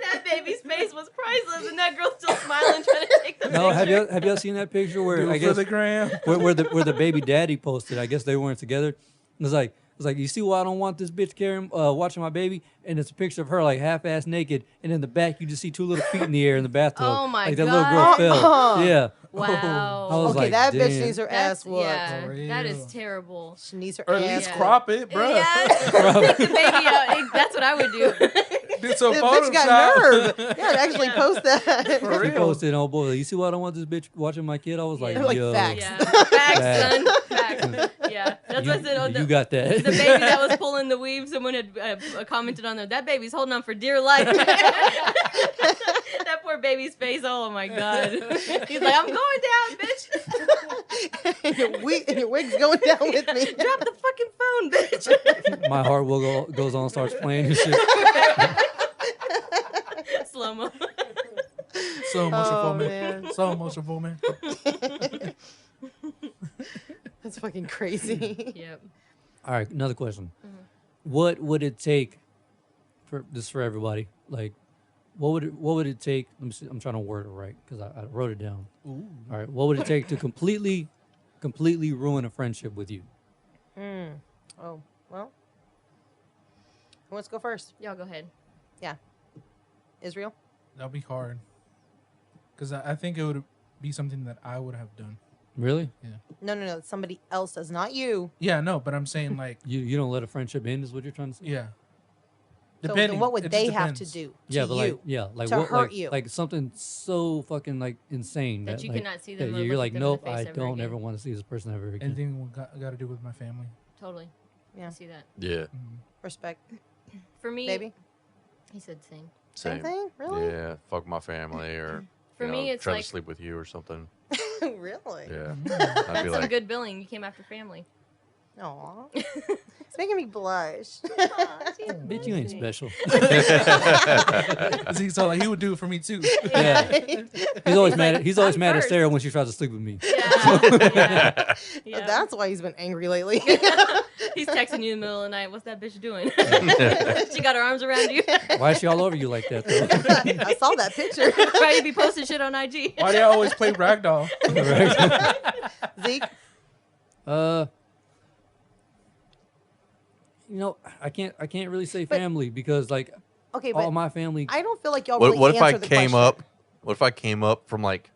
That baby's face was priceless, and that girl's still smiling, trying to take the No, picture. have y'all seen that picture where Do I it for guess the gram. where the baby daddy posted? I guess they weren't together. It was like, you see why I don't want this bitch carrying watching my baby? And it's a picture of her like half-ass naked, and in the back you just see two little feet in the air in the bathtub. Oh my like that little girl God. fell. Yeah. Wow. I was Okay, like, that bitch damn. needs her That's, ass whooped. yeah, For that is real. terrible. She needs her Or at ass least Yeah. crop it, bro. Yeah, take the baby out. That's what I would do. Did some The bitch got Photoshop. nerve. Yeah, actually Yeah. post that. For She real. posted, "Oh boy, you see why I don't want this bitch watching my kid?" I was like, Yeah. Like, yo, facts. Yeah, facts, Facts. son. Facts. Yeah, that's what I said. Oh, you got that. the baby that was pulling the weave, someone had commented on there. That baby's holding on for dear life. That poor baby's face. Oh my god. He's like, I'm going down, bitch. and your wig's going down with me. Drop the fucking phone, bitch. My heart will goes on, starts playing and shit. Slow mo. So emotional, Oh, man. man. So emotional, man. That's fucking crazy. Yep. All right, another question. What would it take for this for everybody? Like, what would it take? Let me see, I'm trying to word it right because I wrote it down. All right, what would it take to completely completely ruin a friendship with you? Oh, well. Who wants to go first? Y'all go ahead. Yeah. Israel? That'll be hard. Because I think it would be something that I would have done. Really? Yeah. No. Somebody else does, not you. Yeah, no, but I'm saying like, You don't let a friendship end, is what you're trying to say? yeah. So Depending. then what would It they just have to depends. do to Yeah, but you? like to what, hurt like, you? like something so fucking like insane That you like, cannot see them that or you're look like, at them in the nope, face I ever don't again. ever want to see this person ever again. Anything got to do with my family. Totally. Yeah. I see that. Yeah. Respect. For me, Baby? he said same. Same thing? Really? Yeah. Fuck my family, or For you know, me, it's try like to sleep with you or something. Really? Yeah. I'd that's be some like, good billing. You came after family. Aw. It's making me blush. Bitch, you ain't special. See, so like he would do it for me too. Yeah. He's always mad. He's always I'm mad at first. Sarah when she tries to sleep with me. Yeah. That's why he's been angry lately. He's texting you in the middle of the night. What's that bitch doing? She got her arms around you. Why is she all over you like that, though? I saw that picture. Probably be posting shit on IG. Why do y'all always play ragdoll? Zeke? You know, I can't really say family because like Okay, all but my family. I don't feel like y'all what, really what if I answered the came question. up? What if I came up from like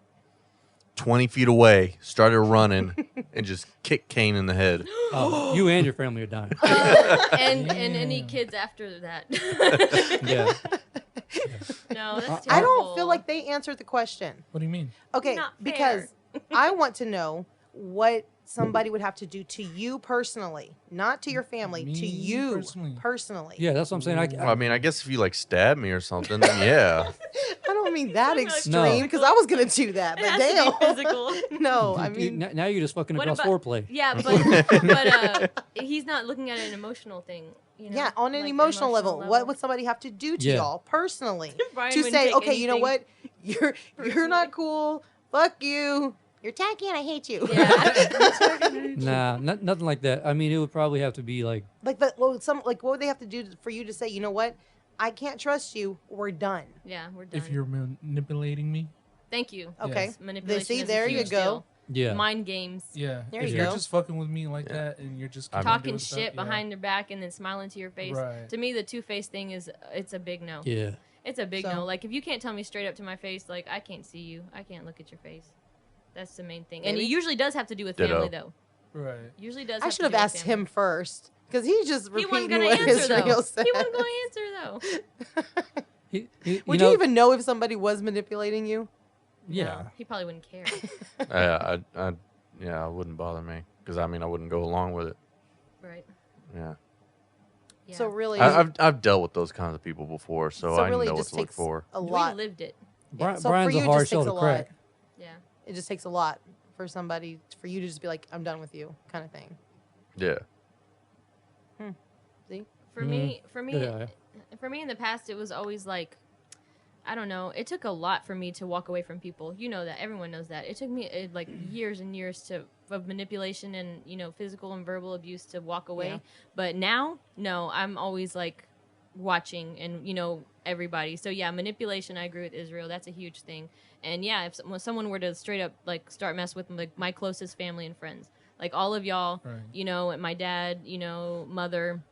20 feet away, started running, and just kicked Kane in the head? You and your family are dying. And any kids after that. Yeah. No, that's terrible. I don't feel like they answered the question. What do you mean? Okay, Not fair. because I want to know what somebody would have to do to you personally, not to your family, Me to you personally. personally. Yeah, that's what I'm saying. I mean, I guess if you like stab me or something, then yeah. I don't mean that No. extreme because I was gonna do that, It but has to damn. be physical. No, I You- mean, now you're just fucking What across about- foreplay. Yeah, but he's not looking at an emotional thing. You know? yeah, on an Like, emotional level, what would somebody have to do to Yeah. y'all personally Brian to wouldn't say, take okay, you know anything what, you're not cool. Fuck you. You're tacky and I hate you. Yeah. Nah, nothing like that. I mean, it would probably have to be like, what would they have to do for you to say, you know what, I can't trust you. We're done. Yeah, we're done. If you're manipulating me, Thank you. Okay. Yes, manipulation See, is a there you huge go. deal. yeah. Mind games. yeah. There if you you're go. just fucking with me like that, and you're just keeping Talking doing shit stuff, yeah. behind their back and then smiling to your face. Right. To me, the two-faced thing it's a big no. Yeah. It's a big So- no. Like, if you can't tell me straight up to my face, like, I can't see you. I can't look at your face. That's the main thing. And it Maybe. usually does have to do with Ditto. family, though. Right. Usually does I have should to have do with asked family. him first because he's just He wasn't repeating going what to answer, Israel though. said. He wasn't going to answer, though. Would know, you even know if somebody was manipulating you? Yeah. No, he probably wouldn't care. Yeah, it wouldn't bother me because I mean I wouldn't go along with it. Right. Yeah, Yeah. So really, I've dealt with those kinds of people before, so I really know it what just to look takes for. a We lot. lived it. So Brian's for a you, it hard just shell takes to a crack. lot. Yeah. It just takes a lot for somebody, for you to just be like, I'm done with you, kind of thing. Yeah, See? For me, Yeah. for me in the past, it was always like, I don't know. It took a lot for me to walk away from people. You know that. Everyone knows that. It took me like years and years of manipulation and physical and verbal abuse to walk away. Yeah. But now, no, I'm always like watching and everybody. So yeah, manipulation. I agree with Israel. That's a huge thing. And yeah, if someone were to straight up like start mess with like my closest family and friends, like all of y'all, Right. and my dad, mother.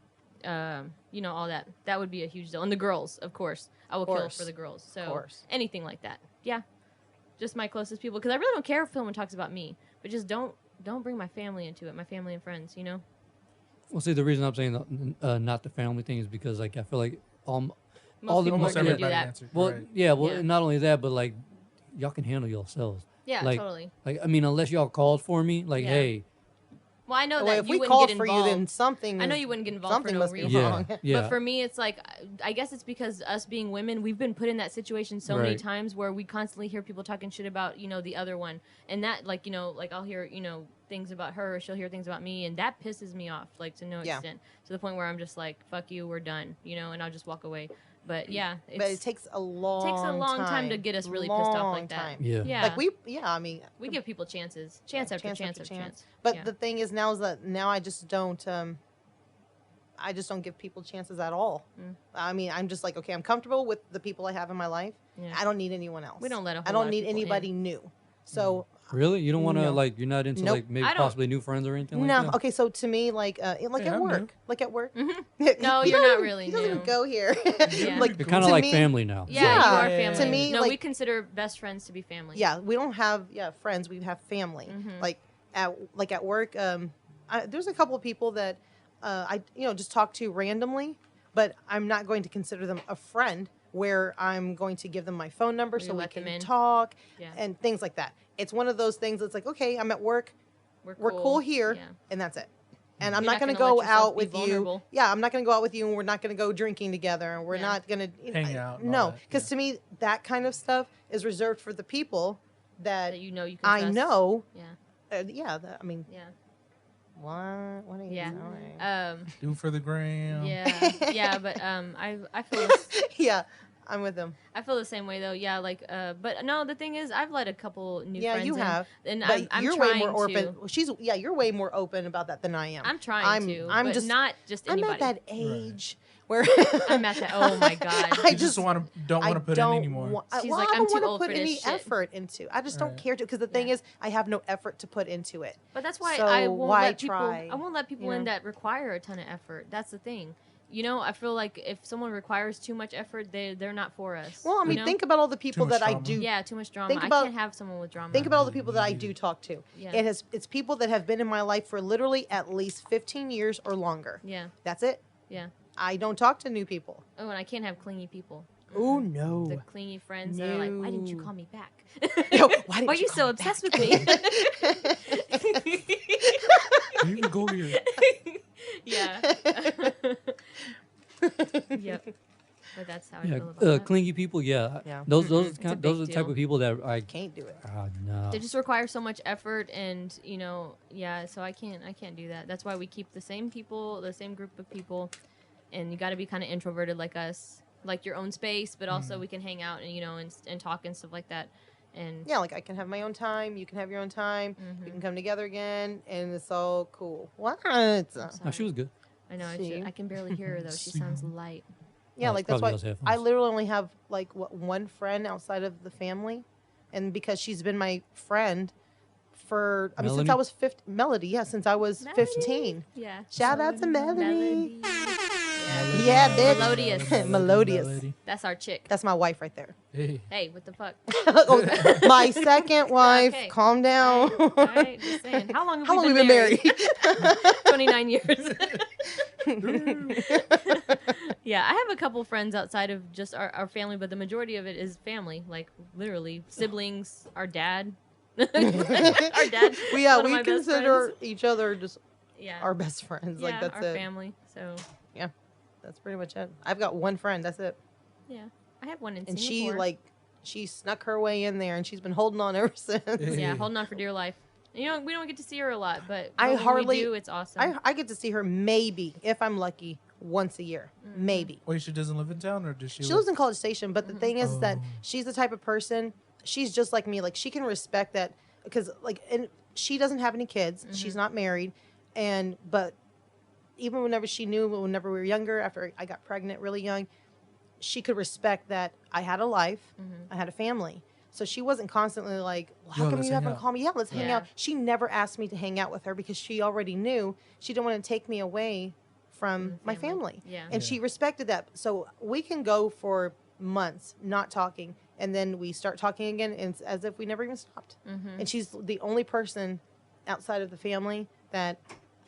All that would be a huge deal. And the girls, of course, I will kill Course. for the girls. So Course. anything like that, yeah, just my closest people. Because I really don't care if someone talks about me, but just don't bring my family into it. My family and friends, Well, see, the reason I'm saying not the family thing is because like I feel like Most all the people Almost are gonna do everybody that. answered. well, right. yeah, well, Yeah. not only that, but like y'all can handle yourselves. Yeah, like, totally. Like I mean, unless y'all called for me, like Yeah. hey, Well, I know Well, that if you we wouldn't called get for you, involved. then something. I know you wouldn't get involved Something for no must be reason. yeah, wrong. yeah. But for me, it's like, I guess it's because us being women, we've been put in that situation so many Right. times where we constantly hear people talking shit about, the other one. And that, like, like I'll hear, things about her, or she'll hear things about me, and that pisses me off, like, to no Yeah. extent. To the point where I'm just like, fuck you, we're done, and I'll just walk away. But yeah, But it takes a long time to get us really pissed off like that. Time. Yeah. Yeah. Like I mean, we give people chances. Chance after chance after after chance. But Yeah. the thing is now is that now I just don't give people chances at all. Mm. I mean, I'm just like, okay, I'm comfortable with the people I have in my life. Yeah. I don't need anyone else. We don't let a whole I lot don't of need people in. anybody new. So Really? You don't want to No. like? You're not into Nope. like maybe I don't- possibly new friends or anything like No, that? okay. So to me, like Hey, at I'm work, new. like at work. No, He you're don't not even- really He doesn't even new. go here. Yeah. Like You're kind of to like me- family now. Yeah, Yeah. you are Yeah. family. To me, no, like- we consider best friends to be family. Yeah, we don't have friends. We have family. Mhm. Like at work, there's a couple of people that I just talk to randomly, but I'm not going to consider them a friend. Where I'm going to give them my phone number Where you so we let them can in. talk Yeah. and things like that. It's one of those things that's like, okay, I'm at work, we're cool here, Yeah. and that's it. And I'm You're not not going to gonna go let yourself out be with you. vulnerable. Yeah, I'm not going to go out with you, and we're not going to go drinking together, and we're Yeah. not going to Hang out and all No, that, because yeah. to me, that kind of stuff is reserved for the people that That you know you can I trust. know. Yeah. I mean, Yeah. what are you Yeah. doing? Do for the gram. Yeah. Yeah, but I feel Yeah, I'm with them. I feel the same way though. Yeah, like but no, the thing is I've let a couple new Yeah, friends you in, have. and But I'm you're way trying more to. open. You're way more open about that than I am. I'm trying to. I'm but just not just I'm anybody. at that age where I'm at that. Oh my god. I You just don't want to put in anymore. She's well, like, I I'm don't too want to old put for this any shit. effort into. I just don't Right. care to because the thing is, I have no effort to put into it. But that's why So I won't why let people. try, I won't let people you in know? that require a ton of effort. That's the thing. You know, I feel like if someone requires too much effort, they're not for us. Well, I you mean, know? think about all the people much that I drama. do. Yeah, too much drama. Think about- I can't have someone with drama. Think about all the people that I do talk to. Yeah. It's people that have been in my life for literally at least 15 years or longer. Yeah, That's it. yeah. I don't talk to new people. Oh, and I can't have clingy people. Oh no. The clingy friends that are like, why didn't you No. call me back? Yo, why didn't are you you call so me obsessed back? with me? You can go here. Yeah. Yep. But that's how I Yeah, feel about that. clingy people. Yeah, Yeah. those It's a those are big the type deal. of people that I Can't do it. no. They just require so much effort, and yeah. So I can't do that. That's why we keep the same people, the same group of people, and you got to be kind of introverted like us, like your own space, but also we can hang out and and talk and stuff like that. And Yeah, like I can have my own time. You can have your own time. You can come together again, and it's all cool. What? No, she was good. I know See? I can barely hear her though. She sounds light. Yeah, Oh, like it's that's probably why those headphones. I literally only have like one friend outside of the family, and because she's been my friend for since Melanie? I was 15. Melody, yeah, since I was 15. Yeah. Shout out to Melody. Melody. Yeah, bitch. Melodious. Melodious. That's our chick. That's my wife right there. Hey. Hey, what the fuck? Oh, my second wife. Okay. Calm down. All right, just saying. How long have How long we we been married? 29 years. Yeah, I have a couple friends outside of just our family, but the majority of it is family. Like literally siblings, our dad. Our dad. we one of we my best consider friends. each other just Yeah. our best friends. Yeah, Like that's our it. family. So That's pretty much it. I've got one friend. That's it. yeah, I have one in And Singapore. she snuck her way in there, and she's been holding on ever since. Yeah, holding on for dear life. We don't get to see her a lot, but I when hardly- we do. It's awesome. I get to see her maybe, if I'm lucky, once a year. Maybe. Wait, she doesn't live in town, or does she? She lives in College Station, but the thing is that Oh. she's the type of person, she's just like me. Like, she can respect that because, like, and she doesn't have any kids. She's not married. But even whenever we were younger, after I got pregnant really young, she could respect that I had a life, I had a family. So she wasn't constantly like, well, how Yo, come let's you hang haven't out. called me? Yeah, let's hang Yeah. out. She never asked me to hang out with her because she already knew she didn't want to take me away from my family. Yeah. And she respected that. So we can go for months not talking, and then we start talking again, and it's as if we never even stopped. And she's the only person outside of the family that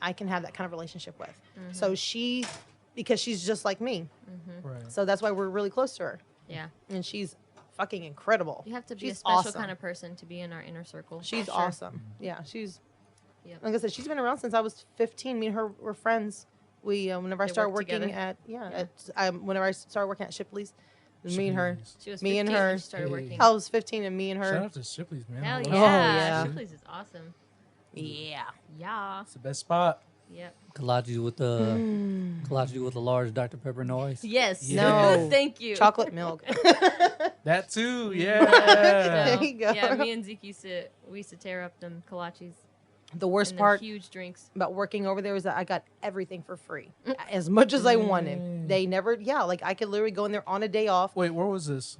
I can have that kind of relationship with. So because she's just like me. Right. So that's why we're really close to her. Yeah. And she's fucking incredible. You have to be She's a special awesome. kind of person to be in our inner circle. She's Sure. awesome. Yeah, she's Yep. like I said, she's been around since I was 15. Me and her were friends. We whenever I They started worked working together? whenever I started working at Shipley's, it was me and her. Shipley's. She was Me 15 and when her. she started Hey. working. I was 15 and me and Shout her. out to Shipley's, man. Hell I yeah. love yeah. Shipley's is awesome. Yeah. Yeah. It's the best spot. Yep. Kolaches with the large Dr Pepper noise. Yes. No. Thank you. Chocolate milk. That too, So, yeah. There you go. Yeah, me and Zeke used to tear up them kolaches. The worst And them part huge drinks. about working over there was that I got everything for free, as much as I wanted. They never, like I could literally go in there on a day off. Wait, where was this?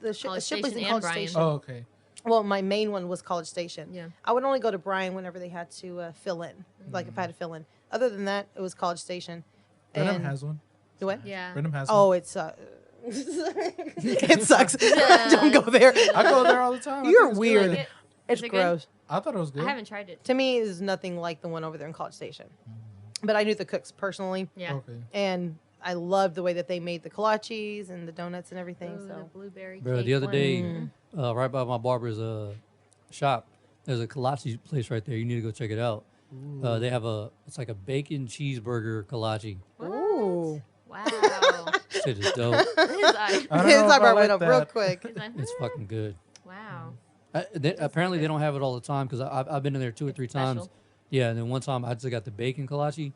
The College Shipley's Station in and College Bryan. Station. Oh, okay. Well, my main one was College Station. Yeah. I would only go to Bryan whenever they had to fill in, like if I had to fill in. Other than that, it was College Station. Brenham And- has one. Do what? Yeah. Brenham has Oh, one. it's it sucks. Don't go there. I go there all the time. I You're think it's weird. good. Like it? It's Is it good? gross. I thought it was good. I haven't tried it. To me, it's nothing like the one over there in College Station. But I knew the cooks personally, Yeah. Okay. and I loved the way that they made the kolaches and the donuts and everything. Ooh, the So blueberry Bro, cake the other one. day, right by my barber's shop, there's a kolache place right there. You need to go check it out. They have it's like a bacon cheeseburger kolache. ooh, Wow. Shit is dope. His eye. I don't his know if I eyebrow went like up real that. quick. His eye. It's fucking good. Wow. Apparently they don't have it all the time because I've been in there 2 or 3 times. Special. Yeah, and then one time I just got the bacon kolache,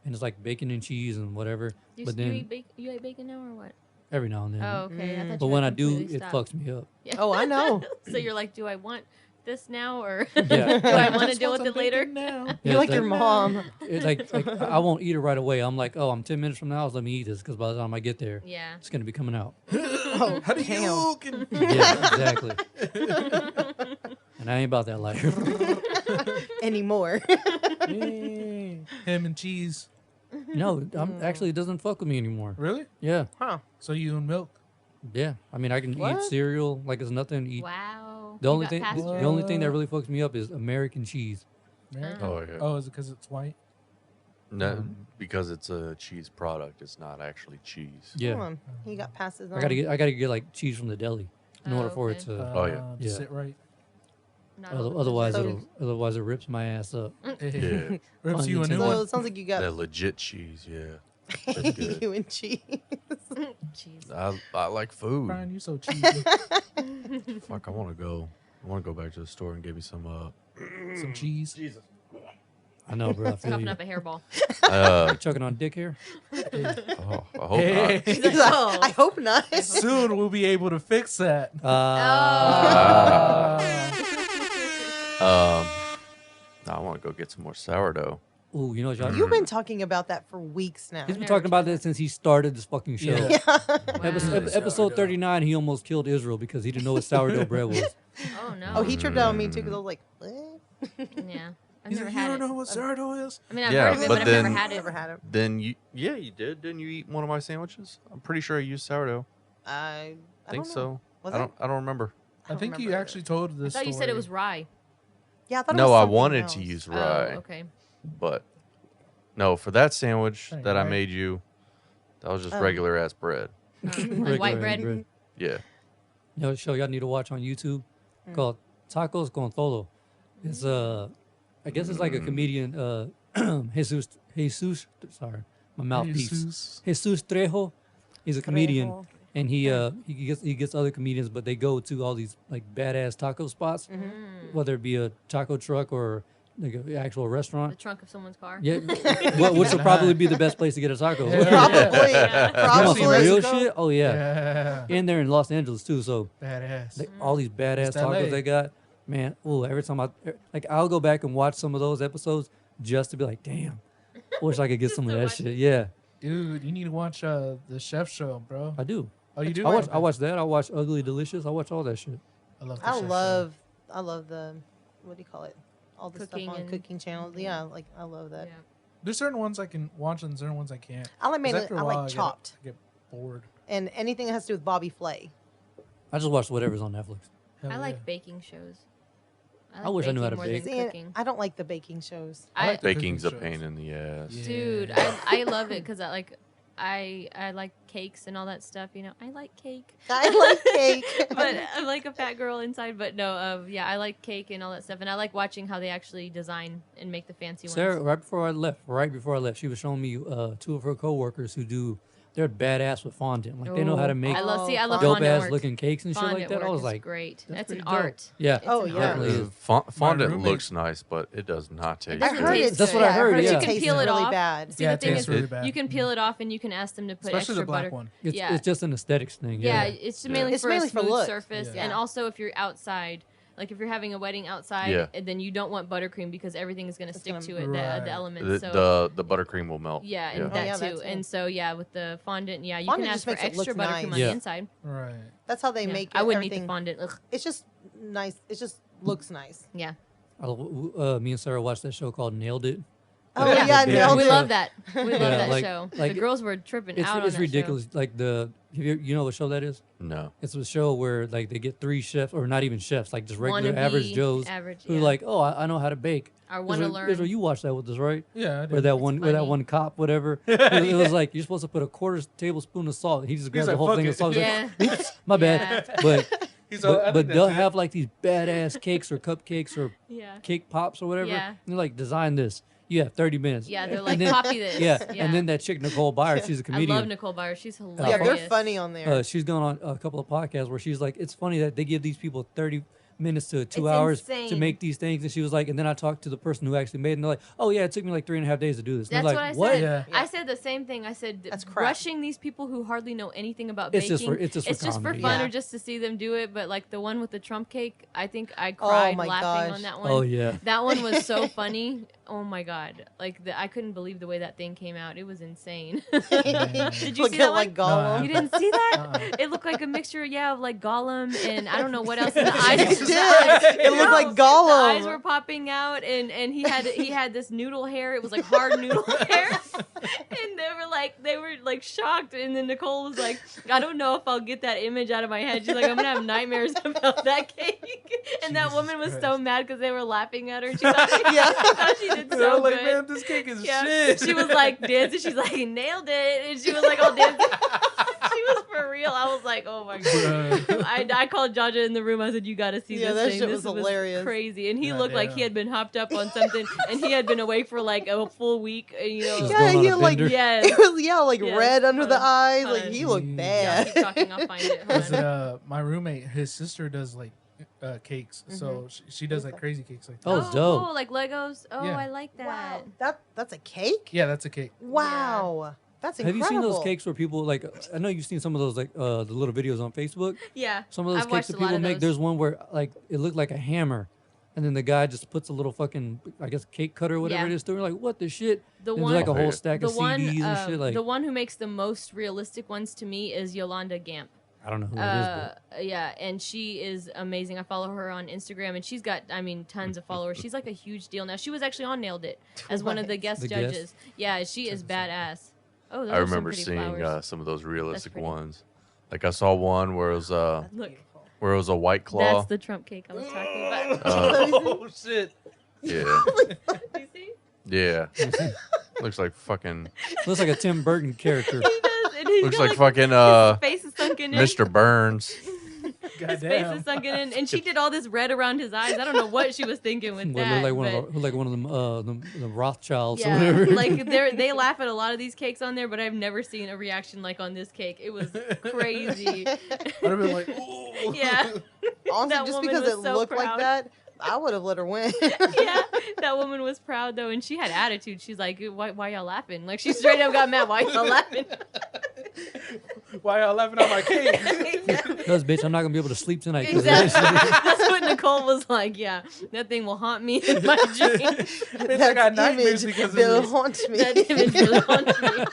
and it's like bacon and cheese and whatever. You, but you, then eat bacon now or what? every now and then. Oh, okay. I thought But you when had I do, completely it stopped. fucks me up. Yeah. Oh, I know. So you're like, do I want this now or Yeah. do I want to Just deal want with it some later? bacon now. Yeah, You're like it's your mom. It's like I won't eat it right away. I'm like, oh, I'm 10 minutes from now. Let me eat this because by the time I get there, Yeah. it's gonna be coming out. Oh, How do damn. you can Yeah, exactly. And I ain't about that life. Anymore. ham and cheese? No, actually, it doesn't fuck with me anymore. Really? Yeah, Huh. So you and milk? yeah. I mean, I can eat What? cereal like it's nothing to eat. Wow. The You only got thing, past the your- only thing that really fucks me up is American cheese. American? Oh yeah. Oh, is it because it's white? No, because it's a cheese product. It's not actually cheese. Yeah, Come on. He got past his own. I gotta get like cheese from the deli in Oh, order for it okay. to. Oh, yeah. To Yeah. sit right. Not all the Otherwise, positions. otherwise it rips my ass up. Yeah. Rips you a new Unintended. So one. it sounds like you got That legit cheese. Yeah. That's good. you and cheese. Jeez. I like food. Brian, you so cheesy. Fuck, I want to go. I want to go back to the store and get me some. Some cheese. I know, bro. I feel Coughing you. up a hairball. Chucking on dick hair. Oh, I hope Hey. He's like, Oh. I hope not. Soon we'll be able to fix that. not. I want to go get some more sourdough. Ooh, you know what y'all? You've been talking about that for weeks now. He's been Never talking about tried that since he started this fucking show. Yeah. Episode 39, he almost killed Israel because he didn't know what sourdough bread was. Oh no. Oh, he tripped out on me too because I was like, what? Yeah. I've He's never like, had you it. don't know what sourdough is? I mean, I've Yeah, heard of it, but but I've never then- had it. Never had it. Then you did. Didn't you eat one of my sandwiches? I'm pretty sure I used sourdough. I think don't know. so. Was I don't remember. I think you remember. actually told I this thought you said it was rye. Yeah, I thought it No, was I something wanted else. to use Oh, rye, okay. but no, for that sandwich Ain't that I right. made you, that was just Oh. regular ass bread. Like Regular white ass bread. Yeah. You know, a show y'all need to watch on YouTube called Tacos con Todo. It's I guess it's like a comedian, Jesus. Sorry, my mouth beeps. Jesus Trejo. He's a comedian, Trejo. and he gets other comedians, but they go to all these like badass taco spots, whether it be a taco truck or like an actual The restaurant. trunk of someone's car. Yeah, which would probably be the best place to get a taco. Probably. Yeah. You want some Probably. real shit? Oh yeah. Yeah. In there in Los Angeles too. So Badass. like all these badass It's tacos LA. they got, man. Oh, every time I'll go back and watch some of those episodes just to be like, damn, wish I could get some of to that watch shit. Yeah, Dude, you need to watch the chef show, bro. I do. Oh, you do? I watch that. I watch Ugly Delicious. I watch all that shit. I love the I chef show. love the, what do you call it? All the Cooking stuff on and- cooking channels. Yeah, like I love that. Yeah. There's certain ones I can watch and certain ones I can't. I like 'Cause mainly, after a I while, like Chopped I get bored. and anything that has to do with Bobby Flay. I just watch whatever's on Netflix. Hell I yeah. like baking shows. I wish I knew how to baking more bake. than See, cooking. I don't like the baking shows. I like the Baking's a cooking pain shows. in the ass. Yeah. Dude, I love it because I like cakes and all that stuff. You know, I like cake. I like cake. But I'm like a fat girl inside. But no, yeah, I like cake and all that stuff, and I like watching how they actually design and make the fancy Sarah, ones. right before I left, she was showing me two of her coworkers who they're badass with fondant. Like they know how to Ooh, make I love dope fondant ass work. looking cakes and shit like Fondant that. I work was is like, great. that's That's an pretty dope. art. Yeah. It's Oh, an yeah. art. Definitely is. Fondant roommate- looks nice, but it does not taste doesn't good. taste That's good. what I heard, But yeah. you It can tastes peel it really off. bad. See, Yeah, the it thing tastes is, really bad. you can peel it off and you can ask them to put Especially the extra black butter. one. Yeah. It's just an aesthetics thing. Yeah, Yeah. it's Yeah. mainly It's for mainly a for smooth look. surface, Yeah. and also if you're outside, like if you're having a wedding outside, Yeah. and then you don't want buttercream because everything is going to stick gonna- to it, Right. the elements. So The buttercream will melt. yeah, and Oh, that yeah, too. that too. And so yeah, with the fondant, yeah, you Fondant can just ask for makes it look extra buttercream nice. on Yeah. the inside. Right. That's how they Yeah. make I wouldn't everything. eat the fondant. Ugh. It's just nice. It just looks nice. Yeah. Me and Sarah watched that show called Nailed It. Oh yeah, nailed We it. love that. We love that like- show. like The girls were tripping It's, out on it's that ridiculous. show. Like you know what show that is? No. It's a show where like they get 3 chefs, or not even chefs, like just regular Wannabe average Joes average, who yeah. like, oh, I know how to bake. I wanna Israel, learn. Israel, you watched that with us, right? Yeah, I did. Where that one, where that funny. one cop, whatever, it was like you're supposed to put a quarter tablespoon of salt. He just grabbed the like, whole "Fuck thing it." of salt. He's like, Yeah. oops, my bad. Yeah. But He's all, I but think they'll that's it. have like these badass cakes or cupcakes or Yeah. cake pops or whatever. Yeah. And they're like, design this. You have 30 minutes. Yeah, they're And like, then- copy this. Yeah. And then that chick Nicole Byer, she's a I comedian. love Nicole Byer. She's hilarious. Yeah, they're funny on there. She's gone on a couple of podcasts where she's like, it's funny that they give these people 30 minutes to 2 It's hours to insane. make these things. And she was like, and then I talked to the person who actually made it, and they're like, oh, yeah, it took me like 3.5 days to do this. And That's they're like, what I said. Yeah. I said the same thing. I said That's crap. rushing these people who hardly know anything about It's baking. just for for comedy. fun Yeah. or just to see them do it. But like the one with the Trump cake, I think I Oh cried my laughing gosh. on that one. Oh, yeah. That one was so funny. Oh my god! Like I couldn't believe the way that thing came out. It was insane. Did you Look see that at like one? Gollum. You didn't see that? Uh-uh. It looked like a mixture, yeah, of like Gollum and I don't know what else in the It eyes. did. It looked like Gollum. The eyes were popping out, and he had this noodle hair. It was like hard noodle hair, and they were like shocked. And then Nicole was like, I don't know if I'll get that image out of my head. She's like, I'm gonna have nightmares about that cake. And that woman was so mad because they were laughing at her. She thought, Yeah. she thought she did They're so like, good. man, this cake is Yeah, shit. she was like dancing. She's like nailed it, and she was like all dancing. She was for real. I was like, oh my god. I called Jaja in the room. I said, you got to see Yeah, this that thing. shit This was hilarious. crazy. And he God looked like damn. he had been hopped up on something, and he had been awake for like a full week. You know. Just Yeah, going on he a had like bender. Yes. it was like Yes. red under the Hold on. eyes. Hold Like on. he looked Yeah, bad. keep talking. I'll find it. Hold Is on. it, my roommate, his sister does like cakes, so she does like crazy cakes like that. Oh, it's dope. cool, like Legos. Oh, Yeah. I like that. Wow, that's a cake. Yeah, that's a cake. Wow, that's Have incredible. you seen those cakes where people like? I know you've seen some of those like the little videos on Facebook. Yeah. Some of those I've cakes watched that a lot people of make. those. There's one where like it looked like a hammer, and then the guy just puts a little fucking, I guess, cake cutter or whatever Yeah. it is through. We're like, what the shit? The And one, there's like a Oh, whole yeah. stack the of one, CDs and shit. Like the one who makes the most realistic ones to me is Yolanda Gamp. I don't know who it is, but Yeah, and she is amazing. I follow her on Instagram, and she's got, I mean, tons of followers. She's like a huge deal now. She was actually on Nailed It as one of the guest The guest? judges. Yeah, she is badass. Oh, those I are some remember pretty seeing flowers. some of those realistic pretty. ones. Like I saw one where it was Look, a White Claw. that's the Trump cake I was talking about. Oh shit! Yeah. Do you see? Yeah. Looks like fucking. looks like a Tim Burton character. He does, and he's Looks got, like fucking his face is sunken in. Mr. Burns. His face is sunken in, and she did all this red around his eyes. I don't know what she was thinking with Well, that. look but- like one of them, the Rothschilds or yeah, whatever. like they laugh at a lot of these cakes on there, but I've never seen a reaction like on this cake. It was crazy. I'd have been like, ooh. Yeah, Honestly, That just woman because was it so looked like proud. that, I would have let her win. yeah. That woman was proud though, and she had attitude. She's like, "Why y'all laughing?" Like she straight up got mad. Why y'all laughing? Why y'all laughing at my cake? Because, bitch, I'm not gonna be able to sleep tonight. 'cause of Exactly. this shit. That's what Nicole was like. Yeah, that thing will haunt me in my dreams. Bitch, I got nightmares image because of will this. haunt me. That image will haunt me.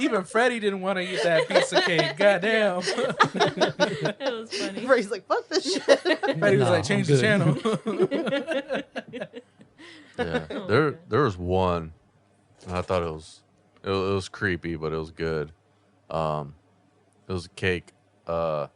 Even Freddie didn't want to eat that piece of cake. Goddamn. It was funny. Freddie's like, fuck this shit. Freddie was Nah, like, change I'm the good. channel. Yeah. Oh, There was one. I thought it was creepy, but it was good. It was a cake that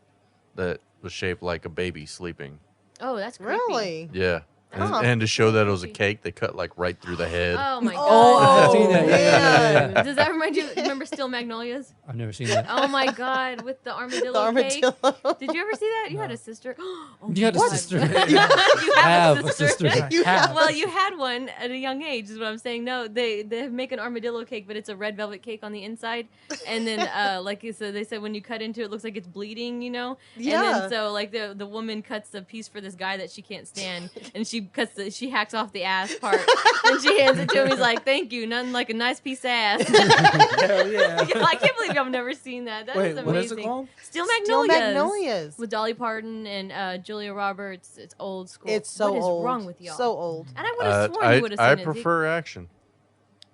was shaped like a baby sleeping. Oh, that's creepy. Really? Yeah. And, Huh. and to show that it was a cake, they cut like right through the head. Oh my god. Oh, I've seen that. Yeah. Does that remind you? Remember Still Magnolias? I've never seen that. Oh my god, with the armadillo, The armadillo. cake. Did you ever see that? You had a sister. Oh You had a my sister. God. You you have a sister. You have- Well, you had one at a young age, is what I'm saying. No, they make an armadillo cake, but it's a red velvet cake on the inside, and then like you said, they said when you cut into it, it looks like it's bleeding, you know. Yeah. And then so like the woman cuts the piece for this guy that she can't stand, and she hacks off the ass part, and she hands it to him. He's like, "Thank you, nothing like a nice piece of ass." Hell yeah. I can't believe I've never seen that. That is Wait, amazing. what is it called? Still Still Magnolias. Magnolias. With Dolly Parton and Julia Roberts. It's old school. It's so What is old. wrong with y'all? So old. And I would have sworn you would have seen I it. prefer action.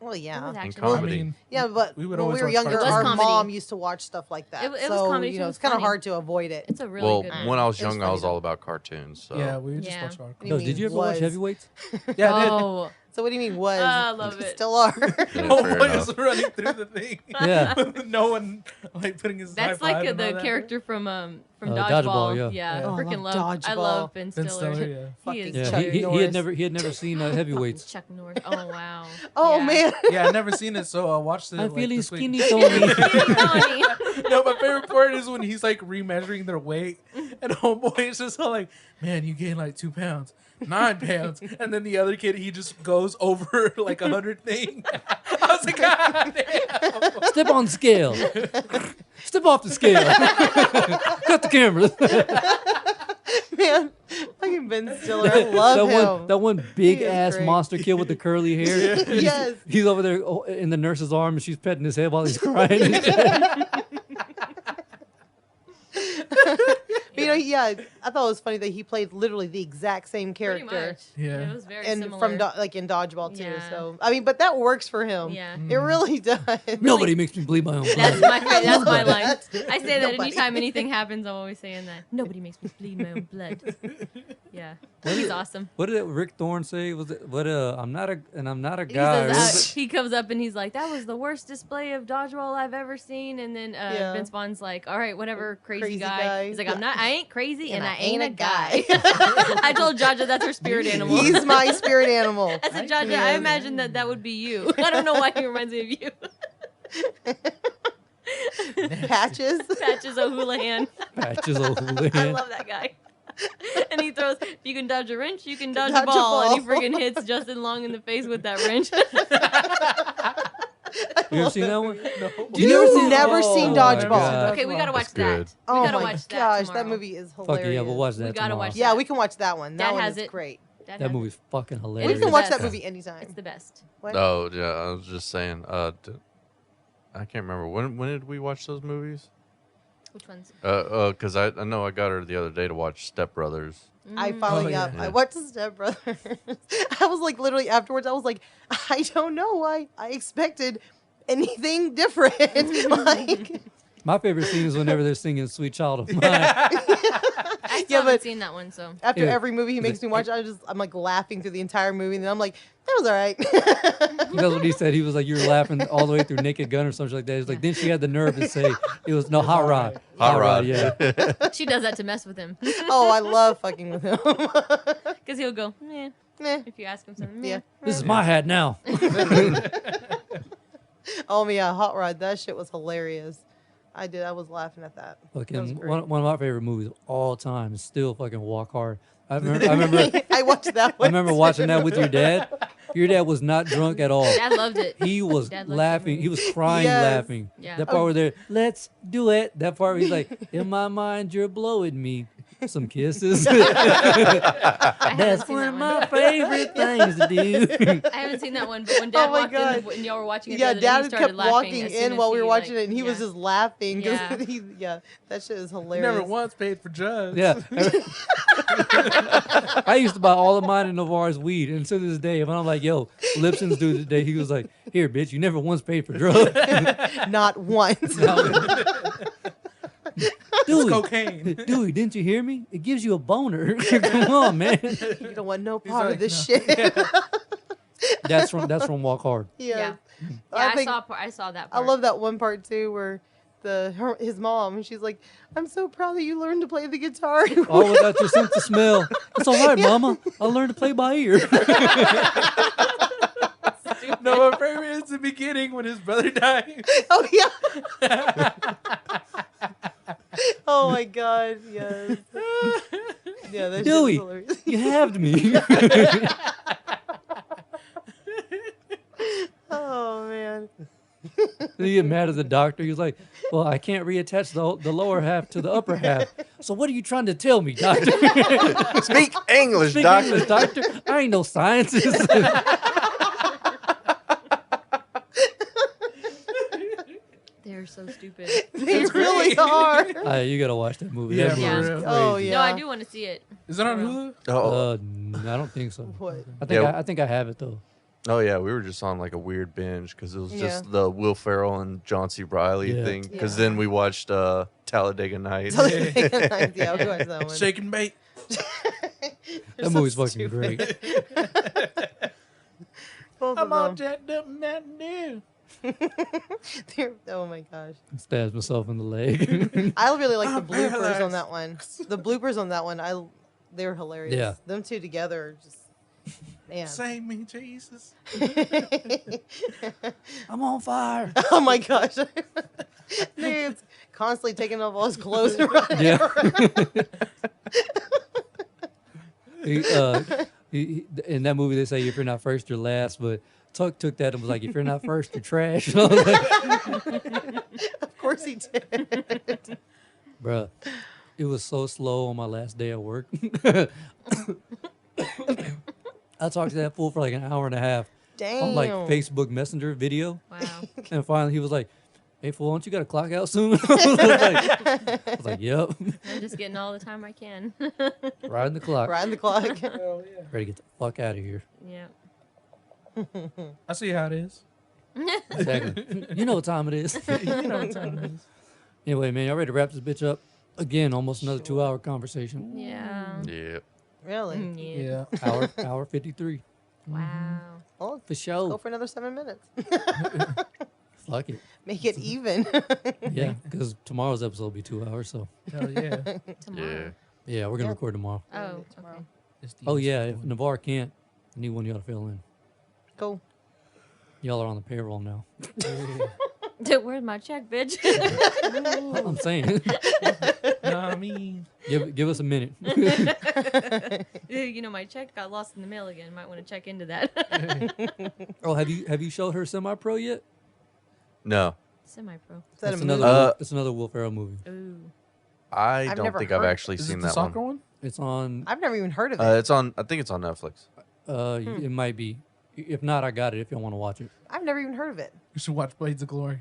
Well, It yeah. was And actually- comedy. I mean, Yeah, but we would when always we were watch younger, cartoons. our comedy. mom used to watch stuff like that. It was so, comedy. you She know, was it's kind of funny. hard to avoid it. It's a really Well, good when one. I was It was young, I funny, was though. all about cartoons. So. Yeah, we just Yeah. watch our What do you Yo, did mean, you ever watch was? Heavyweights? Yeah, I did. Oh, So what do you mean was? I love it. Still are. Yeah, Oh, fair boy, enough. just running through the thing. Yeah. With no one like putting his that's high five like and all the that. character from Dodgeball, Dodgeball. yeah. Yeah, Yeah. Oh, I freaking love love. I Dodgeball. love Ben Ben Stiller. Stiller, yeah. He is Yeah, Chuck he Norris. had never seen Heavyweights. Chuck Norris. Oh wow. Oh Yeah. man. Yeah, I never seen it, so I watched it. I'm like, feeling this week. skinny, Tony. Tony. No, my favorite part is when he's like remeasuring their weight, and homeboy is just all like, "Man, you gained like 2 pounds, 9 pounds," and then the other kid he just goes over like 100 thing. I was like, God damn. Step on the scale. Step off the scale. Cut the camera. Man, fucking Ben Stiller. I love him. That one big He is ass great. monster kid with the curly hair. Yes. He's over there in the nurse's arm and she's petting his head while he's crying. And shit. But, you know, yeah, I thought it was funny that he played literally the exact same Pretty character. much. Yeah. It was very And similar. from like in Dodgeball too. Yeah. So I mean, but that works for him. Yeah. It really does. Nobody makes me bleed my own That's blood. my that's my line. that. I say that Nobody. anytime anything happens. I'm always saying that. Nobody makes me bleed my own blood. Yeah, he's awesome. What did Rick Thorne say? Was it what? I'm not a He guy. says, he comes up and he's like, "That was the worst display of dodgeball I've ever seen." And then Yeah. Vince Vaughn's like, "All right, whatever, crazy Crazy guy." guy. He's like, I ain't crazy and I I ain't a ain't a guy." guy. I told Jaja that's her spirit animal. He's my spirit animal. I said, Jaja, I imagine that would be you. I don't know why he reminds me of you. Patches. Patches O'Houlihan. Patches I O'Houlihan. love that guy. And he throws, if you can dodge a wrench, you can dodge a Dodge a ball. And he ball. friggin' hits Justin Long in the face with that wrench. You ever seen that one? You've never Oh seen my Dodgeball. God. Okay, we gotta watch That's good. that. We Oh gotta my watch that gosh, tomorrow. that movie is Fuck hilarious. it, yeah, we'll watch that We gotta tomorrow. watch Yeah, that. we can watch that one. Dad That one has is it. great. That That has- movie's fucking It hilarious. We is can the watch that best. movie anytime. It's the best. What? Oh yeah, I was just saying. I can't remember when did we watch those movies? Which ones? Because I know I got her the other day to watch Step Brothers. I Mm. finally Oh, got. yeah. I watched the Step Brothers. I was like, literally afterwards, I was like, I don't know why I expected anything different. Like, My favorite scene is whenever they're singing "Sweet Child of Mine." I still Yeah, haven't but- seen that one, so. after Yeah. every movie he makes me watch, I'm like laughing through the entire movie, and then I'm like, that was all right. That's what he said. He was like, "You were laughing all the way through Naked Gun or something like that." He's like, then she had the nerve to say it was no Hot Rod. Hot Rod. yeah. She does that to mess with him. Oh, I love fucking with him. Because he'll go, eh, Nah. if you ask him something. Yeah. This is my hat now. Oh yeah, Hot Rod. That shit was hilarious. I was laughing at that. That was Fucking great. one of my favorite movies of all time is still fucking Walk Hard. I remember I watched that I one. remember watching that with your dad. Your dad was not drunk at all. Dad loved it. He was Dad loved that laughing. movie. He was crying, Yes. laughing. Yeah. That part where they're, let's do it. That part where he's like, in my mind, you're blowing me. Some kisses. I haven't That's seen one that of one. my favorite things to do. I haven't seen that one, but when Dad Oh my walked God. in when y'all were watching it, Yeah, the other day, he Dad started kept laughing walking as soon in as while we were he, watching like, it, and he was yeah. just laughing. 'Cause Yeah. That shit is hilarious. Never once paid for drugs. Yeah. I used to buy all of mine in Navarre's weed. And to this day, if I'm like, yo, Lipson's due today, he was like, here, bitch, you never once paid for drugs. Not once. Dewey, Cocaine. Dewey, didn't you hear me? It gives you a boner. Come on, man. You don't want no He's part of like, this no. shit. That's from Walk Hard. Yeah. Yeah. Yeah, think- I saw that I part. love that one part too, where his mom, she's like, "I'm so proud that you learned to play the guitar." All without your sense of smell. It's all right, Mama. I learned to play by ear. No, my favorite is the beginning when his brother died. Oh yeah. Oh my god, yes. Yeah, that shit is Dewey, hilarious. you halved me. Oh man. Then you get mad at the doctor. He's like, well, I can't reattach the lower half to the upper half. So what are you trying to tell me, doctor? Speak English, Speak doctor. English, doctor. I ain't no scientist. They're so stupid. They really are. You gotta watch that movie. Yeah, That movie for is real. crazy. Oh yeah. No, I do want to see it. Is it on Hulu? Oh, I don't think so. What? I think Yeah. I think I have it though. Oh yeah, we were just on like a weird binge because it was Yeah. just the Will Ferrell and John C. Reilly Yeah. thing. Because Yeah. then we watched Talladega Nights. Yeah, I'll watch that one. Shake and bake. That movie's fucking great. Both I'm of all them. jacked up and that new. Oh my gosh. Stabs myself in the leg. I really like the I'm bloopers on paralyzed. that one. The bloopers on that one, they were hilarious. Yeah. Them two together, are just man. Save me, Jesus. I'm on fire. Oh my gosh. Dude's constantly taking off all his clothes and running Yeah. around. In that movie, they say if you're not first, you're last. But Tuck took that and was like, if you're not first, you're trash. And I was like, Of course he did. bruh, it was so slow on my last day at work. I talked to that fool for like an hour and a half Damn. on like Facebook Messenger video. Wow. And finally he was like, hey, fool, don't you got to clock out soon? I was like, yep. I'm just getting all the time I can. Riding the clock. Riding the clock. Hell yeah. Ready to get the fuck out of here. Yeah. I see how it is. Exactly. You know what time it is. You know what time it is. Anyway, man, y'all ready to wrap this bitch up? Again, almost another 2-hour conversation. Yeah. Yeah. Really? Yeah. Yeah. Hour 53. Wow. Well, For sure. go for another 7 minutes. Fuck it. Make it even. Yeah, because tomorrow's episode will be 2 hours. So, Hell yeah. Tomorrow. yeah, we're going to Yeah. record tomorrow. Oh, okay. It's the Oh, East yeah, if one. Navarre can't, I need one of y'all to fill in. Cool. Y'all are on the payroll now. Dude, where's my check, bitch? I'm saying. Nah, I mean, give us a minute. You know, my check got lost in the mail again. Might want to check into that. Oh, have you showed her Semi-Pro yet? No, Semi-pro. Is that That's a another. movie? It's another Will Ferrell movie. Ooh. I I've don't never think I've heard- actually is seen it the that soccer one. one? It's on. I've never even heard of it. It's on. I think it's on Netflix. It might be. If not, I got it. If y'all want to watch it, I've never even heard of it. You should watch Blades of Glory.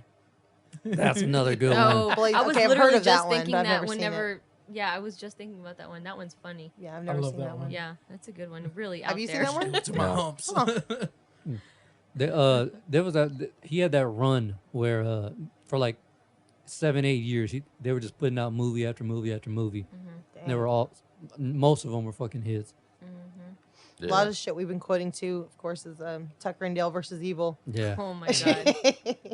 that's another good Oh, one. Blade- I was okay, I've heard literally of that just one, thinking but I've that never seen it. whenever. Yeah, I was just thinking about that one. That one's funny. Yeah, I've never love seen that that one. one. Yeah, that's a good one. Really Have out you seen there. that one? To my Yeah. humps. There was that. He had that run where for like 7-8 years, they were just putting out movie after movie after movie. And they were all. Most of them were fucking hits. A lot of shit we've been quoting too, of course, is Tucker and Dale versus Evil. Yeah. Oh my god,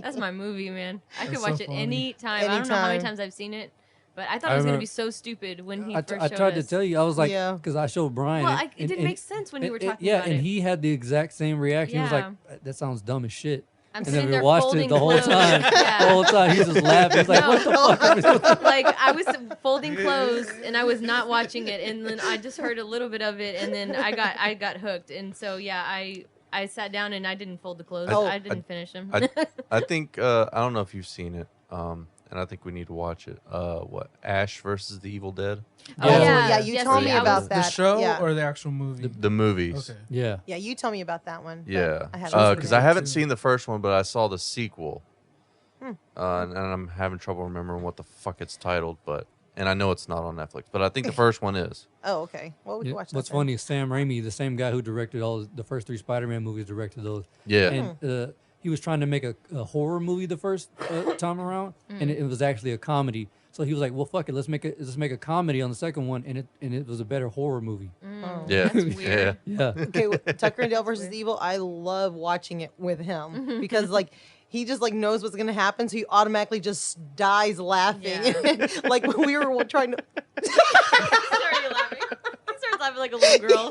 that's my movie, man. I could That's watch so it funny. any time. I don't know how many Anytime. times I've seen it, but I thought I it was gonna remember- be so stupid when he I first showed tried us. to tell you. I was like, Yeah. because I showed Brian. Well, and- it didn't and- make sense when you were talking yeah, about and it. he had the exact same reaction. He was like, Yeah. "That sounds dumb as shit." I'm And sitting then we there watched folding it the whole clothes. time. Yeah. The whole time he's just laughing. He's like, No. "What the fuck?" Like I was folding clothes and I was not watching it, and then I just heard a little bit of it, and then I got hooked, and so yeah, I sat down and I didn't fold the clothes. Oh. I didn't finish them. I think I don't know if you've seen it, and I think we need to watch it. What Ash versus the Evil Dead, Oh, Yeah. Yeah, you Yes, told see, me I about was- that. The show yeah. or the actual movie? the movies. Okay. Yeah. Yeah, you told me about that one. but Yeah, I haven't because seen I it. haven't too. seen the first one, but I saw the sequel, Hmm. and I'm having trouble remembering what the fuck it's titled. And I know it's not on Netflix, but I think the first one is. Oh, okay. Well, we can Yeah, watch that. What's then. funny is Sam Raimi, the same guy who directed all the first 3 Spider-Man movies, directed those. Yeah, And he was trying to make a horror movie the first time around, and it was actually a comedy. So he was like, "Well, fuck it, let's make a comedy on the second one," and it was a better horror movie. Oh. yeah, That's weird. Yeah. Okay, Tucker and Dale versus Evil. I love watching it with him because like he just like knows what's gonna happen, so he automatically just dies laughing. Yeah. Like when we were trying to, He started laughing. He started laughing like a little girl.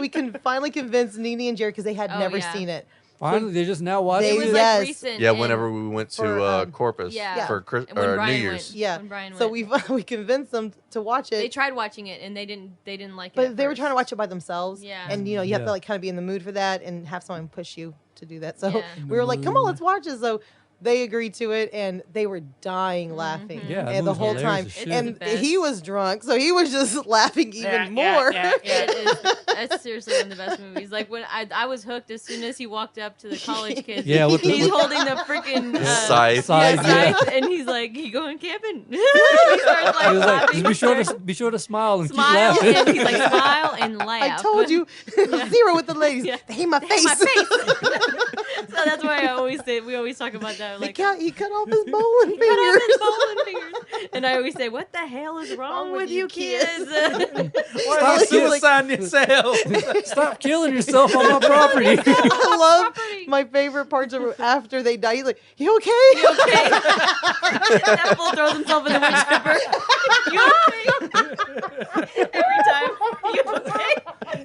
we can finally convince Nene and Jerry because they had Oh, never yeah. seen it. Finally, they're just now watching. It They- was it. like Yes. recent. yeah. and- Whenever we went to For, Corpus Yeah. for and when New Brian Year's, went. Yeah. When Brian So went. we convinced them to watch it. They tried watching it and they didn't like it. but at they were first. trying to watch it by themselves. Yeah. And you know, you have Yeah. to like kind of be in the mood for that and have someone push you to do that. So Yeah. In we the were like, come on, mood. let's watch it. So they agreed to it, and they were dying laughing. Yeah, that and the movie's whole hilarious time, as shit. and It's the best. he was drunk, so he was just laughing even more. Yeah, it is. That's seriously one of the best movies. Like when I was hooked as soon as he walked up to the college kids. Yeah, with the- he's with- holding the freaking Scythe. Scythe, yeah. scythe, and he's like, "You going camping?" he starts He was like, laughing. just be sure to smile and Smile, keep laughing. and he's like, smile and laugh. I told you, 0 with the ladies. Yeah. They hate my face. My face. So that's why we always talk about that. Like, He cut off his bowling cut off fingers. his bowling fingers. And I always say, "What the hell is wrong with you kids?" Why Stop you killing- suicide yourself? Stop killing yourself on my property. I love Property. my favorite parts are after they die. He's like, "You okay?" Okay. That fool throws himself in the wood chipper. You okay? Every time.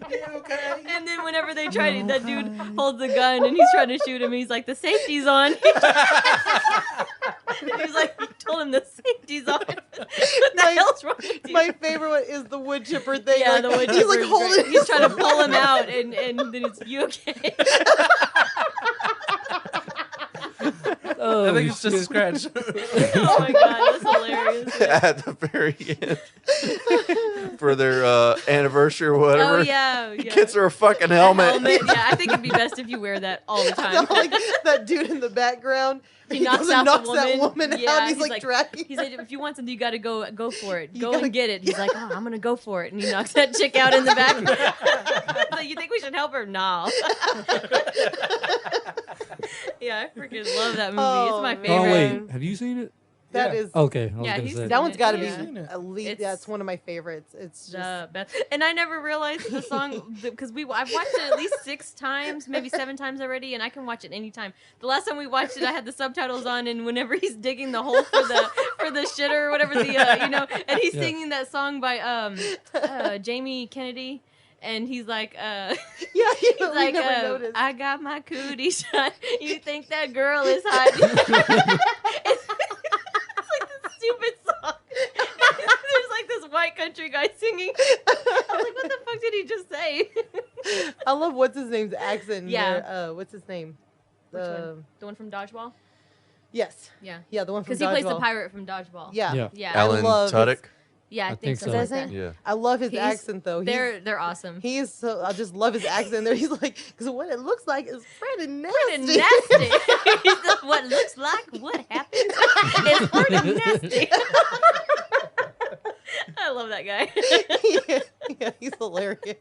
You okay? And then whenever they try to, that dude holds the gun and he's trying to shoot him. He's like, "The safety's on." And he's like, "You told him the safety's on." What the hell's wrong with you? My favorite one is the wood chipper thing. Yeah, like, the wood he's chipper like is holding. great. He's trying to pull him out, and then it's, "You okay?" Oh, I think it's just a shit. scratch. Oh my god, that's hilarious. At the very end for their anniversary or whatever. Oh yeah, He yeah. gets her a fucking helmet. Helmet. Yeah, I think it'd be best if you wear that all the time. like that dude in the background. He knocks goes and out knocks the that woman. woman Yeah, out. And he's like dragging. He said, "If you want something, you got to go for it. Go gotta- and get it." He's like, "Oh, I'm gonna go for it," and he knocks that chick out in the back. Like, "You think we should help her?" Nah. Yeah, I freaking love that movie. Oh, It's my man. favorite. Oh wait, have you seen it? That Yeah. is. Okay, I was Yeah, gonna he's say. That one's got to Yeah. be at least. It's- That's one of my favorites. It's just. The best. And I never realized the song because I've watched it at least 6 times, maybe 7 times already, and I can watch it anytime. The last time we watched it, I had the subtitles on, and whenever he's digging the hole for the shitter or whatever and he's Yeah. singing that song by Jamie Kennedy. And he's like, Yeah, he's we like, never noticed. "I got my cootie shot. You think that girl is hot?" It's like this stupid song. There's like this white country guy singing. I was like, "What the fuck did he just say?" I love what's his name's accent. Yeah. There. What's his name? Which one? The one from Dodgeball? Yes. Yeah. Yeah, the one from Because he plays the Dodgeball. pirate from Dodgeball. Yeah. Yeah. Yeah. Alan love his- Tudyk. Yeah, I, I think think so. so. like Is that his that. Yeah. I love his He's- accent though. They're awesome. He is so. I just love his accent there. He's like, because what it looks like is pretty nasty. Pretty nasty. He said, "What looks like what happened is pretty nasty." I love that guy. yeah, he's hilarious.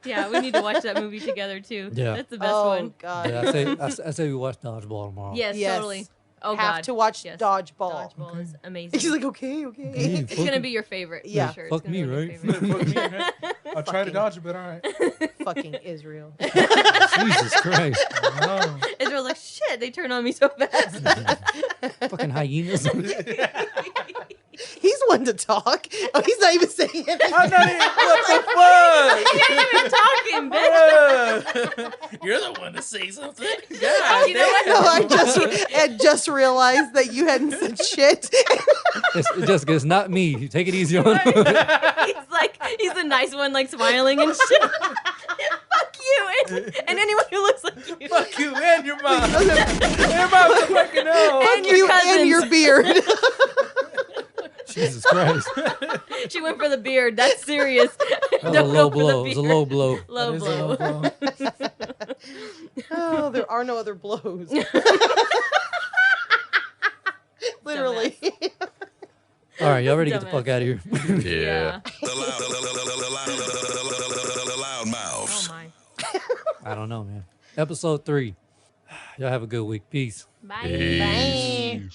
Yeah, we need to watch that movie together too. Yeah. That's the best oh one. God. Yeah, I say we watch Dodgeball tomorrow. Yes, Yes. totally. Oh Have God. to watch Yes. Dodgeball. Dodgeball is amazing. He's like, okay. Hey, it's gonna be your favorite. Yeah. For sure. Fuck It's gonna me, be your right? favorite. I'll try to dodge it, but all right. Fucking Israel. Jesus Christ. Oh. Israel's like, "Shit, they turn on me so fast." Fucking hyenas. He's one to talk. Oh, he's not even saying anything. I'm not even. What He ain't even talking, bitch. the fuck? You're the one to say something. Oh, you know what? No, I just realized that you hadn't said shit. It's not me. You take it easy on him. He's the nice one, like smiling and shit. Fuck you and anyone who looks like you. Fuck you and your mom. Your mom's a fucking hell. And your you cousins. and your beard. Jesus Christ. She went for the beard. That's serious. That was a Don't low go for the blow. It was a beard. low blow. Low That is a low blow. blow. Oh, there are no other blows. Literally. All right, y'all ready to get the Dumbass. fuck out of here? Yeah. The Loudmoufs. Oh my. I don't know, man. Episode 3. Y'all have a good week. Peace. Bye. Peace. Bye.